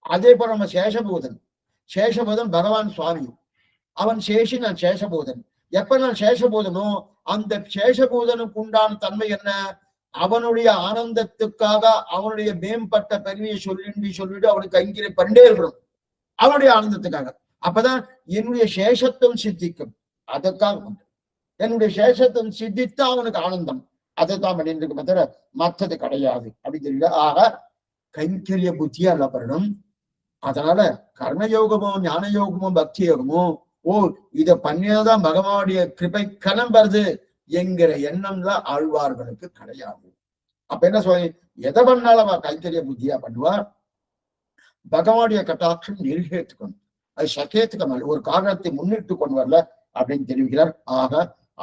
அதே போல நம்ம சேஷபூதன் பகவான் சுவாமி, அவன் சேஷி, நான் சேஷபூதன். எப்ப நான் சேஷபூதனோ அந்த சேஷபூதனுக்கு உண்டான தன்மை என்ன? அவனுடைய ஆனந்தத்துக்காக அவனுடைய மேம்பட்ட பெருமையை சொல்லிட்டு அவனுக்கு கைங்கரை பண்ணிட்டே இருக்கணும், அவனுடைய ஆனந்தத்துக்காக. அப்பதான் என்னுடைய சேஷத்துவம் சித்திக்கும். அதற்காக என்னுடைய சேஷத்துவம் சித்தித்து அவனுக்கு ஆனந்தம், அதைத்தான் பண்ணிட்டு தவிர மற்றது கிடையாது அப்படின்னு தெரியல. ஆக கைங்கரிய புத்தியா அல்ல பண்ணணும். அதனால கர்மயோகமோ ஞான யோகமோ பக்தி யோகமோ இத பண்ணியாதான் பகவானுடைய கிருபை கிளம்புறது என்கிற எண்ணம்லாம் ஆழ்வார்களுக்கு கிடையாது. அப்ப என்ன சொல்ல, எதை பண்ணாலும் கைங்கரிய புத்தியா பண்ணுவார். பகவானுடைய கட்டாட்சம் நிர்ஹேத்துக்கணும், அது சகேத்துக்கம், ஒரு காரணத்தை முன்னிட்டு கொண்டு வரல அப்படின்னு தெரிவிக்கிறார். ஆக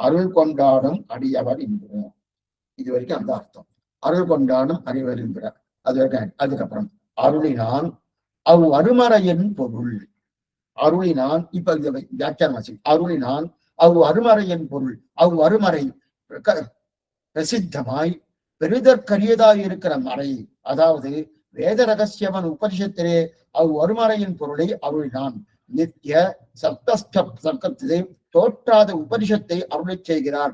அருள் கொண்டாடும் அடியவர் என்கிறார். இது வரைக்கும் அந்த அர்த்தம். அருள் கொண்டாடும் அறிவர் என்கிறார். அது வரைக்கும். அதுக்கப்புறம் அருளினான் அவ் அருமறையின் பொருள். அருளினான், இப்ப வியாக்கியானம் வாசி. அருளினான் அவ் அருமறையின் பொருள். அவ் அருமறை பிரசித்தமாய் பெரிதற்கரியதாய் இருக்கிற மறை, அதாவது வேத ரகசியவன் உபனிஷத்திலே அவ் அருமறையின் பொருளை அருளினான். நித்திய சப்தஸ்தே தோற்றாத உபனிஷத்தை அருளை செய்கிறார்.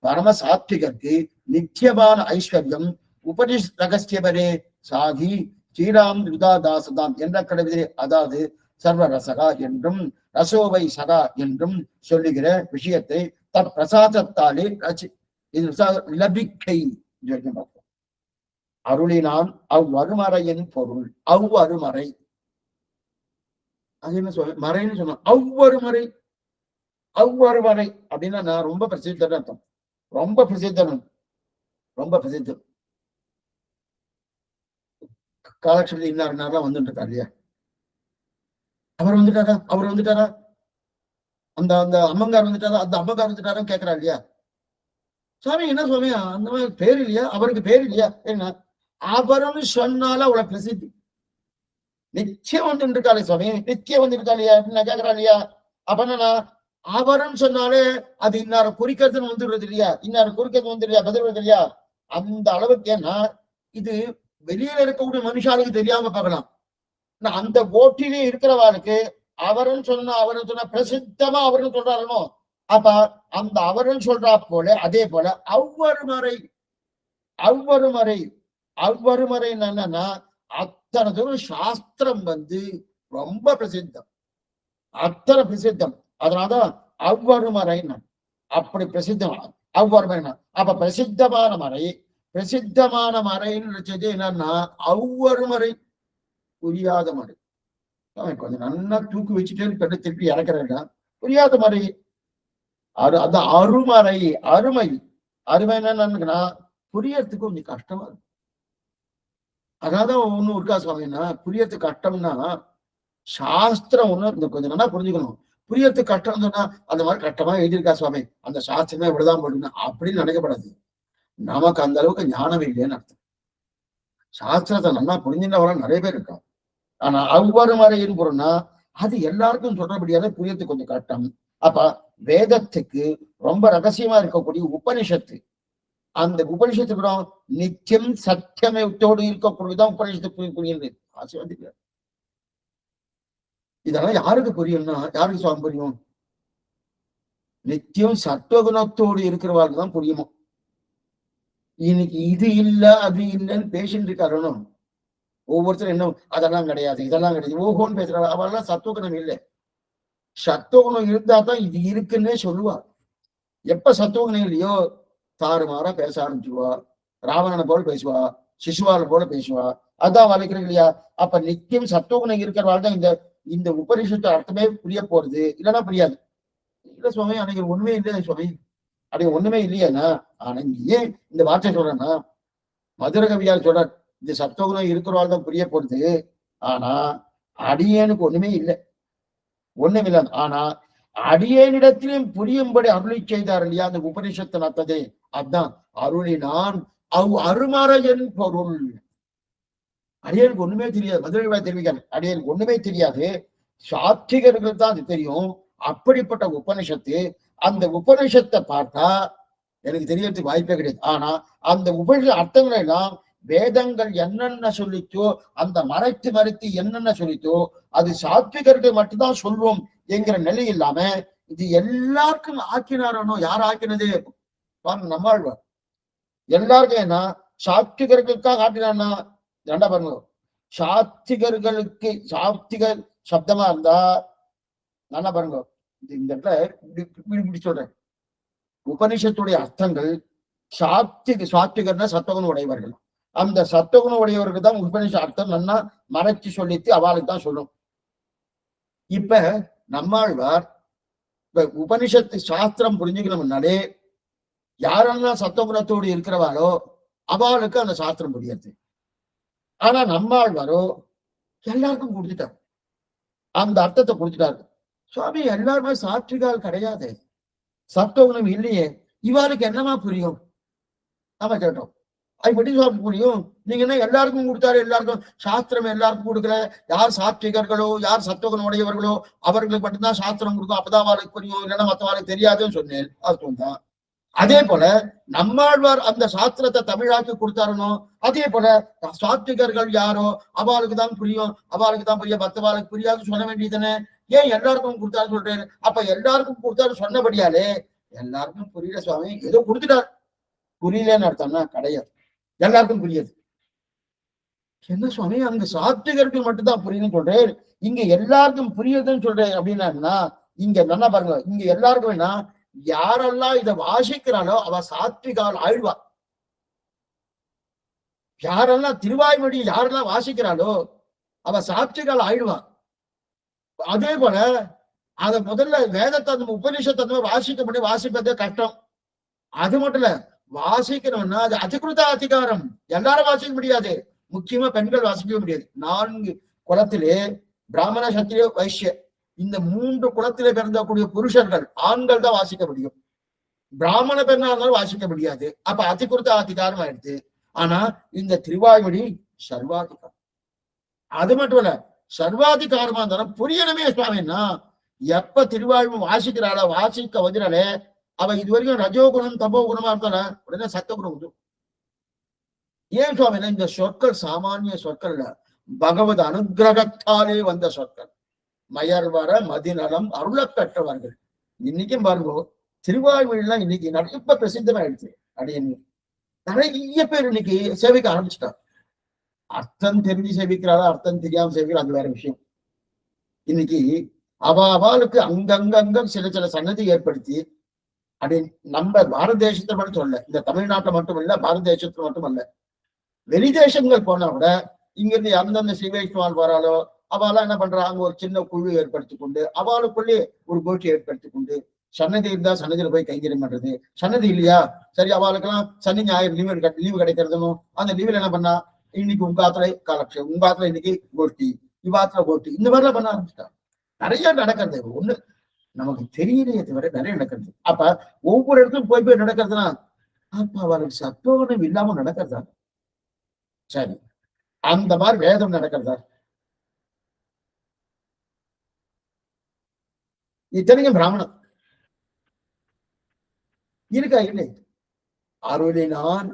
பரம சாத்விகருக்கு நித்தியமான ஐஸ்வர்யம் உபனிஷ் ரகசியவரே சாகி ஸ்ரீராம் யுதாதாசதாம் என்ற கடவுளே, அதாவது சர்வரசகா என்றும் ரசோவை சகா என்றும் சொல்லுகிற விஷயத்தை தன் பிரசாதத்தாலே லபிக்கை அருளினான் அவ் அருமறையின் பொருள். அவ் அருமறை அது என்ன சொல்ல, மறைன்னு சொன்ன அவ்வருமறை. அவ்வருமறை அப்படின்னா நான் ரொம்ப பிரசித்தன் அர்த்தம். ரொம்ப பிரசித்தன், ரொம்ப பிரசித்தம். காலட்சேபத்தில் இன்னார்லாம் வந்துட்டு இருக்காரு இல்லையா, அவர் வந்துட்டாரா, அந்த அந்த அம்மங்கார் வந்துட்டாரா, அந்த அம்மங்கார் வந்துட்டாரான்னு கேட்கிறாரு இல்லையா. சுவாமி என்ன சுவாமி அந்த மாதிரி பேர் இல்லையா, அவருக்கு பேர் இல்லையா? என்ன அவர்னு சொன்னால அவ்வளவு பிரசித்தி. நிச்சயம் வந்துட்டு இருக்காளே சுவாமி, நிச்சயம் வந்துருக்கா இல்லையா அப்படின்னு கேட்கிறா இல்லையா. அப்ப என்னன்னா அவர்ன்னு சொன்னாலே அது இன்னார குறிக்கிறதுன்னு வந்துடுறது இல்லையா, இன்னார குறிக்கிறது வந்துடுறியா, பதில் இல்லையா. அந்த அளவுக்கு. ஏன்னா இது வெளியில இருக்கக்கூடிய மனுஷாளுக்கு தெரியாம பார்க்கலாம். அந்த கோட்டிலே இருக்கிறவாளுக்கு அவருன்னு சொன்னா பிரசித்தமா அவருன்னு சொல்றாருனோ. அப்ப அந்த அவருன்னு சொல்றா போல அதே போல அவ்வருமறை என்னன்னா அத்தனை தூரம் சாஸ்திரம் வந்து ரொம்ப பிரசித்தம், அத்தனை பிரசித்தம். அதனாலதான் அவ்வருமறை அப்படி பிரசித்தம். அவ்வருமறை அப்ப பிரசித்தமான மறைன்னு நினைச்சது என்னன்னா அவ்வருமறை, புரியாத மறை. கொஞ்சம் நல்லா தூக்கி வச்சுட்டு திருப்பி இறக்குறா, புரியாத மறை. அந்த அருமறை, அருமை என்னன்னா புரியறதுக்கு கொஞ்சம் கஷ்டமா இருக்கு. அதான் ஒண்ணு இருக்கா சுவாமின்னா, புரியறதுக்கு கஷ்டம்னா சாஸ்திரம் ஒண்ணு கொஞ்சம் நல்லா புரிஞ்சுக்கணும். புரியறதுக்கு கஷ்டம் சொன்னா அந்த மாதிரி கஷ்டமா எழுதியிருக்கா சுவாமி, அந்த சாஸ்திரமே இப்படிதான் போட்டுக்கணும் அப்படின்னு நினைக்கப்படாது. நமக்கு அந்த அளவுக்கு ஞானம் இல்லைன்னு அர்த்தம். சாஸ்திரத்தை நல்லா புரிஞ்சுட்டவர நிறைய பேர் இருக்கா. ஆனா அவ்வொரு மறையின் பொருள்னா அது எல்லாருக்கும் சொல்றபடியாத புரியறதுக்கு கொஞ்சம் கஷ்டம். அப்ப வேதத்துக்கு ரொம்ப ரகசியமா இருக்கக்கூடிய உபனிஷத்து, அந்த உபனிஷத்துக்கு நித்தியம் சத்தியமத்தோடு இருக்கக்கூடியதான் உபனிஷத்து புரியுது. ஆசீர்வாதிக்கிறார். இதெல்லாம் யாருக்கு புரியும்னா, யாருக்கு சுவாமி புரியும்? நித்தியம் சத்துவகுணத்தோடு இருக்கிறவர்களுக்கு தான் புரியுமோ. இன்னைக்கு இது இல்ல அது இல்லைன்னு பேசிட்டு இருக்காரணும். ஒவ்வொருத்தரும் என்ன அதெல்லாம் கிடையாது, இதெல்லாம் கிடையாது, ஓஹோன்னு பேசுறாங்க. அவெல்லாம் சத்துவகுணம் இல்லை. சத்துவகுணம் இருந்தா தான் இது இருக்குன்னே சொல்லுவா. எப்ப சத்துவகுணம் இல்லையோ தாறுமாறா பேச ஆரம்பிச்சுவா, ராவணனை போல பேசுவா, சிசுவாலை போல பேசுவா. அதான் வளைக்கிறீங்க இல்லையா. அப்ப நித்தியம் சத்துவகுணம் இருக்கிறவாள் தான் இந்த இந்த உபனிஷத்து அர்த்தமே புரிய போறது, இல்லைன்னா புரியாது. இல்ல சுவாமி அன்னைக்கு ஒண்ணுமே இல்லையா சுவாமி, அன்னைக்கு ஒண்ணுமே இல்லையானா. ஆனா ஏன் இந்த வார்த்தை சொல்றேன்னா, மதுர கவியால் சொல்றார் இந்த சத்துவகுணம் இருக்கிறவாள் தான் புரிய போறது. ஆனா அடியேனுக்கு ஒண்ணுமே இல்லை, ஒண்ணுமில்ல. ஆனா அடியேனிடத்திலும் புரியும்படி அருளி செய்தார் இல்லையா அந்த உபனிஷத்து நத்ததே. அதான் அருளினான் அருமறையின் பொருள். அடியனுக்கு ஒண்ணுமே தெரியாது, மதுரை தெரிவிக்கிறேன், அடியனுக்கு ஒண்ணுமே தெரியாது, சாத்விகர்கள் தான் அது தெரியும். அப்படிப்பட்ட உபனிஷத்து, அந்த உபனிஷத்தை பார்த்தா எனக்கு தெரியறதுக்கு வாய்ப்பே கிடையாது. ஆனா அந்த உபனிஷ அர்த்தங்களை எல்லாம் வேதங்கள் என்னென்ன சொல்லிச்சோ, அந்த மறைத்து என்னென்ன சொல்லிச்சோ அது சாத்விகர்கள் மட்டும்தான் சொல்வோம் என்கிற நிலை இல்லாம இது எல்லாருக்கும் ஆக்கினாரோ. யார் ஆக்கினது? நம்மாழ்வார். எல்லாருக்கும் என்ன சாத்விகர்களுக்காக ஆக்கினார்னா ரெண்டா பாருங்க. சாத்விகர்களுக்கு சாத்விகர் சப்தமா இருந்தா நல்லா பாருங்க. இந்த இடத்துல இப்படி சொல்றேன், உபனிஷத்துடைய அர்த்தங்கள் சாத்விகர்னா சத்துவகுணம் உடையவர்கள். அந்த சத்துவகுணம் உடையவர்கள் தான் உபனிஷ அர்த்தம் நல்லா மறைச்சு சொல்லிட்டு அவளுக்கு தான் சொல்லும். இப்ப நம்மாழ்வார் இப்ப உபனிஷத்து சாஸ்திரம் புரிஞ்சுக்கணும்னாலே யாரெல்லாம் சத்துவகுணத்தோடு இருக்கிறவாளோ அவளுக்கு அந்த சாஸ்திரம் புரியாது. ஆனா நம்மாழ்வாரோ எல்லாருக்கும் கொடுத்துட்டார், அந்த அர்த்தத்தை கொடுத்துட்டாரு. சுவாமி எல்லாருமே சாத்விகால் கிடையாது, சத்துவகுணம் இல்லையே, இவாளுக்கு என்னமா புரியும்? நாம கேட்டோம், அது எப்படி சுவாமி புரியும்? நீங்க என்ன எல்லாருக்கும் கொடுத்தாரு, எல்லாருக்கும் சாஸ்திரம் எல்லாருக்கும் கொடுக்கல, யார் சாத்விகர்களோ யார் சத்துவகுணம் உடையவர்களோ அவர்களுக்கு மட்டும்தான் சாஸ்திரம் கொடுக்கும், அப்பதான் அவளுக்கு புரியும், இல்லைன்னா மற்றவாளுக்கு தெரியாதுன்னு சொன்னேன். அர்த்தம் தான். அதே போல நம்மாழ்வார் அந்த சாஸ்திரத்தை தமிழாக்கி கொடுத்தாருனோ அதே போல சாத்விகர்கள் யாரோ அவளுக்கு தான் புரியும், அவளுக்கு தான் புரியும், மற்றவாளுக்கு புரியாது சொல்ல வேண்டியதுன்னு ஏன் எல்லாருக்கும் கொடுத்தாரு சொல்றேன்? அப்ப எல்லாருக்கும் கொடுத்தாரு சொன்னபடியாலே எல்லாருக்கும் புரியல சுவாமி, ஏதோ கொடுத்துட்டார், புரியலன்னு அர்த்தம்னா கிடையாது, எல்லாருக்கும் புரியாது. என்ன சுவாமி அங்க சாத்விகர்கள் மட்டும்தான் புரியுதுன்னு சொல்றேன், இங்க எல்லாருக்கும் புரியுதுன்னு சொல்றேன் அப்படின்னா இங்க நல்லா பாருங்க, இங்க எல்லாருக்கும் என்ன, யாரெல்லாம் இதை வாசிக்கிறாளோ அவ சாத்விகால் ஆழ்வா. யாரெல்லாம் திருவாய்மொழி யாரெல்லாம் வாசிக்கிறாளோ அவ சாத்விகால் ஆழ்வா. அதே போல அத முதல்ல வேதத்தை உபநிஷத்தை வாசிக்க முடியும், வாசிப்பதே கஷ்டம். அது மட்டும் இல்ல, வாசிக்கணும்னா அது அதிகிருத அதிகாரம், எல்லாரும் வாசிக்க முடியாது, முக்கியமா பெண்கள் வாசிக்க முடியாது. 4 குலத்திலே பிராமண சத்திரிய வைசிய இந்த 3 குலத்திலே பிறந்தக்கூடிய புருஷர்கள் ஆண்கள் தான் வாசிக்க முடியும், பிராமண பெண்ணா இருந்தாலும் வாசிக்க முடியாது. அப்ப அதிகிருத அதிகாரம் ஆயிடுது. ஆனா இந்த திருவாய்மொழி சர்வாதிகாரம். அது மட்டும் இல்ல, சர்வாதிகாரமா இருந்தாலும் புரியணுமே சுவாமின்னா, எப்ப திருவாழ்வு வாசிக்கிறாள வாசிக்க வந்தாலே அவ இதுவரைக்கும் ரஜோகுணம் தபோ குணமா இருந்தால உடனே சத்தகுணம் உண்டு. ஏன் சுவாமின்னா இந்த சொற்கள் சாமானிய சொற்கள் இல்ல, பகவத் அனுகிரகத்தாலே வந்த சொற்கள். மயர்வர மதிநலம் அருள பெற்றவர்கள். இன்னைக்கும் பாருங்க திருவாய்மொழிலாம் இன்னைக்கு நிறைய பிரசித்தமாயிடுச்சு. அப்படின்னு நிறைய பேர் இன்னைக்கு சேவிக்க ஆரம்பிச்சுட்டார். அர்த்தம் தெரிஞ்சு சேவிக்கிறாரா அர்த்தம் தெரியாம சேவிக்கிறா அது வேற விஷயம். இன்னைக்கு அவளுக்கு அங்கங்க சில சில சன்னதி ஏற்படுத்தி அப்படி நம்ம பாரத தேசத்துல மட்டும் சொல்ல, இந்த தமிழ்நாட்டில் மட்டும் இல்ல, பாரத தேசத்துல மட்டும் அல்ல, வெளி தேசங்கள் போனா கூட இங்க இருந்து அந்தந்த சிவைஷ்மால் வராலோ அவெல்லாம் என்ன பண்றாங்க, ஒரு சின்ன குழு ஏற்படுத்தி கொண்டு அவளுக்குள்ளே ஒரு கோஷ்டி ஏற்படுத்தி கொண்டு, சன்னதி இருந்தா சன்னதியில போய் கைங்கரியம் பண்றது, சன்னதி இல்லையா சரி அவளுக்கெல்லாம் சனி ஞாயிறு லீவு கிடைக்கிறதும் அந்த லீவுல என்ன பண்ணா இன்னைக்கு உங்க ஆத்துல காலக்ஷேபம், உங்க ஆத்துல இன்னைக்கு கோஷ்டி, இவாத்துல கோஷ்டி, இந்த மாதிரிலாம் பண்ண ஆரம்பிச்சிட்டாங்க. நிறைய நடக்கிறது ஒண்ணு நமக்கு தெரியலையே தவிர நிறைய நடக்கிறது. அப்ப ஒவ்வொரு இடத்துக்கும் போய் நடக்கிறதுனா அப்ப அவளுக்கு சத்துவகுணம் இல்லாம நடக்கிறதா? சரி, அந்த மாதிரி வேதம் நடக்கிறதா? இத்தனைக்கும் பிராமணம் இருக்கா? இல்லை. அருளினான்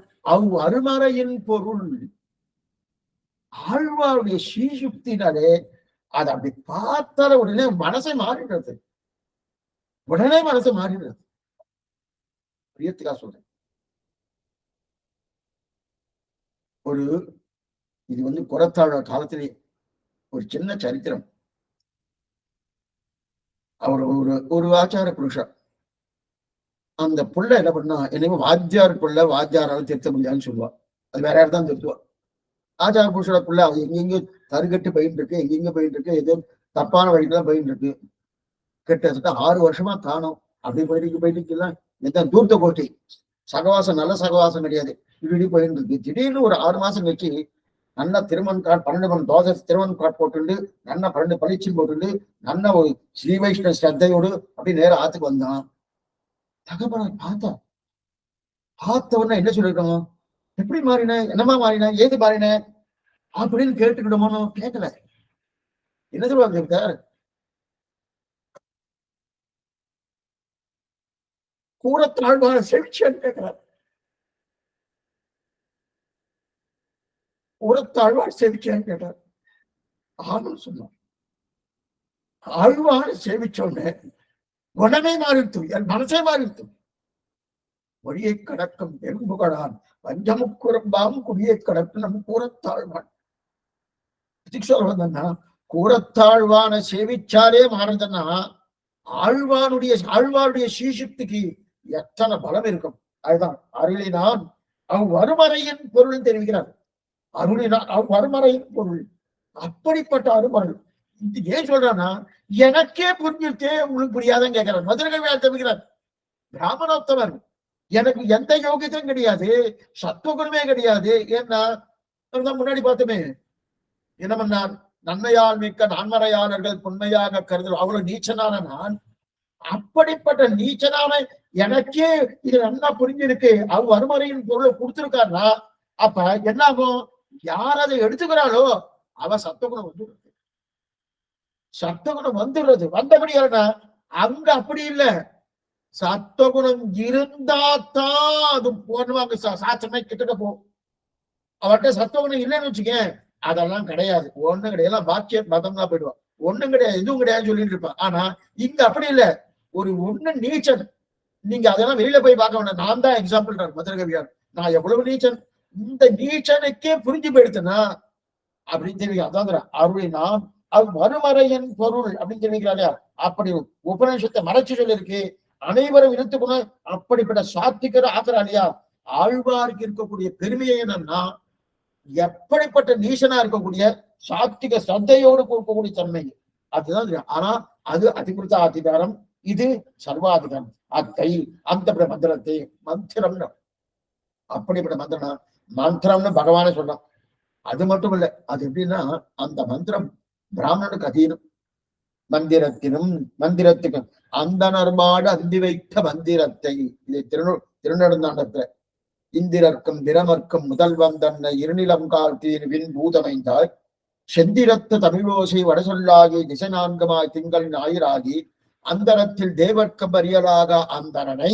அருமறையின் பொருள். ஆழ்வாருடைய ஸ்ரீசுக்தினாலே அதை அப்படி பார்த்தால உடனே மனசை மாறிடுறது, உடனே மனசு மாறிடுறது. பிரியத்துக்கா சொல்றேன். ஒரு இது குரத்தாழ காலத்திலே ஒரு சின்ன சரித்திரம். அவர் ஒரு ஆச்சார புருஷா, அந்த புள்ள என்ன பண்ணா, என்னைக்கு வாத்தியாருக்குள்ள வாத்தியாரால திருத்த முடியாதுன்னு சொல்லுவா, அது வேற யார் தான் திருத்துவா. ஆச்சார புருஷோட புள்ள அவ எங்கெங்கயோ தருகட்டு போயிட்டு இருக்கு, எங்கெங்க போயிட்டு இருக்கு, ஏதோ தப்பான வழிக்குதான் போயிட்டு இருக்கு. கிட்டத்தட்ட 6 வருஷமா காணும். அப்படி போயிட்டு எல்லாம் எந்த தூர்த்த கோட்டி சகவாசம் நல்ல சகவாசம் கிடையாது, இப்படி போயிட்டு இருக்கு. திடீர்னு ஒரு 6 மாசம் கழிச்சு நல்லா திருமண் கார்டு 12 தோசை திருமண் கார்டு போட்டுண்டு நல்லா 12 பளிச்சு போட்டுண்டு நல்ல ஒரு ஸ்ரீ வைஷ்ணவ ஸ்ரத்தையோடு அப்படி நேரம் ஆத்துக்கு வந்தான். தகப்பனார் பார்த்த உடனே என்ன சொல்லிருக்கணும், எப்படி மாறின, என்னமா மாறின, ஏது மாறின அப்படின்னு கேட்டுக்கிட்டோமோ, கேட்கல. என்ன சொல்லுவாங்க, கூறத்தாழ்வான செவிச்சேன்னு கேட்கிறார். கூறத்தாழ்வான் செவிச்சேன்னு கேட்டார். ஆணும் சொன்னார். ஆழ்வான சேவிச்சோன்னு உடனே மாறிடுத்து, என் மனசே மாறிடுத்து. மொழியை கடக்கும் எறும்புகளான் பஞ்சமுக்குரம்பாம் குடியை கடக்கும் நம் கூறத்தாழ்வான். சொல்றதுன்னா கூறத்தாழ்வான சேவிச்சாலே மாறுதுன்னா ஆழ்வாருடைய சீசக்திக்கு எத்தனை பலம் இருக்கும். அதுதான் அருளினான் அவ்வருமறையின் பொருள் தெரிவிக்கிறார். அருளினான் அவ்வருமறையின் பொருள். அப்படிப்பட்ட அருமறை ஏன் சொல்றான்னா, எனக்கே புரிஞ்சிருக்கே உங்களுக்கு புரியாதான் கேட்கிறார். மதுரகவி தெரிவிக்கிறார். பிராமணோத்தவர் எனக்கு எந்த யோகியத்தையும் கிடையாது, சத்துவகுணமே கிடையாது. ஏன்னா முன்னாடி பார்த்தோமே, என்ன பண்ணார், நன்மையால் மிக்க நான்மறையாளர்கள் புண்மையாக கருதல் அவ்வளவு நீச்சனான நான். அப்படிப்பட்ட நீச்சனான எனக்கே இது நல்லா புரிஞ்சிருக்கு, அவ்வருமறையின் பொருளை கொடுத்திருக்காருன்னா அப்ப என்ன ஆகும், யார் அதை எடுத்துக்கிறாளோ அவ சத்துவகுணம் வந்துடுறது. சத்துவகுணம் வந்துடுறது. வந்தபடியானா அங்க அப்படி இல்லை, சத்துவகுணம் இருந்தாத்தான் அது போடுவாங்க. சாச்சனை கிட்டக்க போகும். அவர்கிட்ட சத்துவகுணம் இல்லைன்னு வச்சுக்கேன், அதெல்லாம் கிடையாது, ஒண்ணும் கிடையாது, பாக்கிய மதம் தான் போயிடுவான், ஒண்ணும் கிடையாது, எதுவும் கிடையாதுன்னு சொல்லிட்டு இருப்பான். ஆனா இங்க அப்படி இல்லை, ஒரு ஒண்ணு நீச்சன். நீங்க அதெல்லாம் வெளியில போய் பார்க்க வேண்டாம். நான் தான் எக்ஸாம்பிள் மதுரகவியார். நான் எவ்வளவு நீச்சன், இந்த நீச்சனுக்கே புரிஞ்சு போயிடுத்துனா அப்படின்னு தெரிவிக்க. அதான் அருளினான் மறுமறையின் பொருள் அப்படின்னு தெரிவிக்கிறாரு. அப்படி உபநிஷத்தை மறைச்சு சொல்லிருக்கு, அனைவரும் இழுத்துக்கணும். அப்படிப்பட்ட சாத்திகர் ஆக்குறாளியா ஆழ்வாருக்கு இருக்கக்கூடிய பெருமையை என்னன்னா, எப்படிப்பட்ட நீசனா இருக்கக்கூடிய சாத்திக சத்தையோடு கொடுக்கக்கூடிய தன்மை அதுதான். ஆனா அது அதிகிருத்த அதிகாரம், இது சர்வாதிகாரம். அத்தை அந்த மந்திரத்தை மந்திரம்னு, அப்படிப்பட்ட மந்திரம் மந்திரம்னு பகவானே சொல்லலாம். அது மட்டும் இல்ல, அது எப்படின்னா அந்த மந்திரம் பிராமணனுக்கு அதீனம். மந்திரத்துக்கும் அந்த நர்மாடு அந்தி வைத்த மந்திரத்தை, இதை திருநெடுந்தாண்டத்துல இந்திரர்க்கும் பிரமர்க்கும் முதல்வன் தன்னை இருநிலங்கால் தீர்வின் பூதமைந்தாய் செந்திரத்த தமிழோசை வடசொல்லாகி திசை நான்குமாய் திங்கள் ஞாயிறாகி அந்தரத்தில் தேவர்க்கம் அறியலாக அந்தரனை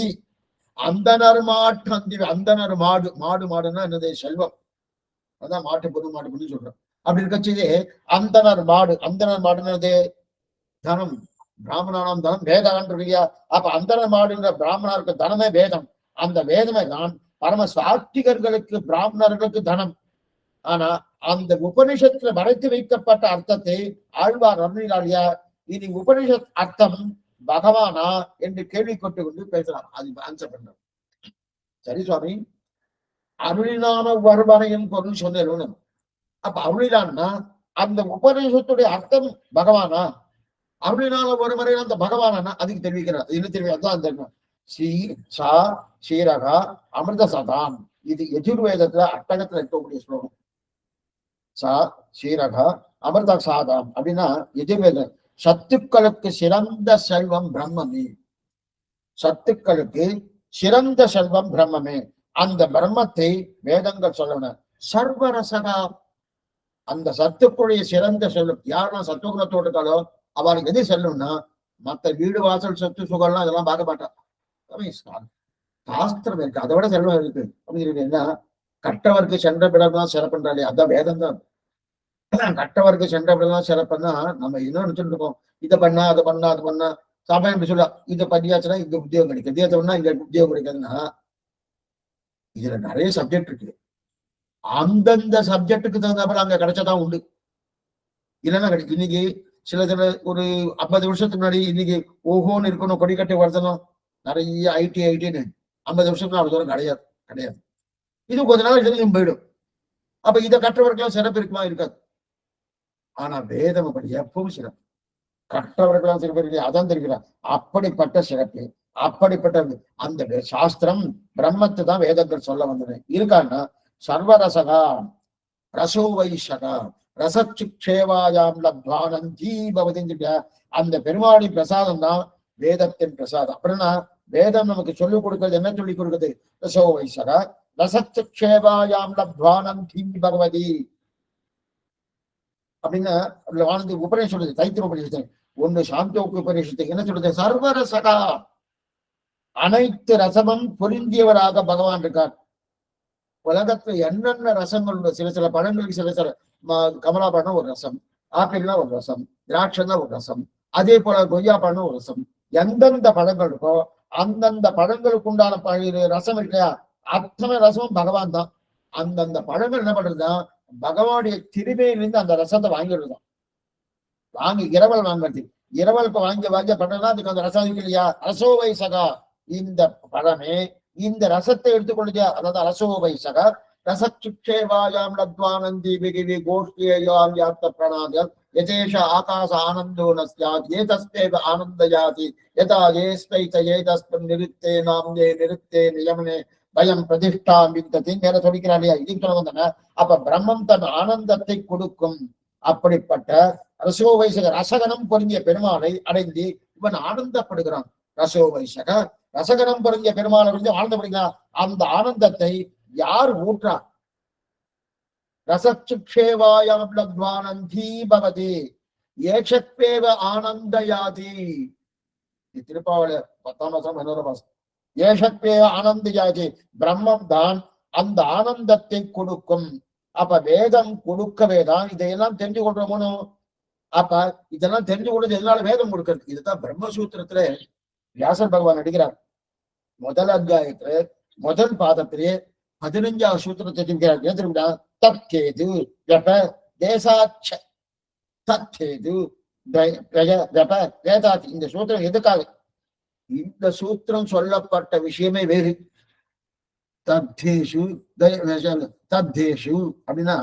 அந்தனர் மாட்டு அந்தி. அந்தனர் மாடுன்னா என்னது, செல்வம். அதான் மாட்டு பொண்ணு சொல்றோம். அப்படி இருக்கச்சே அந்தனர் மாடுனது தனம். பிராமணானம் தனம் வேதான்னு இல்லையா? அப்ப அந்தனர் மாடுன்ற பிராமணருக்கு தனமே வேதம். அந்த வேதமே தான் பரம சாத்திகர்களுக்கு பிராமணர்களுக்கு தனம். ஆனா அந்த உபனிஷத்துல மறைத்து வைக்கப்பட்ட அர்த்தத்தை ஆழ்வார் அருளினாலியா, இனி உபனிஷத் அர்த்தம் பகவானா என்று கேள்வி கொண்டு பேசலாம். அது ஆன்சர் பண்ண சரி சுவாமி, அருளினான வருவனையின் பொருள் சொன்னேன். அப்ப அருளினான்னா அந்த உபநிஷத்துடைய அர்த்தம் பகவானா, அருளினால ஒருமுறை அந்த பகவானா அதுக்கு தெரிவிக்கிறார். என்ன தெரிவிக்கிறதா அந்த சீரகா அமிர்த சதாம். இது எஜுர்வேதத்துல அட்டகத்துல இருக்கக்கூடிய ஸ்லோகம். சா சீரகா அமிர்த சாதாம் அப்படின்னா எஜுர்வேதம். சத்துக்களுக்கு சிறந்த செல்வம் பிரம்மமே. சத்துக்களுக்கு சிறந்த செல்வம் பிரம்மமே. அந்த பிரம்மத்தை வேதங்கள் சொல்லணும். சர்வரசகா, அந்த சத்துக்குடைய சிறந்த செல்வம். யாரெல்லாம் சத்துகுணத்தோடு இருக்காளோ அவளுக்கு எது செல்லும்னா, மற்ற வீடு வாசல் சொத்து சுகம்லாம் அதெல்லாம் பார்க்க மாட்டான். சாஸ்திரம் இருக்கு, அதை விட செல்வம் இருக்கு அப்படின்னு. என்ன கட்டவருக்கு சென்ற பிடம்தான் சிறப்புன்றாலே, அதான் வேதம் தான். கட்டவருக்கு சென்ற பிடம்தான் சிறப்புன்னா நம்ம என்ன நினைச்சுட்டு இருக்கோம், இதை பண்ணா அதை பண்ணா அது பண்ணா சாப்பாடு எப்படி சொல்ல, இதை பண்ணியாச்சுன்னா இங்க உத்தியோகம் கிடைக்குது, இதை பண்ணா இங்க உத்தியோகம் கிடைக்காதுன்னா இதுல நிறைய சப்ஜெக்ட் இருக்கு. அந்தந்த சப்ஜெக்டுக்கு தகுந்தப்ப அங்க கிடைச்சதான் உண்டு, இல்லைன்னா கிடைக்கும். இன்னைக்கு சில ஒரு 50 வருஷத்துக்கு முன்னாடி இன்னைக்கு ஓஹோன்னு இருக்கணும், கொடிக்கட்டை வருதணும், நிறைய ஐடின்னு 50 வருஷத்துக்கு அவ்வளவு தூரம் கிடையாது. இது கொஞ்ச நாள் தெரியும் போயிடும். அப்ப இதை கற்றவர்களாம் சிறப்பு இருக்குமா? இருக்காது. ஆனா வேதம் அப்படி எப்பவும் சிறப்பு. கற்றவர்களாம் சிறப்பு அதான் தெரிவிக்கிறார். அப்படிப்பட்ட சிறப்பு, அப்படிப்பட்ட அந்த சாஸ்திரம் பிரம்மத்தை தான் வேதங்கள் சொல்ல வந்தது. இருக்கான்னா சர்வரசகா, ரசோ வைஷகா ரசச்சுக்ஷேவாயாம் லத்வானந்தி பவதின்னு அந்த பெருமாளி பிரசாதம் தான் வேதத்தின் பிரசாதம். அப்படின்னா வேதம் நமக்கு சொல்லிக் கொடுக்கிறது என்ன சொல்லிக் கொடுக்குது? ரசோ வைஷகா ரசச்சுக்ஷேவாயாம் லத்வானந்தி பகவதி அப்படின்னு ஆனந்தி உபநிஷம் சொல்லுது. தைத்திர உபநிஷத்து ஒன்று சாந்தோக்கு உபநிஷத்து என்ன சொல்லுது? சர்வரசகா அனைத்து ரசமும் பொருந்தியவராக பகவான் இருக்கார். உலகத்துல என்னென்ன ரசங்கள் சில சில பழங்களுக்கு சில சில கமலா பழம் ஒரு ரசம், ஆப்பிள்னா ஒரு ரசம், திராட்சைனா ஒரு ரசம், அதே போல கொய்யா பழம் ஒரு ரசம். எந்தெந்த பழங்கள் இருக்கோ அந்தந்த பழங்களுக்கு உண்டான ரசம் இல்லையா, அத்தனை ரசமும் பகவான் தான். அந்தந்த பழங்கள் என்ன பண்றதுதான் பகவானுடைய திருமையிலிருந்து அந்த ரசத்தை வாங்கிடுறதுதான். வாங்கி இரவல் வாங்குறது, இரவலுக்கு வாங்கி வாங்கி பண்றதுனா அதுக்கு அந்த ரசம் இருக்கு இல்லையா, ரசோவை சகா இந்த பழமே இந்த ரசத்தை எடுத்துக்கொள்ளுங்க. அதாவது அரசோவை சக ரசச்சுக்ஷேவாயாம் லத்வானந்தி விகிவி கோஷ்டியாம் யாத்த பிரணாதம் யதேஷ ஆகாச ஆனந்தோ நஸ்யாத் ஏதஸ்தேவ ஆனந்தயாதி யதா ஏஸ்வைத ஏதஸ்மின் நிருத்தே நாம்யே நிருத்தே நியமனே பயம் பிரதிஷ்டாம் விந்ததி மேல சொல்லிக்கிறான் இல்லையா, இதுக்கு சொல்ல வந்தன. அப்ப பிரம்மம் தன் ஆனந்தத்தை கொடுக்கும். அப்படிப்பட்ட ரசோவைசக ரசகனம் பொருந்திய பெருமாளை அடைந்து இவன் ஆனந்தப்படுகிறான். ரசோவைசக ரசகனம் பொருந்திய பெருமாளை வந்து ஆனந்தப்படுகிறான். அந்த ஆனந்தத்தை யார் ஊற்றா? ரசச்சுக்ஷேவாயாம் லத்வானந்தி பவதி ஏஷத்வேவ ஆனந்தயாதி. திருப்பாவளி 10ஆம் வசனம் 11ஆம் வசனம். ஏஷத்வேவ ஆனந்தயாதி, பிரம்மம் தான் அந்த ஆனந்தத்தை கொடுக்கும். அப்ப வேதம் கொடுக்கவே தான் இதையெல்லாம் தெரிஞ்சு கொள்றோமோ. அப்ப இதெல்லாம் தெரிஞ்சு கொள்றது எதனால வேதம் கொடுக்கிறது? இதுதான் பிரம்மசூத்திரத்துல வியாசர் பகவான் அடிக்கிறார். முதல் அத்தியாயத்துல முதல் பாதத்திலே 15ஆவது சூத்திரத்தை தெரிவிக்கிறார். தத்தேது வெப தேசாட்ச தத்தேது வெப வேதாத். இந்த சூத்திரம் எதுக்காக? இந்த சூத்திரம் சொல்லப்பட்ட விஷயமே வேறு. தத்தேஷு தத்தேஷு அப்படின்னா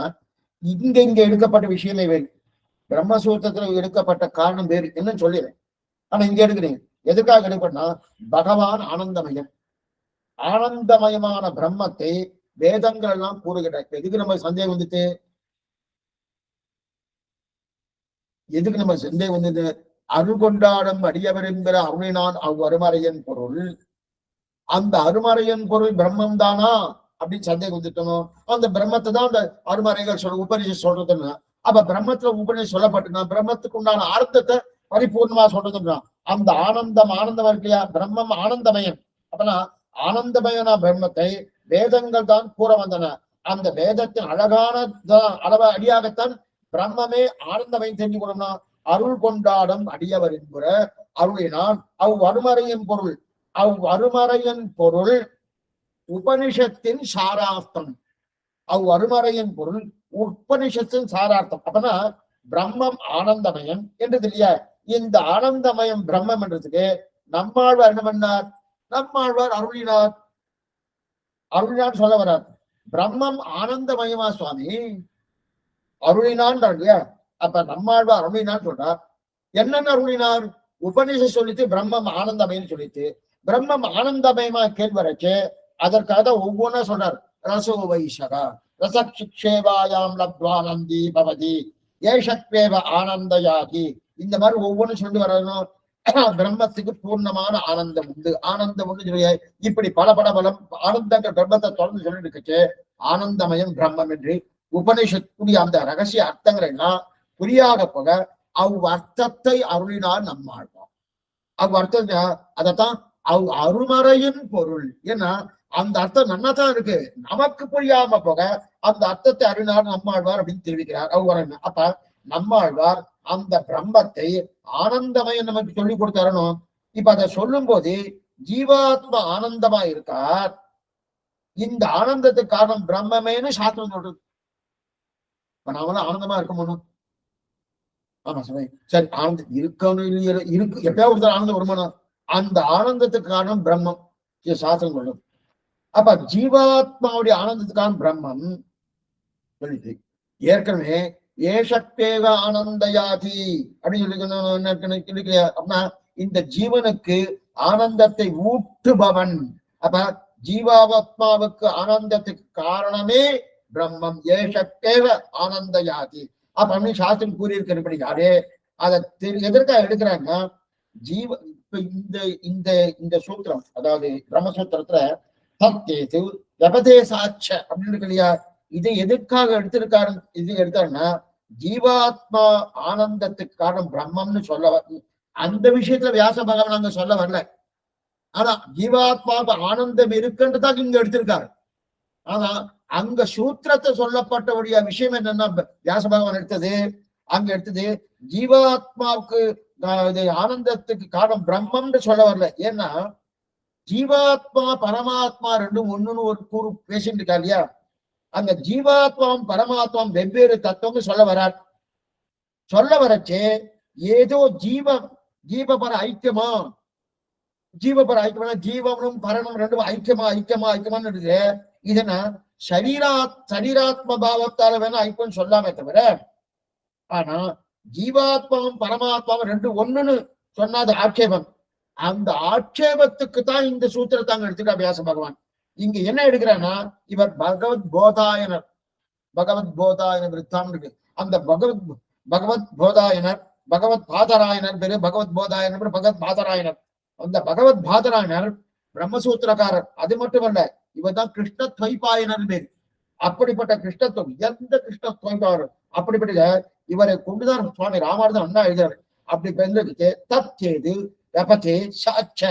இங்க எடுக்கப்பட்ட விஷயமே வேறு. பிரம்மசூத்திரத்துல எடுக்கப்பட்ட காரணம் வேறு என்னன்னு சொல்லிடுறேன். ஆனா இங்க எடுக்கிறீங்க எதுக்காக எடுப்பா? பகவான் ஆனந்தமயம். ஆனந்தமயமான பிரம்மத்தை வேதங்கள் எல்லாம் கூறுகிறார். எதுக்கு நம்ம சந்தேகம் வந்துட்டு? எதுக்கு நம்ம சந்தேகம் வந்தது? அருகொண்டாடம் அடியவர் என்கிற அருணினான் அருமறையன் பொருள். அந்த அருமறையன் பொருள் பிரம்மம் தானா அப்படின்னு சந்தேகம் வந்துட்டோம். அந்த பிரம்மத்தை தான் அந்த அருமறைகள் சொல்ற உபநிஷம் சொல்றதுன்னா, அப்ப பிரம்மத்துல உபநிஷம் சொல்லப்பட்டுனா பிரம்மத்துக்கு உண்டான ஆனந்தத்தை பரிபூர்ணமா சொல்றதுன்னா அந்த ஆனந்தம் இருக்கு இல்லையா, பிரம்மம் ஆனந்தமயம். அப்பனா ஆனந்தமயனா பிரம்மத்தை வேதங்கள் தான் கூற வந்தன. அந்த வேதத்தின் அழகான அளவ அடியாகத்தான் பிரம்மமே ஆனந்தமயம் தெரிஞ்சு கொள்ளணும். அருள் கொண்டாடும் அடியவர் என்கிற அருளினான் அருமறையின் பொருள். அருமறையின் பொருள் உபனிஷத்தின் சாரார்த்தம். அருமறையின் பொருள் உபனிஷத்தின் சாரார்த்தம். அப்பனா பிரம்மம் ஆனந்தமயம் என்றது இல்லையா. இந்த ஆனந்தமயம் பிரம்மம் என்றதுக்கு நம்மாழ்வார் என்ன பண்ணார்? நம்மாழ்வார் அருளினார். அருளினான் சொல்ல வரார். பிரம்மம் ஆனந்தமயமா சுவாமி அருளினான் இல்லையா. அப்ப நம்மாழ்வார் அருளினான்னு சொல்றார். என்னென்ன அருளினார்? உபநிஷ சொல்லிட்டு பிரம்மம் ஆனந்தமயம் சொல்லிட்டு பிரம்மம் ஆனந்தமயமா கேள்வரைச்சு அதற்காக ஒவ்வொன்னா சொல்றார். ரசோ வைஷகா ரசக்ஷேவாயாம் லத்வானந்தி பவதி ஏஷத்வேவ ஆனந்தயாகி. இந்த மாதிரி ஒவ்வொன்றும் சொல்லி வரணும். பிரம்மத்துக்கு பூர்ணமான ஆனந்தம் உண்டு, ஆனந்தம் உண்டு. இப்படி பல ஆனந்தங்கள் பிரம்மத்தை தொடர்ந்து சொல்லிட்டு இருக்குச்சு. ஆனந்தமயம் பிரம்மம் என்று உபனிஷத்துடைய அந்த ரகசிய அர்த்தங்கள் எல்லாம் புரியாக போக அவ்வர்த்தத்தை அருளினார் நம்மாழ்வார். அவ்வர்த்தம் அதைத்தான் அருமறையின் பொருள். ஏன்னா அந்த அர்த்தம் நன்னாதான் இருக்கு, நமக்கு புரியாம போக அந்த அர்த்தத்தை அருளினார் நம்மாழ்வார் அப்படின்னு தெரிவிக்கிறார். அவ்வளவு. அப்ப நம்மாழ்வார் அந்த பிரம்மத்தை ஆனந்தமயம் நமக்கு சொல்லி கொடுத்தாரணும். இப்ப அதை சொல்லும் போது ஜீவாத்மா ஆனந்தமா இருக்கார். இந்த ஆனந்தத்துக்கு காரணம் பிரம்மமேனு சாஸ்திரம் சொல்றது. இப்ப நாமெல்லாம் ஆனந்தமா இருக்க முடியும். ஆமா சரி, ஆனந்தம் இருக்கணும் இல்லையா? இருக்கு, எப்பயாவது ஆனந்தம் வருமானம். அந்த ஆனந்தத்துக்கு காரணம் பிரம்மம் சாஸ்திரம் சொல்றது. அப்ப ஜீவாத்மாவுடைய ஆனந்தத்துக்கான பிரம்மம் சொல்லிட்டு ஏற்கனவே ஏஷக்தேவ ஆனந்தயாதி அப்படின்னு சொல்லி அப்படின்னா இந்த ஜீவனுக்கு ஆனந்தத்தை ஊட்டுபவன். அப்ப ஜீவாத்மாவுக்கு ஆனந்தத்துக்கு காரணமே பிரம்மம் ஏஷக்கேவ ஆனந்த யாதி அப்படின்னு சாஸ்திரம் கூறியிருக்கிறபடியாலே அதை எதற்காக எடுக்கிறாங்கன்னா ஜீவ இப்ப இந்த இந்த சூத்திரம், அதாவது பிரம்மசூத்திரத்துல தத்தேது விபதேசாட்ச அப்படின்னு இருக்கு இல்லையா, இதை எதுக்காக எடுத்திருக்காரு? இது எடுத்தாருன்னா ஜீவாத்மா ஆனந்தத்துக்கு காரணம் பிரம்மம்னு சொல்ல அந்த விஷயத்துல வியாச பகவான் அங்க சொல்ல வரல. ஆனா ஜீவாத்மாவுக்கு ஆனந்தம் இருக்குன்றதான் இங்க எடுத்திருக்காரு. ஆனா அங்க சூத்திரத்தை சொல்லப்பட்டவுடைய விஷயம் என்னன்னா வியாச பகவான் எடுத்தது ஜீவாத்மாவுக்கு ஆனந்தத்துக்கு காரணம் பிரம்மம்னு சொல்ல வரல. ஏன்னா ஜீவாத்மா பரமாத்மா ரெண்டும் ஒண்ணுன்னு ஒரு கூறு பேசிட்டு இருக்கா இல்லையா, அந்த ஜீவாத்மாவும் பரமாத்மாவும் வெவ்வேறு தத்துவம் சொல்ல வரச்சே ஏதோ ஜீவபர ஐக்கியமா ஜீவனும் பரனும் ரெண்டும் ஐக்கியமான்னு இருக்கு. இதனா சரீராத்ம பாவத்தால வேணா ஐக்கியம் சொல்லாமே தவிர, ஆனா ஜீவாத்மாவும் பரமாத்மாவும் ரெண்டு ஒண்ணுன்னு சொன்னாது ஆட்சேபம். அந்த ஆட்சேபத்துக்கு தான் இந்த சூத்திரத்தாங்க எடுத்துக்கா வியாச பகவான். இங்க என்ன எடுக்கிறான்னா இவர் பகவத் போதாயனர் விருத்தம் இருக்கு. அந்த பகவத் போதாயனர் பகவத் பாதராயனர் பேரு, பகவத் போதாயனர் பகவத் பாதராயனர். அந்த பகவத் பாதராயனர் பிரம்மசூத்திரக்காரர். அது மட்டுமல்ல, இவர் தான் கிருஷ்ண துவைபாயனர் பேரு. அப்படிப்பட்ட கிருஷ்ணத்துவம் எந்த கிருஷ்ண துவைபாயனர் அப்படிப்பட்ட இவரை கொண்டுதான் சுவாமி ராமானுஜன் அண்ணா எழுதுறாரு. அப்படி பெண்களுக்கு தத்தேது வெபதே சாட்ச,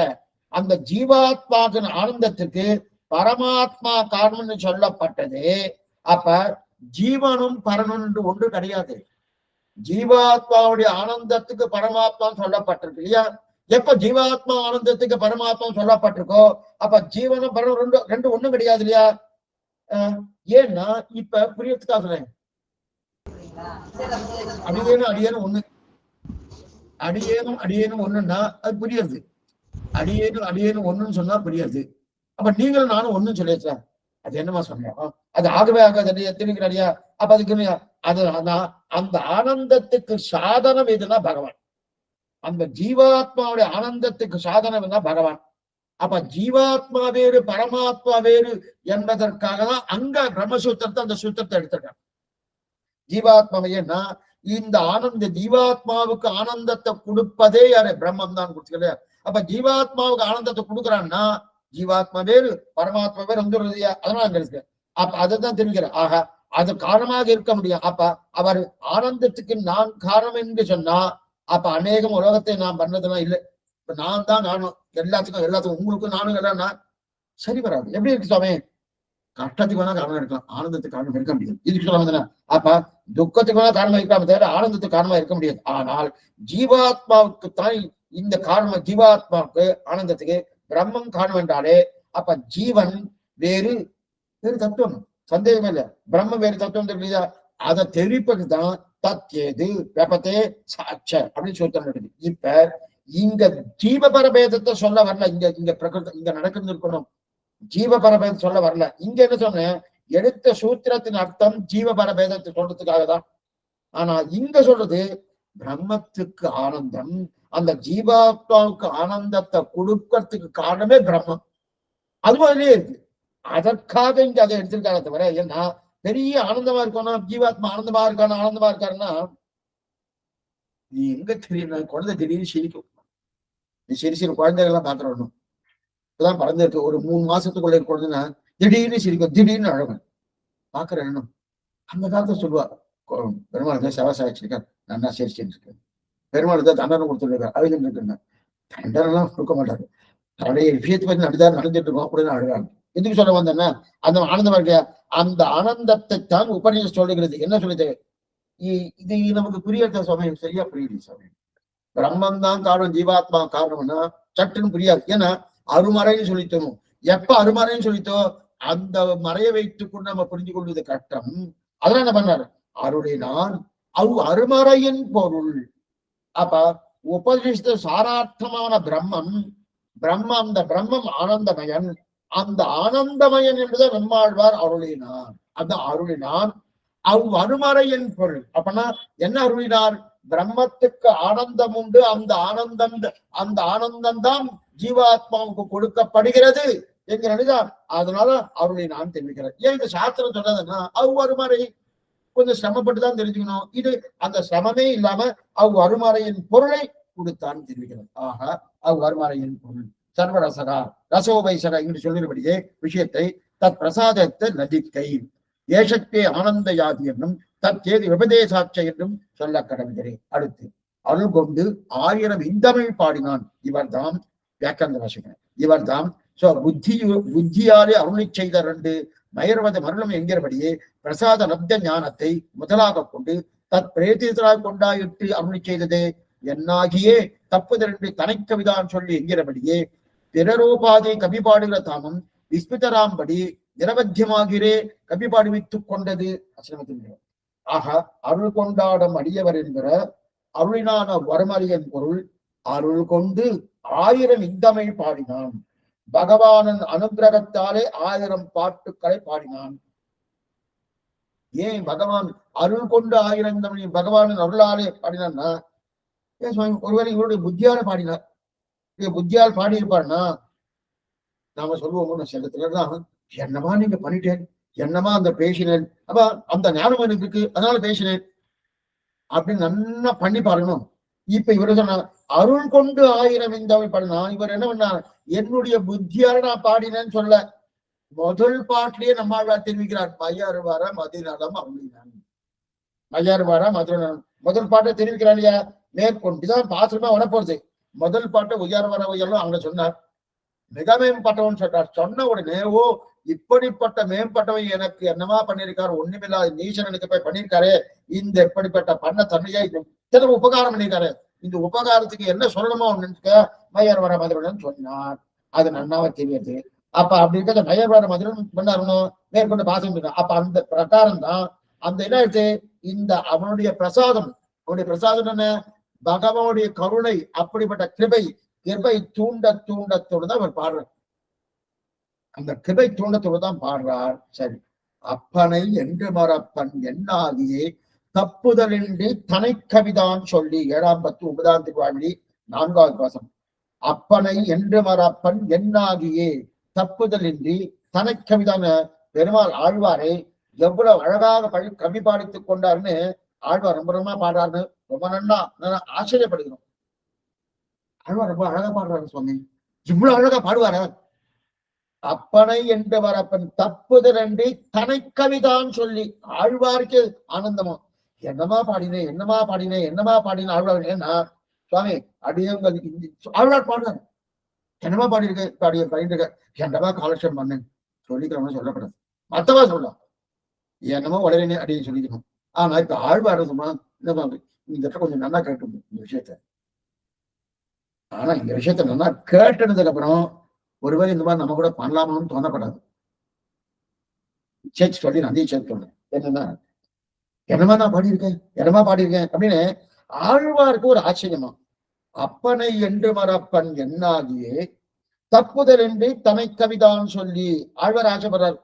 அந்த ஜீவாத்மாவின் ஆனந்தத்திற்கு பரமாத்மா காரணம்னு சொல்லப்பட்டது. அப்ப ஜீவனும் பரனும் என்று ஒன்று கிடையாது. ஜீவாத்மாவுடைய ஆனந்தத்துக்கு பரமாத்மா சொல்லப்பட்டிருக்கு இல்லையா. எப்ப ஜீவாத்மா ஆனந்தத்துக்கு பரமாத்மா சொல்லப்பட்டிருக்கோ அப்ப ஜீவனும் பரனும் ரெண்டு ஒண்ணும் கிடையாது இல்லையா. ஏன்னா இப்ப புரியறதுக்காக சொல்றேன், அடியேனும் ஒண்ணுன்னா அது புரியுது. அடியேனும் ஒண்ணுன்னு சொன்னா புரியுது. அப்ப நீங்களும் நானும் ஒண்ணும் சொல்லியாச்சா, அது என்னமா சொன்னோம், அது ஆகவே ஆகாது தெரிவிக்கிறாரியா. அப்ப அதுக்கு அது அந்த ஆனந்தத்துக்கு சாதனம் எதுனா பகவான். அந்த ஜீவாத்மாவுடைய ஆனந்தத்துக்கு சாதனம் என்ன பகவான். அப்ப ஜீவாத்மா வேறு பரமாத்மா வேறு என்பதற்காக தான் அங்க பிரம்மசூத்திரத்தை அந்த சூத்திரத்தை எடுத்திருக்காங்க. ஜீவாத்மாவையன்னா இந்த ஆனந்த ஜீவாத்மாவுக்கு ஆனந்தத்தை கொடுப்பதே யாரு, பிரம்மம் தான் கொடுத்துக்கலையா. அப்ப ஜீவாத்மாவுக்கு ஆனந்தத்தை கொடுக்குறான்னா ஜீவாத்மா வேறு பரமாத்மா வேறு வந்துடுறது. அதனால அங்க இருக்கு. அப்ப அதைதான் தெரிவிக்கிறேன். ஆக அது காரணமாக இருக்க முடியும். அப்ப அவர் ஆனந்தத்துக்கு நான் காரணம் என்று சொன்னா அப்ப அநேகம் உலகத்தை நான் பண்ணதெல்லாம் இல்லை. இப்ப நான் தான் காரணம் எல்லாத்துக்கும் உங்களுக்கும் நானும் இல்லைன்னா சரி வராது. எப்படி இருக்கு சுவாமி, கஷ்டத்துக்கு வேணா காரணம் இருக்கலாம், ஆனந்தத்துக்கு காரணம் இருக்க முடியாது. இதுக்கு சொல்ல அப்ப துக்கத்துக்கு வேணா காரணமா இருக்காம தவிர ஆனந்தத்துக்கு காரணமா இருக்க முடியாது. ஆனால் ஜீவாத்மாவுக்கு தான் இந்த காரணம், ஜீவாத்மாவுக்கு ஆனந்தத்துக்கு பிரம்மம் காரணம் என்றாலே அப்ப ஜீவன் வேறு தத்துவம், சந்தேகமே இல்லை. பிரம்மம் வேறு தத்துவம் தெரியுதா, அதை தெரிவிப்பதுதான் தத்யேது வெபதே சாட்ச அப்படின்னு சொல்லிட்டு. இப்ப இங்க ஜீவபரபேதத்தை சொல்ல வரல. இங்க பிரகிருதி இங்க நடக்கிறது இருக்கணும், ஜீவபரபேதம் சொல்ல வரல. இங்க என்ன சொன்னேன், எடுத்த சூத்திரத்தின் அர்த்தம் ஜீவபரபேதத்தை சொல்றதுக்காக தான். ஆனா இங்க சொல்றது பிரம்மத்துக்கு ஆனந்தம், அந்த ஜீவாத்மாவுக்கு ஆனந்தத்தை கொடுக்கறதுக்கு காரணமே பிரம்மம். அது மாதிரியே இருக்கு. அதற்காக இங்க அதை எடுத்திருக்காங்க தவிர, ஏன்னா பெரிய ஆனந்தமா இருக்கணும், ஜீவாத்மா ஆனந்தமா இருக்காருன்னா நீ எங்க தெரியும், குழந்தை திடீர்னு சிரிக்கும். நீ சிறு குழந்தைகள்லாம் பாக்குறோம், இப்பதான் பறந்துருக்கு, ஒரு 3 மாசத்துக்குள்ள குழந்தைன்னா திடீர்னு சிரிக்கும், திடீர்னு அழகும் பாக்குற எண்ணம். அந்த காலத்தை சொல்லுவா, பெருமாள் தான் செவசாயிச்சிருக்கேன், நல்லா சிரிச்சுட்டு இருக்கேன், பெருமாள் தான் தண்டனை கொடுத்துருக்காரு, அழுதுன்னு இருக்குன்னு. தண்டனைலாம் கொடுக்க மாட்டாரு, தன்னுடைய விஷயத்தை பற்றி நடுதான் நடந்துட்டு இருக்கோம் அப்படின்னு அழுகாங்க. எதுக்கு சொல்ல வந்தேன்னா அந்த ஆனந்தமா இருக்க அந்த ஆனந்தத்தை தான் உபநிஷம் சொல்லுகிறது. என்ன சொல்லுது, இது நமக்கு புரியாத சமயம், சரியா புரியுது சமயம். பிரம்மம் தான் காரணம், ஜீவாத்மா காரணம்னா சட்டுன்னு புரியாது. ஏன்னா அருமறைன்னு சொல்லித்தோம். எப்ப அருமறைன்னு சொல்லித்தோ அந்த மறையை வைத்துக் கொண்டு நம்ம புரிஞ்சு கொள்வது கஷ்டம். அதெல்லாம் என்ன பண்ணாரு, அருளினான் அருமறையின் பொருள். அப்ப உபனிஷத்து சாரார்த்தமான பிரம்மம், அந்த பிரம்மம் ஆனந்தமயன், அந்த ஆனந்தமயன் என்றுதான் நம்மாழ்வார் அருளினார். அந்த அருளினான் அருமறையின் பொருள். அப்பனா என்ன அருளினார், பிரம்மத்துக்கு ஆனந்தம் உண்டு, அந்த ஆனந்தம் தான் ஜீவாத்மாவுக்கு கொடுக்கப்படுகிறது என்கிறா. அதனால அவருடைய நான் தெரிவிக்கிறேன். ஏன் இந்த சாஸ்திரம் சொன்னதுன்னா அவ்வருமாறை கொஞ்சம் சிரமப்பட்டுதான் தெரிஞ்சுக்கணும். இது அந்த சிரமமே இல்லாம அவ்வருமாறையின் பொருளை கொடுத்தான்னு தெரிவிக்கிறது. ஆக அவ்வருமாறையின் பொருள் சர்வரசகா ரசோபைசகா என்று சொல்லிருபடியே விஷயத்தை தத் பிரசாதத்தை நதிக்கை ஏஷத்தே ஆனந்த யாதி என்னும் தற்சேதி விபதேசாட்ச என்றும் சொல்ல கடவுகிறேன். அடுத்து அருள் கொண்டு 1000 இந்தமிழ் பாடினான். இவர்தான் வியாக்கந்த வாசகன். இவர்தான் புத்தியாலே அருளை செய்த 2 மயர்வத மருளம் என்கிறபடியே பிரசாத லப்த ஞானத்தை முதலாக கொண்டு தத் பிரேதிதராக கொண்டாயிட்டு அருளை செய்தது என்னாகியே தப்புதென்று தனைக்கவிதான் சொல்லி என்கிறபடியே பிறரோபாதை கவி பாடுகிற தாமும் விஸ்மிதராம்படி நிரவத்தியமாகிறே கவி பாடுவித்துக் கொண்டது அசிரமத்தின். ஆக அருள் கொண்டாடும் அடியவர் என்கிற அருளினான வருமறியன் பொருள் அருள் கொண்டு 1000 இந்தமிழ் பாடினான். பகவானின் அனுகிரகத்தாலே 1000 பாட்டுக்களை பாடினான். ஏன் பகவான் அருள் கொண்டு 1000 இந்தமிழ் பகவானின் அருளாலே பாடினான்னா, ஒருவேளை இவருடைய புத்தியால பாடினார். புத்தியால் பாடியிருப்பாருன்னா நாம சொல்லுவோம் சிலத்துலதான் என்னமா நீங்க பண்ணிட்டேன், என்னமா அந்த பேசினேன், அப்ப அந்த ஞானம் எனக்கு இருக்கு அதனால பேசினேன் அப்படின்னு நல்லா பண்ணி பாருங்கணும். இப்ப இவரு சொன்ன அருள் கொண்டு 1000 இந்தமிழ் பாடினா இவர் என்ன பண்ணார், என்னுடைய புத்தியால நான் பாடினேன்னு சொல்ல முதல் பாட்டிலேயே நம்மாழ்வார் தெரிவிக்கிறார். மையாறு வார மதிநலம் அருளினான். மையாறு வார மதுநலம் முதல் பாட்டை தெரிவிக்கிறார் இல்லையா. மேற்கொண்டுதான் பாசுரமா வரப்போறது. முதல் பாட்டை உயர் வர உயர்லாம் அவங்க சொன்னார். மிக மேம்பட்டவன் சொல்றார். சொன்ன உடனே ஓ இப்படிப்பட்ட மேம்பட்டவன் எனக்கு என்னமா பண்ணிருக்காரு, ஒண்ணுமில்லாத நீசனுக்கு போய் பண்ணிருக்காரு, இந்த எப்படிப்பட்ட பண்ண தன்மையா இத்தனை உபகாரம் பண்ணிருக்காரு, இந்த உபகாரத்துக்கு என்ன சொல்லணுமோ ஒண்ணு மையர் வர மதுரன் சொன்னார். அது நன்னாவ தெரியுது. அப்ப அப்படி இருக்க மையர் வர மதுரன் பண்ணாருணும் மேற்கொண்டு பாசம். அப்ப அந்த பிரகாரம் தான் அந்த என்ன ஆயிடுச்சு, இந்த அவனுடைய பிரசாதம். அவனுடைய பிரசாதம் என்ன, பகவானுடைய கருணை, அப்படிப்பட்ட கிருபை தூண்டத்தோடு தான் அவர் பாடுறார். அந்த கிருபை தூண்டத்தோடு தான் பாடுறார். சரி, அப்பனை என்று மரப்பன் என்னாகியே தப்புதலின்றி தனை கவிதான் சொல்லி 7ஆம் பத்து 9ஆம் திருவாழி 4வது பாசம். அப்பனை என்று மரப்பன் என்னாகியே தப்புதலின்றி தனை கவிதான பெருமாள் ஆழ்வாரை எவ்வளவு அழகாக கவி பாடித்துக் கொண்டாருன்னு ஆழ்வார் ரொம்ப ரொம்ப பாடுறாருன்னு ரொம்ப நன்னா ஆச்சரியப்படுகிறோம். ஆழ்வார் ரொம்ப அழகா பாடுறாரு சுவாமி, இவ்வளவு அழகா பாடுவார. அப்பனை என்று வரப்பன் தப்புதலன்றி தனை கவிதான் சொல்லி ஆழ்வாருக்கு ஆனந்தமா என்னமா பாடினேன் என்னமா பாடினேன் என்னமா பாடினேன் ஆழ்வார். ஏன்னா சுவாமி அடியவங்க ஆழ்வார் பாடுறாரு, என்னமா பாடியிருக்க என்னமா காலட்சம் பண்ணேன் சொல்லிக்கிறவங்க சொல்லப்படாது, மத்தவா சொல்லலாம் என்னமோ உடனே அப்படின்னு சொல்லிக்கணும். ஆனா இப்ப ஆழ்வார் சொன்னா இந்த கொஞ்சம் நல்லா கேட்டு இந்த விஷயத்த. ஆனா இந்த விஷயத்த நல்லா கேட்டதுக்கு அப்புறம் ஒருவேளை இந்த மாதிரி நம்ம கூட பண்ணலாமான்னு தோணப்படாது. சேர்ச்சி சொல்லி நான் சேர்த்து சொன்னேன் என்னன்னா என்னமா நான் பாடியிருக்கேன் அப்படின்னு ஆழ்வாருக்கு ஒரு ஆச்சரியமா. அப்பனை என்று மரப்பன் என்னாகியே தப்புதல் என்று தனை கவிதான் சொல்லி ஆழ்வார் ஆச்சரியப்படுறார்.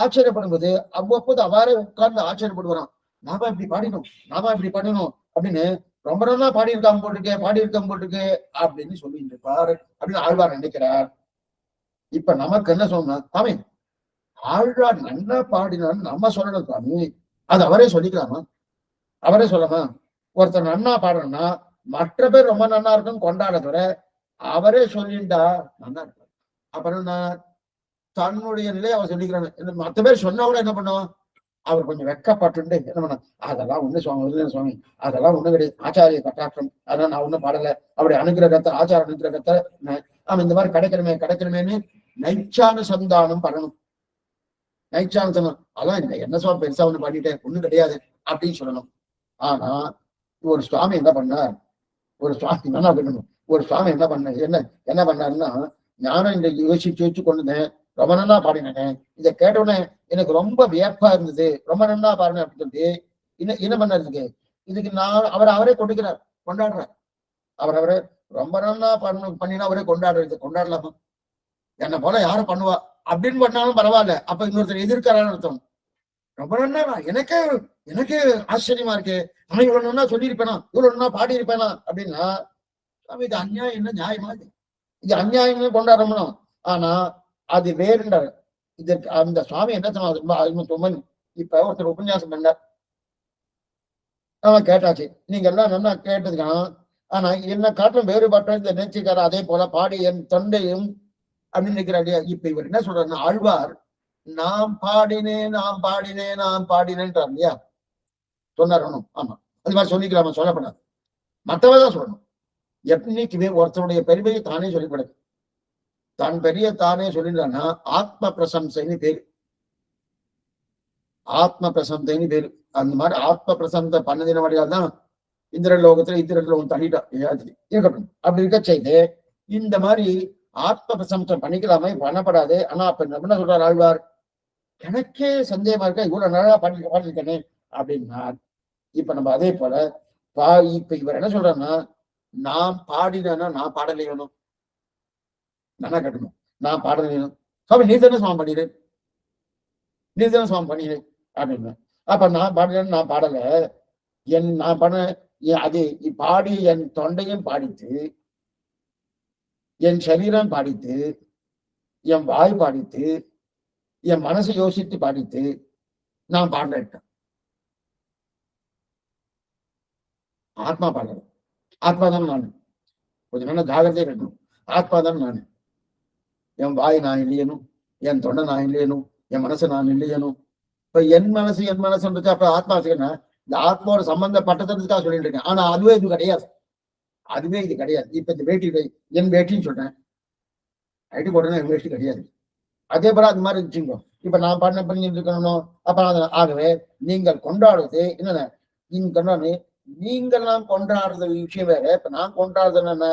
ஆச்சரியப்படும் போது அவ்வப்போது அவ்வாறே உட்கார்ந்து ஆச்சரியப்படுவாராம். நாம இப்படி பண்ணணும் அப்படின்னு ரொம்ப நல்லா பாடியிருக்காம போட்டிருக்கு அப்படின்னு சொல்லிட்டு இருப்பாரு அப்படின்னு ஆழ்வார் நினைக்கிறார். இப்ப நமக்கு என்ன சொல்லணும், சாமி ஆழ்வார் நல்லா பாடினான்னு நம்ம சொல்லணும் சாமி, அது அவரே சொல்லிக்கலாமா, அவரே சொல்லமா? ஒருத்தர் நன்னா பாடுறோம்னா மற்ற பேர் ரொம்ப நன்னா இருக்கும் கொண்டாடுற அவரே சொல்லிண்டா நல்லா இருக்கும். அப்புறம் தன்னுடைய நிலையை அவர் சொல்லிக்கிறாங்க. மற்ற பேர் சொன்னா கூட என்ன பண்ணுவோம், அவர் கொஞ்சம் வெக்கப்பட்டு என்ன பண்ண, அதெல்லாம் ஒண்ணு சுவாமி அதெல்லாம் ஒண்ணு கிடையாது, ஆச்சாரிய கட்டாட்டம், அதெல்லாம் நான் ஒண்ணும் பாடல, அவருடைய அனுகிரகத்தை ஆச்சார அனுகிரகத்தை நாம இந்த மாதிரி கிடைக்கணுமேன்னு நைச்சானுசந்தானம் பண்ணணும். நைச்சானுசந்தம் அதான் இந்த என்ன சுவாமி பெருசா ஒண்ணு பண்ணிட்டேன் ஒண்ணும் கிடையாது அப்படின்னு சொல்லணும். ஆனா ஒரு சுவாமி என்ன பண்ணார், ஒரு சுவாமி நல்லா பண்ணணும். ஒரு சுவாமி என்ன பண்ணாருன்னா, ஞானம் இந்த யோசிச்சு கொண்டுனேன், ரொம்ப நல்லா பாடினேன், இதை கேட்டவுடனே எனக்கு ரொம்ப வியப்பா இருந்தது, ரொம்ப நல்லா பாருங்க அப்படின்னு சொல்லி என்ன பண்ணாருக்கு இதுக்கு நான் அவரே கொண்டாடுறார். அவரே ரொம்ப நல்லா பண்ணினா அவரே கொண்டாடலாமா, என்ன போல யாரும் பண்ணுவா அப்படின்னு பண்ணாலும் பரவாயில்ல, அப்ப இன்னொருத்தர் எதிர்க்கிறான்னு அர்த்தம். ரொம்ப நல்லா எனக்கே ஆச்சரியமா இருக்கு, நான் இவ்வளவு நல்லா சொல்லியிருப்பேனா, இவ்வளவு நல்லா பாடியிருப்பேனா அப்படின்னா இது அநியாயம் என்ன நியாயமா, இது அநியாயம் கொண்டாடணும். ஆனா அது வேறுன்றார். இதற்கு அந்த சுவாமி என்ன சொன்னார்? இப்ப ஒருத்தர் உபன்யாசம் பண்ணார், அவன் கேட்டாச்சு, நீங்க எல்லாம் நல்லா கேட்டதுக்கான, ஆனா என்ன காட்டிலும் வேறுபாட்ட இந்த நேர்ச்சிக்கார அதே போல பாடி என் தொண்டையும் அப்படின்னு நினைக்கிறாரு. இப்ப இவர் என்ன சொல்றாருன்னா, ஆழ்வார் நாம் பாடினேன் நாம் பாடினேன் நாம் பாடினேன்றார் இல்லையா, சொன்னார். ஆமா, அது மாதிரி சொல்லிக்கலாமா? சொல்லப்படாது, மற்றவதான் சொல்லணும். என்னைக்குமே ஒருத்தருடைய பெருமையை தானே சொல்லிப்படாது. தான் பெரிய தானே சொல்லிடலான்னா ஆத்ம பிரசம்சைன்னு பேரு, ஆத்ம பிரசம்சைன்னு பேரு. அந்த மாதிரி ஆத்ம பிரசம்சை பண்ணதின வழியால் தான் இந்திரலோகத்துல இந்திரலோகம் தள்ளிட்டா இருக்கட்டும். அப்படி இருக்க செய்து இந்த மாதிரி ஆத்ம பிரசம்சம் பண்ணிக்கலாமே, பண்ணப்படாது. ஆனா அப்ப என்ன சொல்றார் ஆழ்வார்? எனக்கே சந்தேகமா இருக்கா, இவ்வளவு நல்லா பாடிருக்கேனே அப்படின்னா. இப்ப நம்ம அதே போல இப்ப இவர் என்ன சொல்றாருன்னா, நான் பாடினேன்னா நான் பாடலையணும், நல்லா கட்டணும், நான் பாடலையணும். சுவாமி நீ தானே சுவாமி பண்ணிடு, நீ தானே சுவாமி பண்ணிடு அப்படின்னு. அப்ப நான் பாடலன்னு நான் பாடல, நான் பண்ண அது பாடி என் தொண்டையும் பாடித்து, என் சரீரம் பாடித்து, என் வாய் பாடித்து, என் மனசை யோசித்து பாடித்து நான் பாடல. ஆத்மா பாடல, ஆத்மாதான் நான். கொஞ்சம் நல்ல ஜாகிரதையா இருக்கணும். ஆத்மாதான் நான். என் வாய் நான் இல்லையனும், என் தொண்டை நான் இல்லையனும், என் மனசு நான் இல்லையனும். இப்ப என் மனசுன்றது அப்ப ஆத்மா வச்சுக்கன்னா, இந்த ஆத்மாவோட சம்பந்தப்பட்டதுக்காக சொல்லிட்டு இருக்கேன். ஆனா அதுவே இது கிடையாது, அதுவே இது கிடையாது. இப்ப இந்த வேட்டி என் வேட்டின்னு சொல்றேன், ஐடி போட்டேன்னா என் வேட்டி கிடையாது. அதே போல அது மாதிரி இருந்துச்சுங்க. இப்ப நான் பண்ண பண்ணிட்டு இருக்கணும். அப்ப ஆகவே நீங்கள் கொண்டாடுறது என்னென்ன, நீங்க கொண்டாடு, நீங்கள் நான் கொண்டாடுறது விஷயம் வேற. இப்ப நான் கொண்டாடுறது என்னென்ன,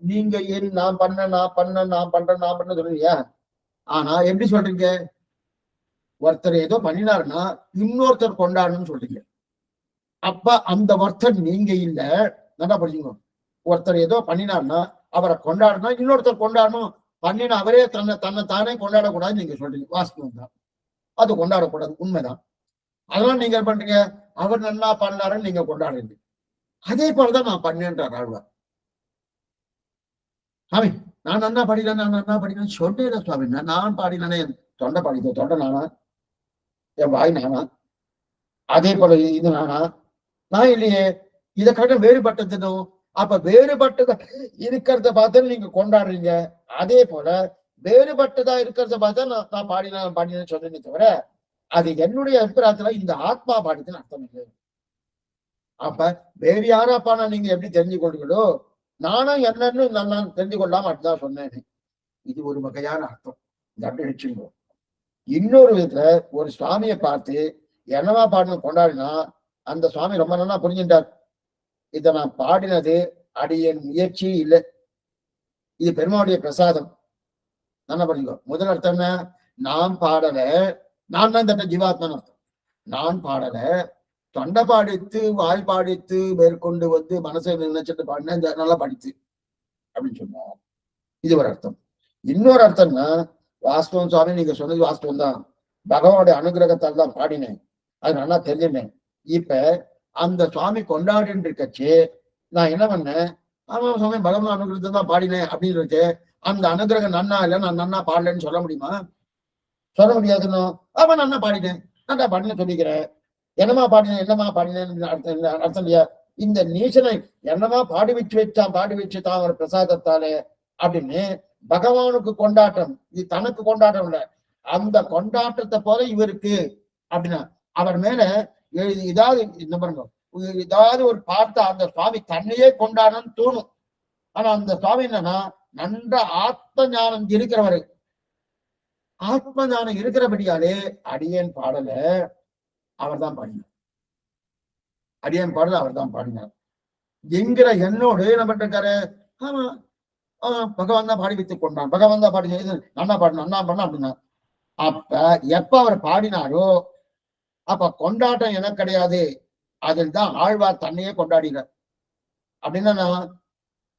நீங்க ஏன் நான் பண்றேன் சொல்றீங்க. ஆனா எப்படி சொல்றீங்க? ஒருத்தர் ஏதோ பண்ணினாருன்னா இன்னொருத்தர் கொண்டாடணும்னு சொல்றீங்க. அப்ப அந்த ஒருத்தர் நீங்க இல்ல, நல்லா படிச்சுக்கணும். ஒருத்தர் ஏதோ பண்ணினாருன்னா அவரை கொண்டாடணும், இன்னொருத்தர் கொண்டாடணும். பண்ணின அவரே தன்னை தானே கொண்டாடக்கூடாதுன்னு நீங்க சொல்றீங்க. வாஸ்தவம் தான், அது கொண்டாடக்கூடாது, உண்மைதான். அதெல்லாம் நீங்க பண்றீங்க, அவர் நல்லா பண்ணாருன்னு நீங்க கொண்டாடுறீங்க. அதே போலதான் நான் பண்ணேன்றார் ஆழ்வார். சாமி நான் நன்னா படிக்கிறேன் சொல்றேன் சுவாமி, நான் பாடினேனே, என் தொண்டை பாடித்தேன், தொண்டை நானா, என் வாய் நானா, அதே போல இது நானா? நான் இல்லையே. இதை காட்ட வேறுபட்டதுனும். அப்ப வேறுபட்டதா இருக்கிறத பார்த்து நீங்க கொண்டாடுறீங்க. அதே போல வேறுபட்டதா இருக்கிறத பார்த்தா நான் பாடினேன்னு சொல்றேனே தவிர, அது என்னுடைய அபிப்பிராயத்துல இந்த ஆத்மா பாடிதுன்னு அர்த்தம் இல்லை. அப்ப வேறு யாராப்பானா நீங்க எப்படி தெரிஞ்சு கொள்கிறோ, நானும் என்னன்னு நான் தெரிஞ்சு கொள்ளாம அப்படிதான் சொன்னேன். இது ஒரு வகையான அர்த்தம். இந்த அப்படி வச்சுக்கோ. இன்னொரு விதத்துல ஒரு சுவாமியை பார்த்து என்னவா பாடணும் கொண்டாடினா அந்த சுவாமி ரொம்ப நல்லா புரிஞ்சுட்டார். இதை நான் பாடினது அடியன் முயற்சி இல்லை, இது பெருமாளுடைய பிரசாதம். நல்லா புரிஞ்சுக்கோ. முதல் அர்த்தம் என்ன, நான் பாடல, நான் தான் தட்ட ஜீவாத்மான்னு அர்த்தம். நான் பாடல, தொண்டை பாடித்து வாய் பாடித்து மேற்கொண்டு வந்து மனசை நினைச்சிட்டு பாடினேன், நல்லா படித்து அப்படின்னு சொன்னார். இது ஒரு அர்த்தம். இன்னொரு அர்த்தம்னா, வாஸ்தவம் சுவாமி நீங்க சொன்னது வாஸ்தவம் தான், பகவானுடைய அனுகிரகத்தால் தான் பாடினேன், அது நல்லா தெரிஞ்சுனேன். இப்ப அந்த சுவாமி கொண்டாடின்னு இருக்கச்சு நான் என்ன பண்ணேன், ஆமா சுவாமி பகவான் அனுகிரகத்தை தான் பாடினேன் அப்படின்னு இருக்கு. அந்த அனுகிரகம் நன்னா இல்லை, நான் நன்னா பாடலன்னு சொல்ல முடியுமா? சொல்ல முடியாதுன்னு. அவன் நன்னா பாடினேன், நல்லா பாடினேன் சொல்லிக்கிறேன். என்னமா பாடினேன்னு அர்த்தம் இல்லையா? இந்த நீசனை என்னமா பாடி வச்சுதான் ஒரு பிரசாதத்தாலே அப்படின்னு பகவானுக்கு கொண்டாட்டம், இது தனக்கு கொண்டாட்டம் இல்ல, அந்த கொண்டாட்டத்தை போல இவருக்கு அப்படின்னா அவர் மேல ஏதாவது என்ன பண்ணுங்க, ஏதாவது ஒரு பார்த்த அந்த சுவாமி தன்னையே கொண்டாடணும்னு தோணும். ஆனா அந்த சுவாமி என்னன்னா நன்ற ஆத்ம ஞானம் இருக்கிறவரு, ஆத்ம ஞானம் இருக்கிறபடியாலே அடியேன் பாடல, அவர் தான் பாடினார். அடியேன் பாடல அவர் தான் பாடினார் என்கிற என்னோடு என்ன பண்றாரு. ஆமா பகவான் தான் பாடி வைத்துக் கொண்டான், பகவான் தான் பாடி நன்னா பண்ண அப்படின்னா. அப்ப எப்ப அவர் பாடினாரோ அப்ப கொண்டாட்டம் எனக்கு கிடையாது, அதில் தான் ஆழ்வார் தன்னையே கொண்டாடினார். அப்படின்னா நான்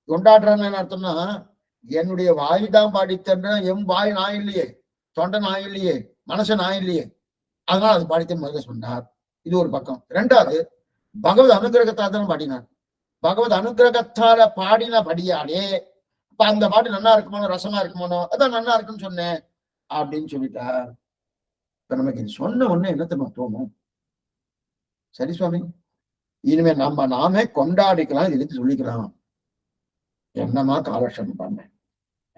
கொண்டாடுறேன்னு அர்த்தம்னா, என்னுடைய வாய் தான் பாடித்தேன், என் வாய் நான் இல்லையே, தொண்டை நான் இல்லையே, மனசு நான் இல்லையே, அதனால அது பாடித்தேன் முதல்ல சொன்னார். இது ஒரு பக்கம். இரண்டாவது, பகவத் அனுகிரகத்தால் தான் பாடினார். பகவத் அனுகிரகத்தால பாடினபடியாலே இப்ப அந்த பாட்டு நல்லா இருக்குமானோ ரசமா இருக்குமானோ அதான் நல்லா இருக்குன்னு சொன்னேன் அப்படின்னு சொல்லிட்டா. இப்ப நமக்கு இது சொன்ன உடனே என்னத்தமா தோணும்? சரி சுவாமி, இனிமே நாமே கொண்டாடிக்கலாம், இதுக்கு சொல்லிக்கலாம். என்னமா காலட்சேபம் பண்ணேன்,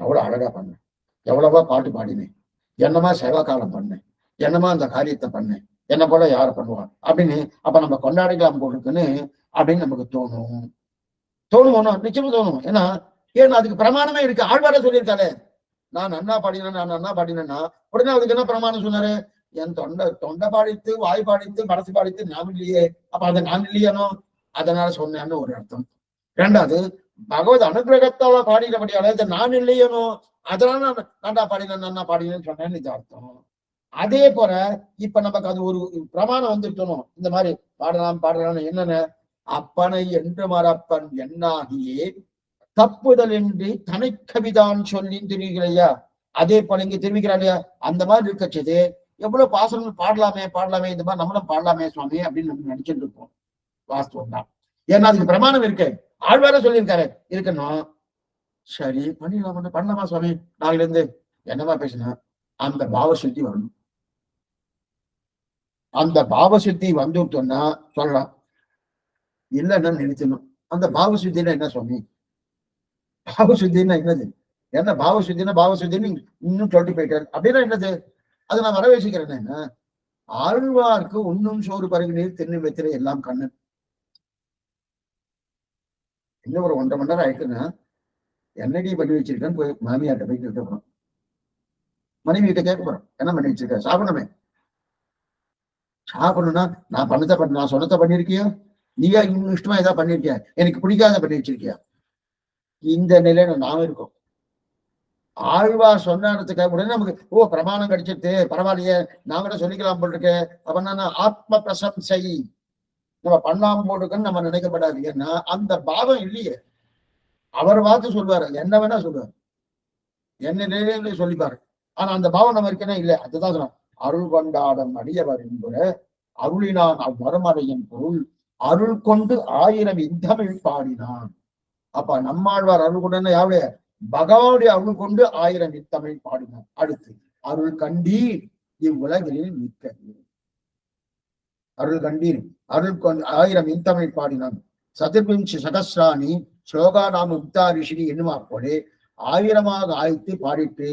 எவ்வளவு அழகா பண்ணேன், எவ்வளவா பாட்டு பாடினேன், என்னமா சேவாக்காலம் பண்ணேன், என்னமா அந்த காரியத்தை பண்ணேன், என்ன போல யார் பண்ணுவா அப்படின்னு அப்ப நம்ம கொண்டாடிக்கலாம் போட்டுக்குன்னு அப்படின்னு நமக்கு தோணும். தோணுமோனா நிச்சயமா தோணும். ஏன்னா அதுக்கு பிரமாணமே இருக்கு. ஆழ்வாரே சொல்லியிருக்காரு, நான் நன்னா பாடினேன்னா உடனே அதுக்கு என்ன பிரமாணம் சொன்னாரு? என் தொண்டை பாடித்து, வாய் பாடித்து, மனசு பாடித்து நான் இல்லையே, அப்ப அதை நான் இல்லையானோ, அதனால சொன்னேன்னு ஒரு அர்த்தம். இரண்டாவது, பகவத் அனுகிரகத்தால பாடினபடியால இதை நான் இல்லையனோ, அதனால நன்னா பாடினேன்னு சொன்னேன்னு இது அர்த்தம். அதே போல இப்ப நமக்கு அது ஒரு பிரமாணம் வந்துட்டணும். இந்த மாதிரி பாடலாம் என்னன்னு, அப்பனை என்று மறப்பன் என்னாகியே தப்புதல் என்று தனி கவிதான் சொல்லி தெரிவிக்கிறையா. அதே போல இங்க தெரிவிக்கிறார் இல்லையா, அந்த மாதிரி இருக்கச்சது எவ்வளவு பாசனம் பாடலாமே இந்த மாதிரி நம்மளும் பாடலாமே சுவாமி அப்படின்னு நம்ம நினைச்சிட்டு இருப்போம். வாஸ்தவம் தான். ஏன்னா அதுக்கு பிரமாணம் இருக்கு. ஆழ்வார சொல்லியிருக்காரு இருக்கணும். சரி பண்ணலாமா சுவாமி, நாளைல இருந்து என்னமா பேசினா அந்த பாவசித்தி வரணும். அந்த பாவசித்தி வந்துட்டோம்னா சொல்லலாம், இல்லைன்னா நிறுத்தணும். அந்த பாவசித்தின்னா என்ன சுவாமி? பாவசுத்தின்னா என்னது? என்ன பாவசுத்தின்னு இன்னும் சொல்லிட்டு போயிட்டாரு அப்படின்னா என்னது? அதை நான் வரவேசிக்கிறேன். ஆழ்வார்க்கு உண்ணும் சோறு பருகு நீர் தின்னு வைத்திரை எல்லாம் கண்ணன். இன்னும் ஒரு 1.5 மணி நேரம் ஆயிட்டுன்னா என்னடி பண்ணி வச்சிருக்கேன்னு போய் மாமியார்ட்ட போய் கேட்க போறோம், மனைவி கிட்ட கேட்க போறோம், என்ன பண்ணி வச்சிருக்க, சாப்பிடணுமே. சாப்பிடணும்னா நான் சொன்னதை பண்ணிருக்கியா, நீயா இன்னும் இஷ்டமா ஏதாவது பண்ணிருக்கியா, எனக்கு பிடிக்காத பண்ணி வச்சிருக்கியா? இந்த நிலையில நாம இருக்கோம். ஆழ்வார் சொன்னதுக்காக உடனே நமக்கு பிரமாணம் கிடைச்சிட்டு பரவாயில்லையே, நான் கூட சொல்லிக்கலாம் போட்டிருக்கு அப்படின்னா ஆத்ம பிரசம்சை நம்ம பண்ணாம போட்டுக்கன்னு நம்ம நினைக்கப்படாது. ஏன்னா அந்த பாவம் இல்லையே. அவர் பார்த்து சொல்வாரு, என்ன வேணா சொல்லுவார், என்ன நிலையில சொல்லிப்பாரு. ஆனா அந்த பாவம் நம்ம இருக்கேன்னா இல்லை. அதுதான் சொல்றான், அருள் கொண்டாடம் அடியவர் என்புற அருளினான் அவ்வரமறையின் பொருள் அருள் கொண்டு 1000 இந்தமிழ் பாடினான். அப்ப நம்மாழ்வார் அருள் கொண்டு யாருடைய பகவானுடைய அருள் கொண்டு 1000 இத்தமிழ் பாடினார். அடுத்து அருள் கண்டீர் இவ்வுலகில் மிக்கது. அருள் கண்டீர் அருள் கொண்டு 1000 இத்தமிழ் பாடினான். சதுர்விம்சி சகசிராணி ஸ்லோகா நாம உத்தாரிஷினி என்னுமா போலே 1000 ஆய்த்து பாடிட்டு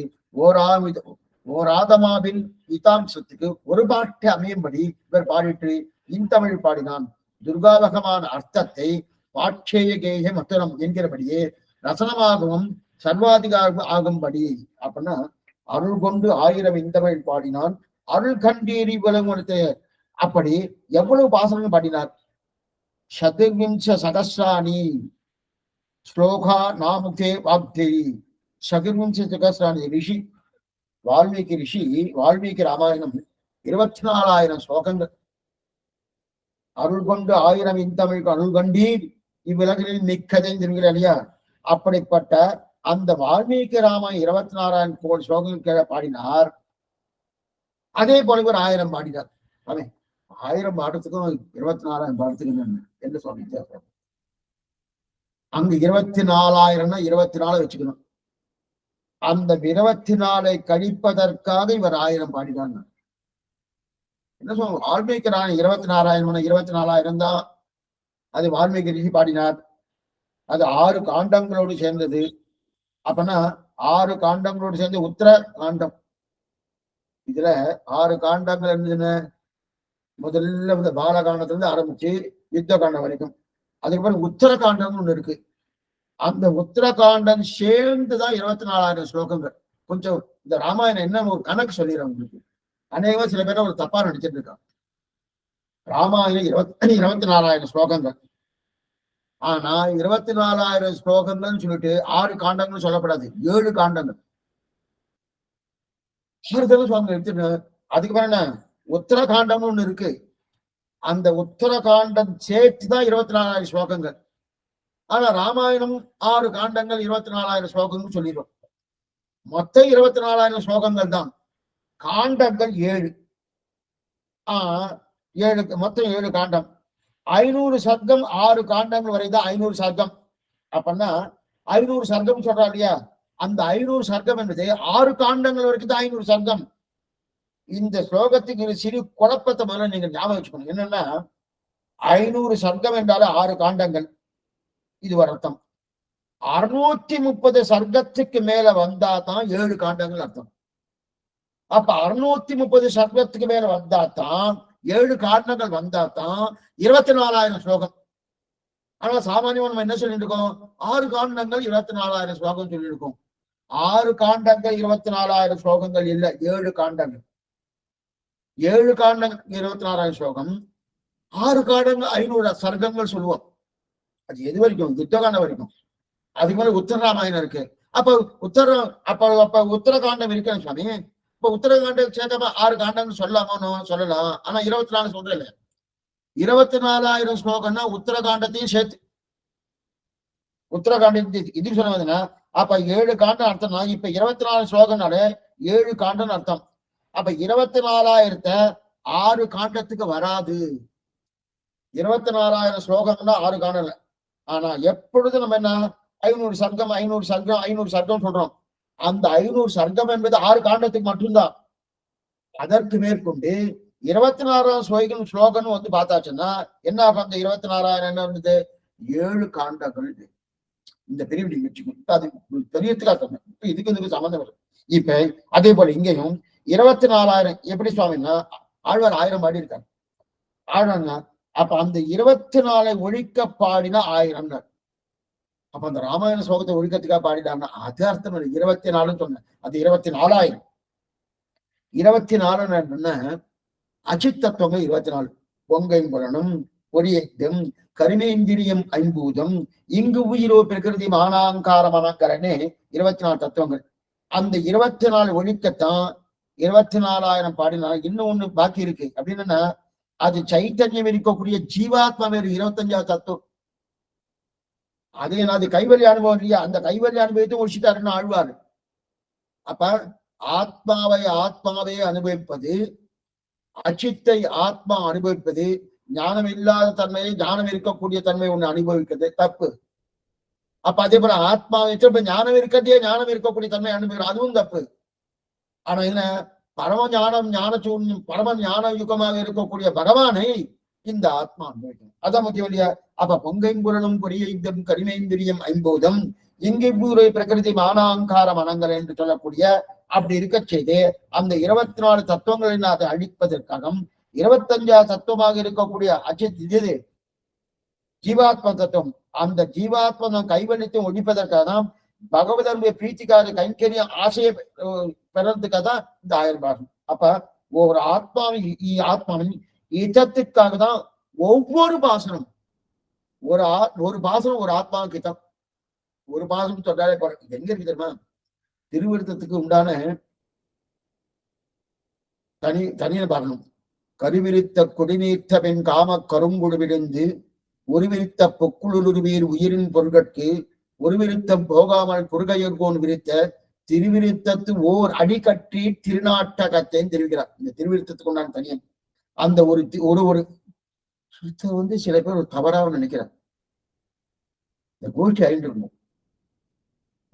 ஓராதமாவின் இதாம்சத்துக்கு ஒரு பாட்டு அமையும்படி இவர் பாடிட்டு இன்தமிழ் பாடினான். துர்காவகமான அர்த்தத்தை பாட்சேய கேய மத்துரம் என்கிறபடியே ரசனமாகவும் சர்வாதிகாரம் ஆகும்படி. அப்படின்னா அருள் கொண்டு 1000 இந்தமிழ் பாடினான். அருள் கண்டீரி விலங்குத்தை அப்படி எவ்வளவு பாசனம் பாடினார். சதுர்விம்ச சகசிராணி ஸ்லோகா நாமுகே வாக்தேரி. சதுர்விம்ச சகசிராணி ரிஷி வால்மீகி ராமாயணம் 24,000 ஸ்லோகங்கள். அருள் கொண்டு 1000 இந்தமிழுக்கு அருள் கண்டீர் இவ்வுலகில் மிக்கதைன்னு தெரிவிக்கிற இல்லையா. அப்படிப்பட்ட அந்த வால்மீகி ராமாயணம் 24,000 கோடி ஸ்லோகங்கள் பாடினார். அதே போல ஒரு 1000 பாடினார். அவன் 1000 பாடத்துக்கும் 24,000 பாடத்துக்கும் என்ன சுவாமி வித்தியாசம்? அங்க 24,000னா 24 வச்சுக்கணும். அந்த 24 கழிப்பதற்காக இவர் 1000 பாடினார். என்ன சொல்ல, வால்மீகி ராமாயணம் 24,000 தான். அது வால்மீகி ரிஷி பாடினார். அது 6 காண்டங்களோடு சேர்ந்தது. அப்பனா 6 காண்டங்களோடு சேர்ந்து உத்தர காண்டம். இதுல 6 காண்டங்கள் இருந்ததுன்னு முதல்ல வந்து பாலகாண்டத்துல இருந்து ஆரம்பிச்சு யுத்த காண்டம் வரைக்கும். அதுக்கப்புறம் உத்தர காண்டம் ஒண்ணு இருக்கு. அந்த உத்தர காண்டம் சேர்ந்துதான் 24,000 ஸ்லோகங்கள். கொஞ்சம் இந்த ராமாயணம் என்ன ஒரு கணக்கு சொல்லிடுறேன் உங்களுக்கு. அநேகமா சில பேரை ஒரு தப்பா நடிச்சிட்டு இருக்கான். ராமாயணம் 24,000 ஸ்லோகங்கள். ஆனா 24,000 ஸ்லோகங்கள்னு சொல்லிட்டு 6 காண்டங்கள் சொல்லப்படாது, 7 காண்டங்கள். எடுத்துட்டு அதுக்கப்புறம் என்ன உத்தரகாண்டம்னு ஒண்ணு இருக்கு. அந்த உத்தரகாண்டம் சேர்த்துதான் 24,000 ஸ்லோகங்கள். ஆனா ராமாயணம் 6 காண்டங்கள் 24,000 ஸ்லோகங்கள் சொல்லிடுவோம். மொத்தம் 24,000 ஸ்லோகங்கள் தான். காண்டங்கள் 7. மொத்தம் 7 காண்டம். 500 சர்க்கம் 6 காண்டங்கள் வரைதான் 500 சர்க்கம். அப்படின்னா 500 சர்க்கம் சொல்றா இல்லையா, அந்த 500 சர்க்கம் என்பது 6 காண்டங்கள் வரைக்கும் தான் 500 சர்க்கம். இந்த ஸ்லோகத்துக்கு சிறு குழப்பத்தை முதல்ல நீங்க ஞாபகம் வச்சுக்கணும். என்னன்னா 500 சர்க்கம் என்றாலும் 6 காண்டங்கள், இது ஒரு அர்த்தம். 630 சர்க்கத்துக்கு மேல வந்தா தான் 7 காண்டங்கள் அர்த்தம். அப்ப 630 சர்க்கத்துக்கு மேல வந்தா தான் 7 காண்டங்கள் வந்தா தான் 24,000 ஸ்லோகம். ஆனா சாமானியமா நம்ம என்ன சொல்லிட்டு இருக்கோம், 6 காண்டங்கள் 24,000 ஸ்லோகம் சொல்லி இருக்கோம். 6 காண்டங்கள் 24,000 ஸ்லோகங்கள் இல்ல, 7 காண்டங்கள். 7 காண்டங்கள் 24,000 ஸ்லோகம், 6 காண்டங்கள் 500 சர்க்கங்கள் சொல்லுவோம். அது எது வரைக்கும், யுத்தகாண்டம் வரைக்கும். அதுக்கு மேல உத்தரராமாயணம் இருக்கு. அப்ப உத்தரகாண்டம் இருக்கேன் சுவாமி. இப்ப உத்தரகாண்டம் சேர்க்காம 6 காண்டங்கள் சொல்லலாமோ, சொல்லலாம். ஆனா 24 சொல்றேன். 24,000 ஸ்லோகம்னா உத்தரகாண்டத்தையும் சேர்த்து, உத்தரகாண்டத்தையும் இது சொல்லுவதுன்னா அப்ப 7 காண்டம் அர்த்தம்னா, இப்ப 24 ஸ்லோகம்னாலே 7 காண்டம் அர்த்தம். அப்ப 24,000 6 காண்டத்துக்கு வராது. 24,000 ஸ்லோகம்னா 6 காண்டம் இல்ல. ஆனா எப்பொழுது நம்ம என்ன 500 சர்க்கம் 500 சர்க்கம் 500 சர்க்கம் சொல்றோம். அந்த 500 சர்க்கம் என்பது 6 காண்டத்துக்கு மட்டும்தான். அதற்கு மேற்கொண்டு 24,000 ஸ்லோகம் வந்து பார்த்தாச்சுன்னா என்ன ஆகும், அந்த 24,000 என்ன இருந்தது, 7 காண்டங்கள். இந்த பிரிவு வச்சுக்கணும். அது தெரியறதுக்காக சொன்னேன். இப்ப இதுக்கு சம்பந்தம் வரும். இப்ப அதே போல இங்கேயும் 24,000 எப்படி சுவாமின்னா, ஆழ்வார் 1000 பாடி இருக்காரு. ஆழ்வார்னா அப்ப அந்த 24 ஒழிக்க பாடினா 1000. அப்ப அந்த ராமாயண ஸ்லோகத்தை ஒழிக்கிறதுக்காக பாடிட்டாங்கன்னா அது அர்த்தம் இல்லை. 24 சொன்னேன், அது 24,000. 24 என்ன, அச்சித் தத்துவங்கள் 24. பொங்கைம்புலனும் பொரியைத்தும் கருமேந்திரியம் 5பூதம் இங்கு உயிரோ பிரகிருதி மானாங்கார மனங்கரனே 24 தத்துவங்கள். அந்த 24 ஒழிக்கத்தான் 24,000 பாடினா. இன்னும் ஒண்ணு பாக்கி இருக்கு. அப்படின்னா அது சைத்தன்யம் இருக்கக்கூடிய ஜீவாத்மா வேறு 25வது தத்துவம். அது என்னது கைவல்ய அனுபவம் இல்லையா, அந்த கைவல்ய அனுபவத்தை ஒழிச்சுட்டாருன்னு ஆழ்வாரு. அப்ப ஆத்மாவே அனுபவிப்பது, அச்சித்தை ஆத்மா அனுபவிப்பது, ஞானம் இல்லாத தன்மையை ஞானம் இருக்கக்கூடிய தன்மை ஒண்ணு அனுபவிக்கிறது தப்பு. அப்ப அதே போல ஆத்மாவை ஞானம் இருக்கிறதே ஞானம் இருக்கக்கூடிய தன்மை அனுபவிக்கிறது, அதுவும் தப்பு. ஆனா என்ன, பரம ஞானம் பரம ஞான யுகமாக இருக்கக்கூடிய பகவானை இந்த ஆத்மா அனுபவிக்கணும். அதான் முக்கியம் இல்லையா. அப்ப பொங்கைம்புலனும் பொறியைத்தும் கரிமேந்திரியம் 5பூதம் இங்கே பூரை பிரகிருதி மானாங்கார மனங்கள் என்று சொல்லக்கூடிய அப்படி இருக்க செய்து அந்த 24 தத்துவங்களை அதை அழிப்பதற்காக 25வது தத்துவமாக இருக்கக்கூடிய அச்சித் இது ஜீவாத்ம தத்துவம். அந்த ஜீவாத்ம கைவல்யத்தை ஒழிப்பதற்காக தான் பகவதனுடைய பிரீத்திக்காக கைங்கரிய ஆசையை பெறறதுக்காக தான் இந்த 1000 பாகம். அப்ப ஒரு ஆத்மாவின் இதத்துக்காக தான் ஒவ்வொரு பாசனம், ஒரு பாசனம் ஒரு ஆத்மாவுக்கு இதம். ஒரு பாசனம் சொல்றாலே எங்க இருக்கு தெரியுமா, திருவிருத்தத்துக்கு உண்டான தனியை பார்க்கணும். கருவிருத்த கொடிநீர்த்த பெண் காம கருங்குடு விழுந்து ஒருவிருத்த பொக்குளுருவீர் உயிரின் பொருட்கு ஒருவிருத்தம் போகாமல் பொருகையர்கோன் விரித்த திருவிருத்தத்து ஓர் அடிக்கட்டி திருநாட்டகத்தைன்னு தெரிவிக்கிறார். இந்த திருவிருத்தத்துக்கு உண்டான தனியன் அந்த ஒரு வந்து சில பேர் ஒரு தவறாக நினைக்கிறார். இந்த கோஷ்டி அறிந்து இருக்கணும்,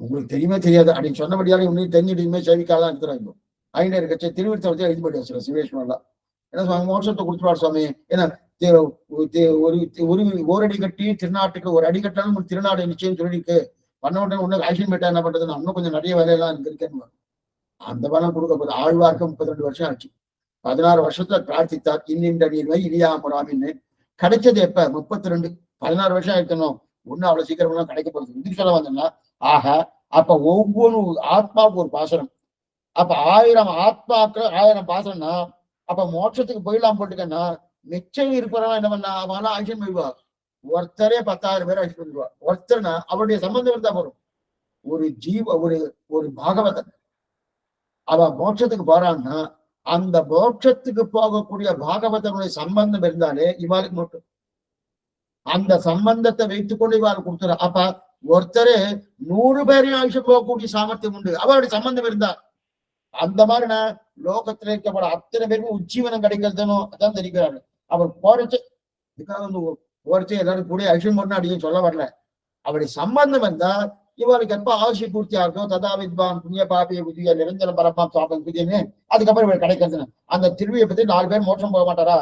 உங்களுக்கு தெரியுமே தெரியாது அப்படின்னு சொன்னபடியாலும் இன்னும் தெரிஞ்சுமே சேவிக்காலாம் இருக்கிறாங்க. ஐநா இருக்கச்சே திருவிருத்தம் வச்சு எழுதி போயிடுவார் சில சிவேஷ்மெல்லாம். ஏன்னா மோட்சத்தை கொடுத்துருவார் சுவாமி. ஏன்னா ஒரு அடி கட்டி திருநாட்டுக்கு ஒரு அடி கட்டாலும் திருநாடு நிச்சயம் சொல்லிருக்கு பண்ண உடனே ஒண்ணு ஆக்ஷன் மேட்டா என்ன பண்றது, இன்னும் கொஞ்சம் நிறைய வேலையெல்லாம் இங்க இருக்கேன்னு அந்த பலம் கொடுக்க போது. ஆழ்வார்க்கு 32 வருஷம் ஆச்சு. 16 வருஷத்துல பிரார்த்தித்தார் இன்னின்ற நீர்மை இனியாமராமின்னு. கிடைச்சது எப்ப 32, 16 வருஷம் ஆயிருக்கணும். ஒண்ணு அவ்வளவு சீக்கிரமா கிடைக்க போறது. இதுக்கு சொல்ல வந்தோம்னா ஆக அப்ப ஒவ்வொரு ஆத்மாவுக்கு ஒரு பாசனம். அப்ப 1000 ஆத்மாக்கள் 1000 பாசனம்னா அப்ப மோட்சத்துக்கு போயிடலாம் போட்டுக்கன்னா மிச்சம் இருக்கிறவன் என்ன பண்ணா அவன் ஆக்ஷன் போயிடுவா. ஒருத்தரே 10,000 பேர் ஆக்ஷன் பண்ணிடுவா. ஒருத்தர்னா அவருடைய சம்பந்தம் இருந்தா போறோம். ஒரு ஒரு பாகவதன் அவன் மோட்சத்துக்கு போறான்னா அந்த மோட்சத்துக்கு போகக்கூடிய பாகவதனுடைய சம்பந்தம் இருந்தாலே இவாளுக்கு மட்டும் அந்த சம்பந்தத்தை வைத்துக்கொண்டு இவாள் கொடுத்துற. அப்ப ஒருத்தரே 100 பேரையும் ஆயுஷம் போகக்கூடிய சாமர்த்தியம் உண்டு அவருடைய சம்பந்தம் இருந்தா. அந்த மாதிரி நான் லோகத்துல இருக்கப்பட அத்தனை பேருக்கும் உஜ்ஜீவனம் கிடைக்கிறதுன்னு அதான் தெரிவிக்கிறாரு. அவர் போறச்சு இதுக்காக வந்து போறச்சு எல்லாரும் கூட ஆயுஷம் போடணும் அப்படின்னு சொல்ல வரல. அவருடைய சம்பந்தம் இருந்தா இவளுக்கு எப்ப ஆசி பூர்த்தி ஆகும் ததா வித்வான் புண்ணிய பாபிய புதிய நிரஞ்சன பரமா சுவாபம் புதியன்னு அதுக்கப்புறம் இவள் கிடைக்கிறது அந்த திருவியை பத்தி 4 பேர் மோட்சம் போக மாட்டாரா?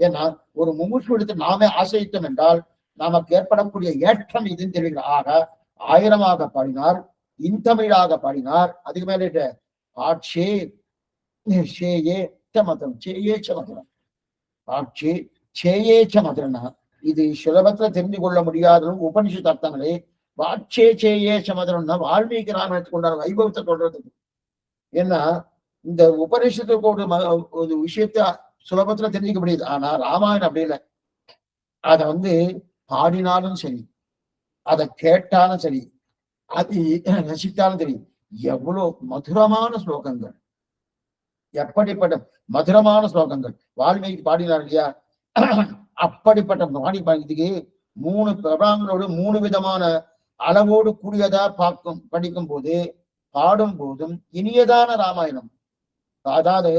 ஏன்னா ஒரு முமுட்சு எடுத்து நாமே ஆசைத்தோம் என்றால் நமக்கு ஏற்படக்கூடிய ஏற்றம் இதுன்னு தெரிவிக்கிறார். ஆக 1000ஆக பாடினார், இன்தமிழாக பாடினார். அதுக்கு மேலே ஆட்சே சேயே மதுரம் சேயேச்ச மதுரம் ஆட்சி சேயேச்ச மதுரனா இது சுலபத்துல தெரிந்து கொள்ள முடியாத உபனிஷத் அர்த்தங்களே. வாட்சே சேயேச்ச மதுரம்னா வால்மீகி ராமாயணத்துக்கு கொண்டாட வைபவத்தை சொல்றதுக்கு. ஏன்னா இந்த உபனிஷத்துக்கு ஒரு விஷயத்த சுலபத்துல தெரிஞ்சுக்க முடியுது. ஆனா ராமாயணம் அப்படி இல்லை. அத பாடினாலும் சரி, அதை கேட்டாலும் சரி, அது ரசித்தாலும் சரி, எவ்வளவு மதுரமான ஸ்லோகங்கள், எப்படிப்பட்ட மதுரமான ஸ்லோகங்கள் வால்மீகி பாடினார் இல்லையா? அப்படிப்பட்ட பாடிக்கு 3 பிரபாங்களோடு 3 விதமான அளவோடு கூடியதா படிக்கும் போது பாடும் போதும் இனியதான ராமாயணம். அதாவது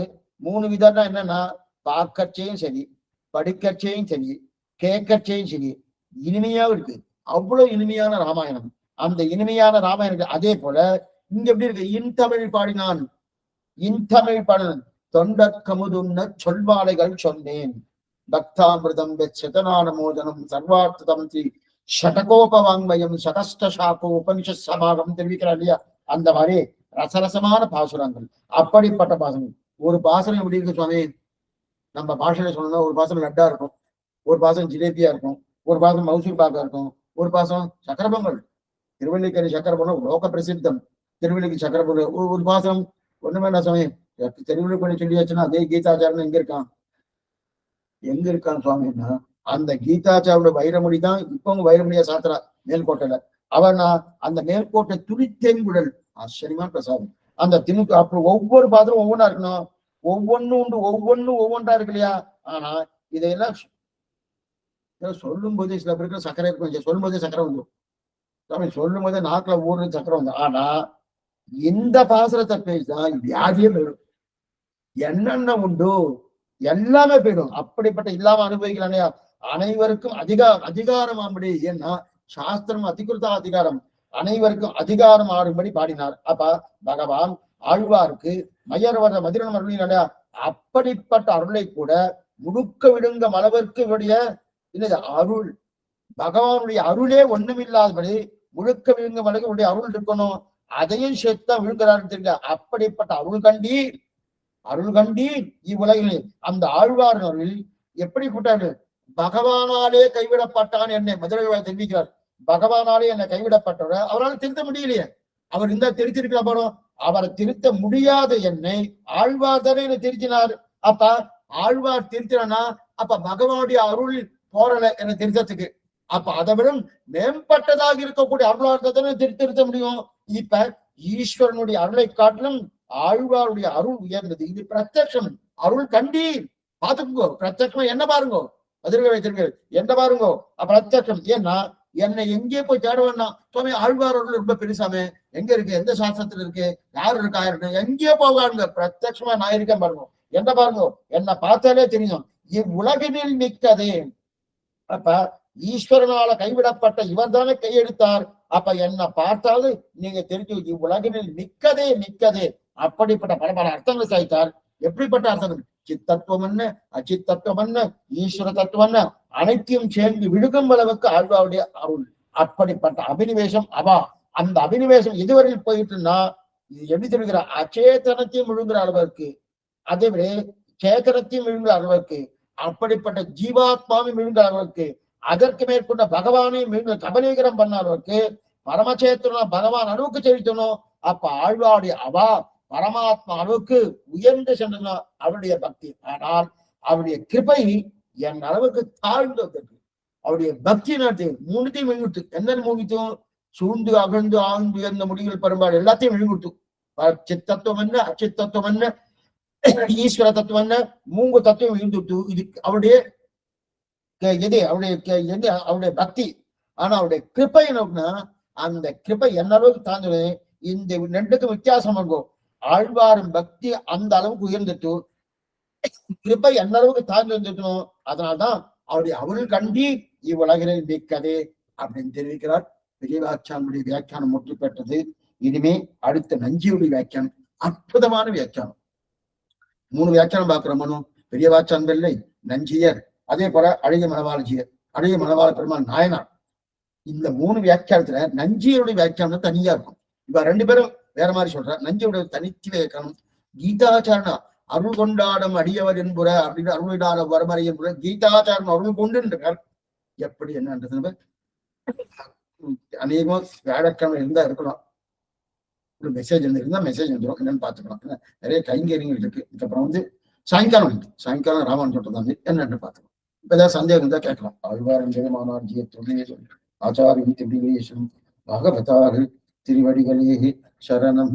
3 விதம்னா என்னன்னா, பார்க்கச்சையும் சரி, படிக்கச்சையும் சரி, கேட்கச்சையும் சரி, இனிமையா இருக்கு. அவ்வளவு இனிமையான ராமாயணம். அந்த இனிமையான ராமாயணம் அதே போல இங்க எப்படி இருக்கு? இன்தமிழ் பாடினான், இன்தமிழ் பாடினான். தொண்டற்கமுதுன்ன சொல்வாளைகள் சொன்னேன், பக்தாமிருதம் வெச்சதனான மோதனம் சர்வார்த்ததம் ஸ்ரீ ஷடகோபவாங்மயம் சகஸ்ட சாக்கோ உபனிஷத் சமாகம் தெரிவிக்கிறார் இல்லையா? அந்த மாதிரி ரசரசமான பாசுரங்கள். அப்படிப்பட்ட பாசனம். ஒரு பாசனம் எப்படி இருக்கு சுவாமி? நம்ம பாஷையில சொல்லணும்னா ஒரு பாசனம் லட்டா இருக்கும், ஒரு பாசனம் ஜிலேபியா இருக்கும், ஒரு பாசனம் மௌசூர் பாக்கா இருக்கும், ஒரு பாசனம் சக்கரபொங்கல். திருவள்ளிக்கரை சக்கரபொங்கல் லோக பிரசித்தம். திருவள்ளிக்கு சக்கரபொங்கல் ஒரு பாசனம் ஒண்ணுமே என்ன சமயம் திருவள்ளுவரை சொல்லியாச்சுன்னா அதே கீதாச்சாரம் எங்க இருக்கான் சுவாமின்னா, அந்த கீதாச்சாரோட வைரமொழி தான் இப்பவும் வைரமொழியா சாத்திரா மேல்கோட்டையில. அவன் அந்த மேல்கோட்டை துணித்தெங்குடல் ஆச்சரியமான பிரசாதம். அந்த திமுக அப்புறம் ஒவ்வொரு பாத்திரம் ஒவ்வொன்றா இருக்கணும், ஒவ்வொன்னும் உண்டு, ஒவ்வொன்றா இருக்கு இல்லையா? ஆனா இதையெல்லாம் சொல்லும் போதே சில பேருக்கு சக்கரை இருக்கும், சொல்லும் போதே சக்கரை வந்துடும், சொல்லும் போதே நாக்குல ஊர்ல சக்கரை வந்து. ஆனா இந்த பாசனத்தை பேசிதான் வியாதியே போயிடும், என்னென்ன உண்டு எல்லாமே போயிடும். அப்படிப்பட்ட இல்லாம அனுபவிக்கலையா? அனைவருக்கும் அதிகாரம் ஆகும்படி. ஏன்னா சாஸ்திரம் அதிகிருத்த அதிகாரம், அனைவருக்கும் அதிகாரம் ஆடும்படி பாடினார். அப்ப பகவான் ஆழ்வாருக்கு மயர்வர மதிரன் அருளினாலையா? அப்படிப்பட்ட அருளை கூட முடுக்க விடுங்க அளவிற்கு உடைய அருள், பகவானுடைய அருளே ஒண்ணுமில்லாதபடி முழுக்க விழுங்க அளவுடைய அருள் இருக்கணும். அதையும் சேர்த்துதான் விழுங்குறாருன்னு தெரியல. அப்படிப்பட்ட அருள் கண்டீர் இவ்வுலகிலே. அந்த ஆழ்வார் அருள் எப்படி கூட்டாரு? பகவானாலே கைவிடப்பட்டான் என்னை மதுரை தெரிவிக்கிறார். பகவானாலே என்னை கைவிடப்பட்டவர், அவரால் திருத்த முடியலையே. அவர் இந்த திருத்திருக்கிற போறோம், அவரை திருத்த முடியாத என்னை ஆழ்வார் தானே என்னை திருத்தினார். அப்ப ஆழ்வார் திருத்தினா அப்ப பகவானுடைய அருள் போறல என்னை திருத்தத்துக்கு. அப்ப அதை விட மேம்பட்டதாக இருக்கக்கூடிய அருளார் தானே திருத்த முடியும். இப்ப ஈஸ்வரனுடைய அருளை காட்டிலும் ஆழ்வாருடைய அருள் உயர்ந்தது. இது பிரத்யட்சம். அருள் கண்டீர் பாத்துக்கோ. பிரத்யட்சமா என்ன பாருங்கோ, மதுரை வைத்திருக்கிறது என்ன பாருங்கோ பிரத்யட்சம். ஏன்னா என்னை எங்கே போய் தேடுவேன்னா சுவாமி ஆழ்வார் அருள் ரொம்ப பெருசாமே, எங்க இருக்கு, எந்த சாஸ்திரத்துல இருக்கு, யாரு இருக்கா இருக்கு, எங்கேயோ போகாருங்க. பிரத்யட்சமா நான் இருக்கேன் பாருங்க, என்ன பாருங்க, என்னை பார்த்தாலே தெரியும். இவ்வுலகினில் மிக்கதே. அப்ப ஈஸ்வரனால கைவிடப்பட்ட இவர் தானே கையெடுத்தார். அப்ப என்ன பார்த்தாலும் நீங்க தெரிஞ்சு இவ்வுலகினில் மிக்கதே. அப்படிப்பட்ட பல பல அர்த்தங்கள் சாய்த்தார். எப்படிப்பட்ட அர்த்தங்கள்? சித்தத்துவம் என்ன, அச்சித்தத்துவம் என்ன, ஈஸ்வர தத்துவம் என்ன, அனைத்தையும் சேர்ந்து விழுகும் அளவுக்கு ஆழ்வாருடைய அருள். அப்படிப்பட்ட அபினிவேசம் அந்த அபினிவேசம் இதுவரையில் போயிட்டுன்னா எப்படி தெரிவிக்கிற? அச்சேதனத்தையும் விழுங்குற அளவுக்கு, அதே விட சேதனத்தையும் விழுங்குற அளவுக்கு, அப்படிப்பட்ட ஜீவாத்மாவையும் விழுங்குற அளவுக்கு, அதற்கு மேற்கொண்ட பகவானையும் விழுங்க கபலீகரம் பண்ண அளவுக்கு பரமச்சேத்தனும் பகவான் அளவுக்கு செலுத்தணும். அப்ப ஆழ்வாருடைய பரமாத்மா அளவுக்கு உயர்ந்து சென்றனா அவருடைய பக்தி. ஆனால் அவருடைய கிருபை என் அளவுக்கு தாழ்ந்து வந்திருக்கு. அவருடைய பக்தி நடத்தி 3த்தையும் விழுங்குத்து. என்னன்னு மூங்கித்தும்? சூழ்ந்து அகழ்ந்து ஆழ்ந்து உயர்ந்த முடிவுகள் பெரும்பாடு எல்லாத்தையும் விழுங்குத்து. சித்தத்துவம் என்ன, அச்சித்தத்துவம் என்ன, ஈஸ்வர தத்துவம் என்ன, 3 தத்துவம் விழுந்துட்டு. இது அவருடைய அவருடைய பக்தி. ஆனா அவருடைய கிருப்பை என்னன்னா, அந்த கிருப்பை என்ன அளவுக்கு தாழ்ந்து, இந்த 2க்கும் வித்தியாசம் இருக்கும். ஆழ்வாரும் பக்தி அந்த அளவுக்கு உயர்ந்துட்டு, கிருப்பை என்ன அளவுக்கு தாழ்ந்து வந்துட்டணும். அதனால்தான் அவருடைய அருள் கண்டி இவ்வுலகில் மிக்கதே அப்படின்னு தெரிவிக்கிறார். பெரியவாச்சானுடைய வியாக்கியானம் முற்று பெற்றது. இனிமே அடுத்த நஞ்சியுடைய வியாக்கியானம் அற்புதமான வியாக்கியானம். 3 வியாக்கியானம் பார்க்கிறோம். பெரியவாச்சான் பிள்ளை, நஞ்சியர், அதே போல அழகிய மணவாளஜியர், அழகிய மணவாள பெருமாள் நாயனார். இந்த 3 வியாக்கியானத்துல நஞ்சியருடைய வியாக்கியானம் தனியா இருக்கும். இவ 2 பேரும் வேற மாதிரி சொல்ற. நஞ்சியுடைய தனித்து வியாக்கியானம் கீதாச்சாரணா அருள் கொண்டாடும் அடியவர் என்புற அப்படின்னு அருளிடாத வரமறை என்புற கீதாச்சாரம் அருள் கொண்டு எப்படி என்னன்றது அநேகமா வியாழக்கிழமை இருந்தா இருக்கலாம். ஒரு மெசேஜ் இருந்தா மெசேஜ் வந்துடும், என்னன்னு பாத்துக்கலாம். நிறைய கைங்கரியங்கள் இருக்கு. இதுக்கப்புறம் சாயங்காலம் ராமான் சொல்றதாங்க என்னன்னு பாத்துக்கலாம். இப்ப ஏதாவது சந்தேகம் இருந்தா கேட்கலாம். ஆழ்வாரன் ஜெயமானார் ஜிய தொழிலேசம் ஆச்சாரிய திவ்யேசம் பாகவதாரு திருவடிகளே சரணம்.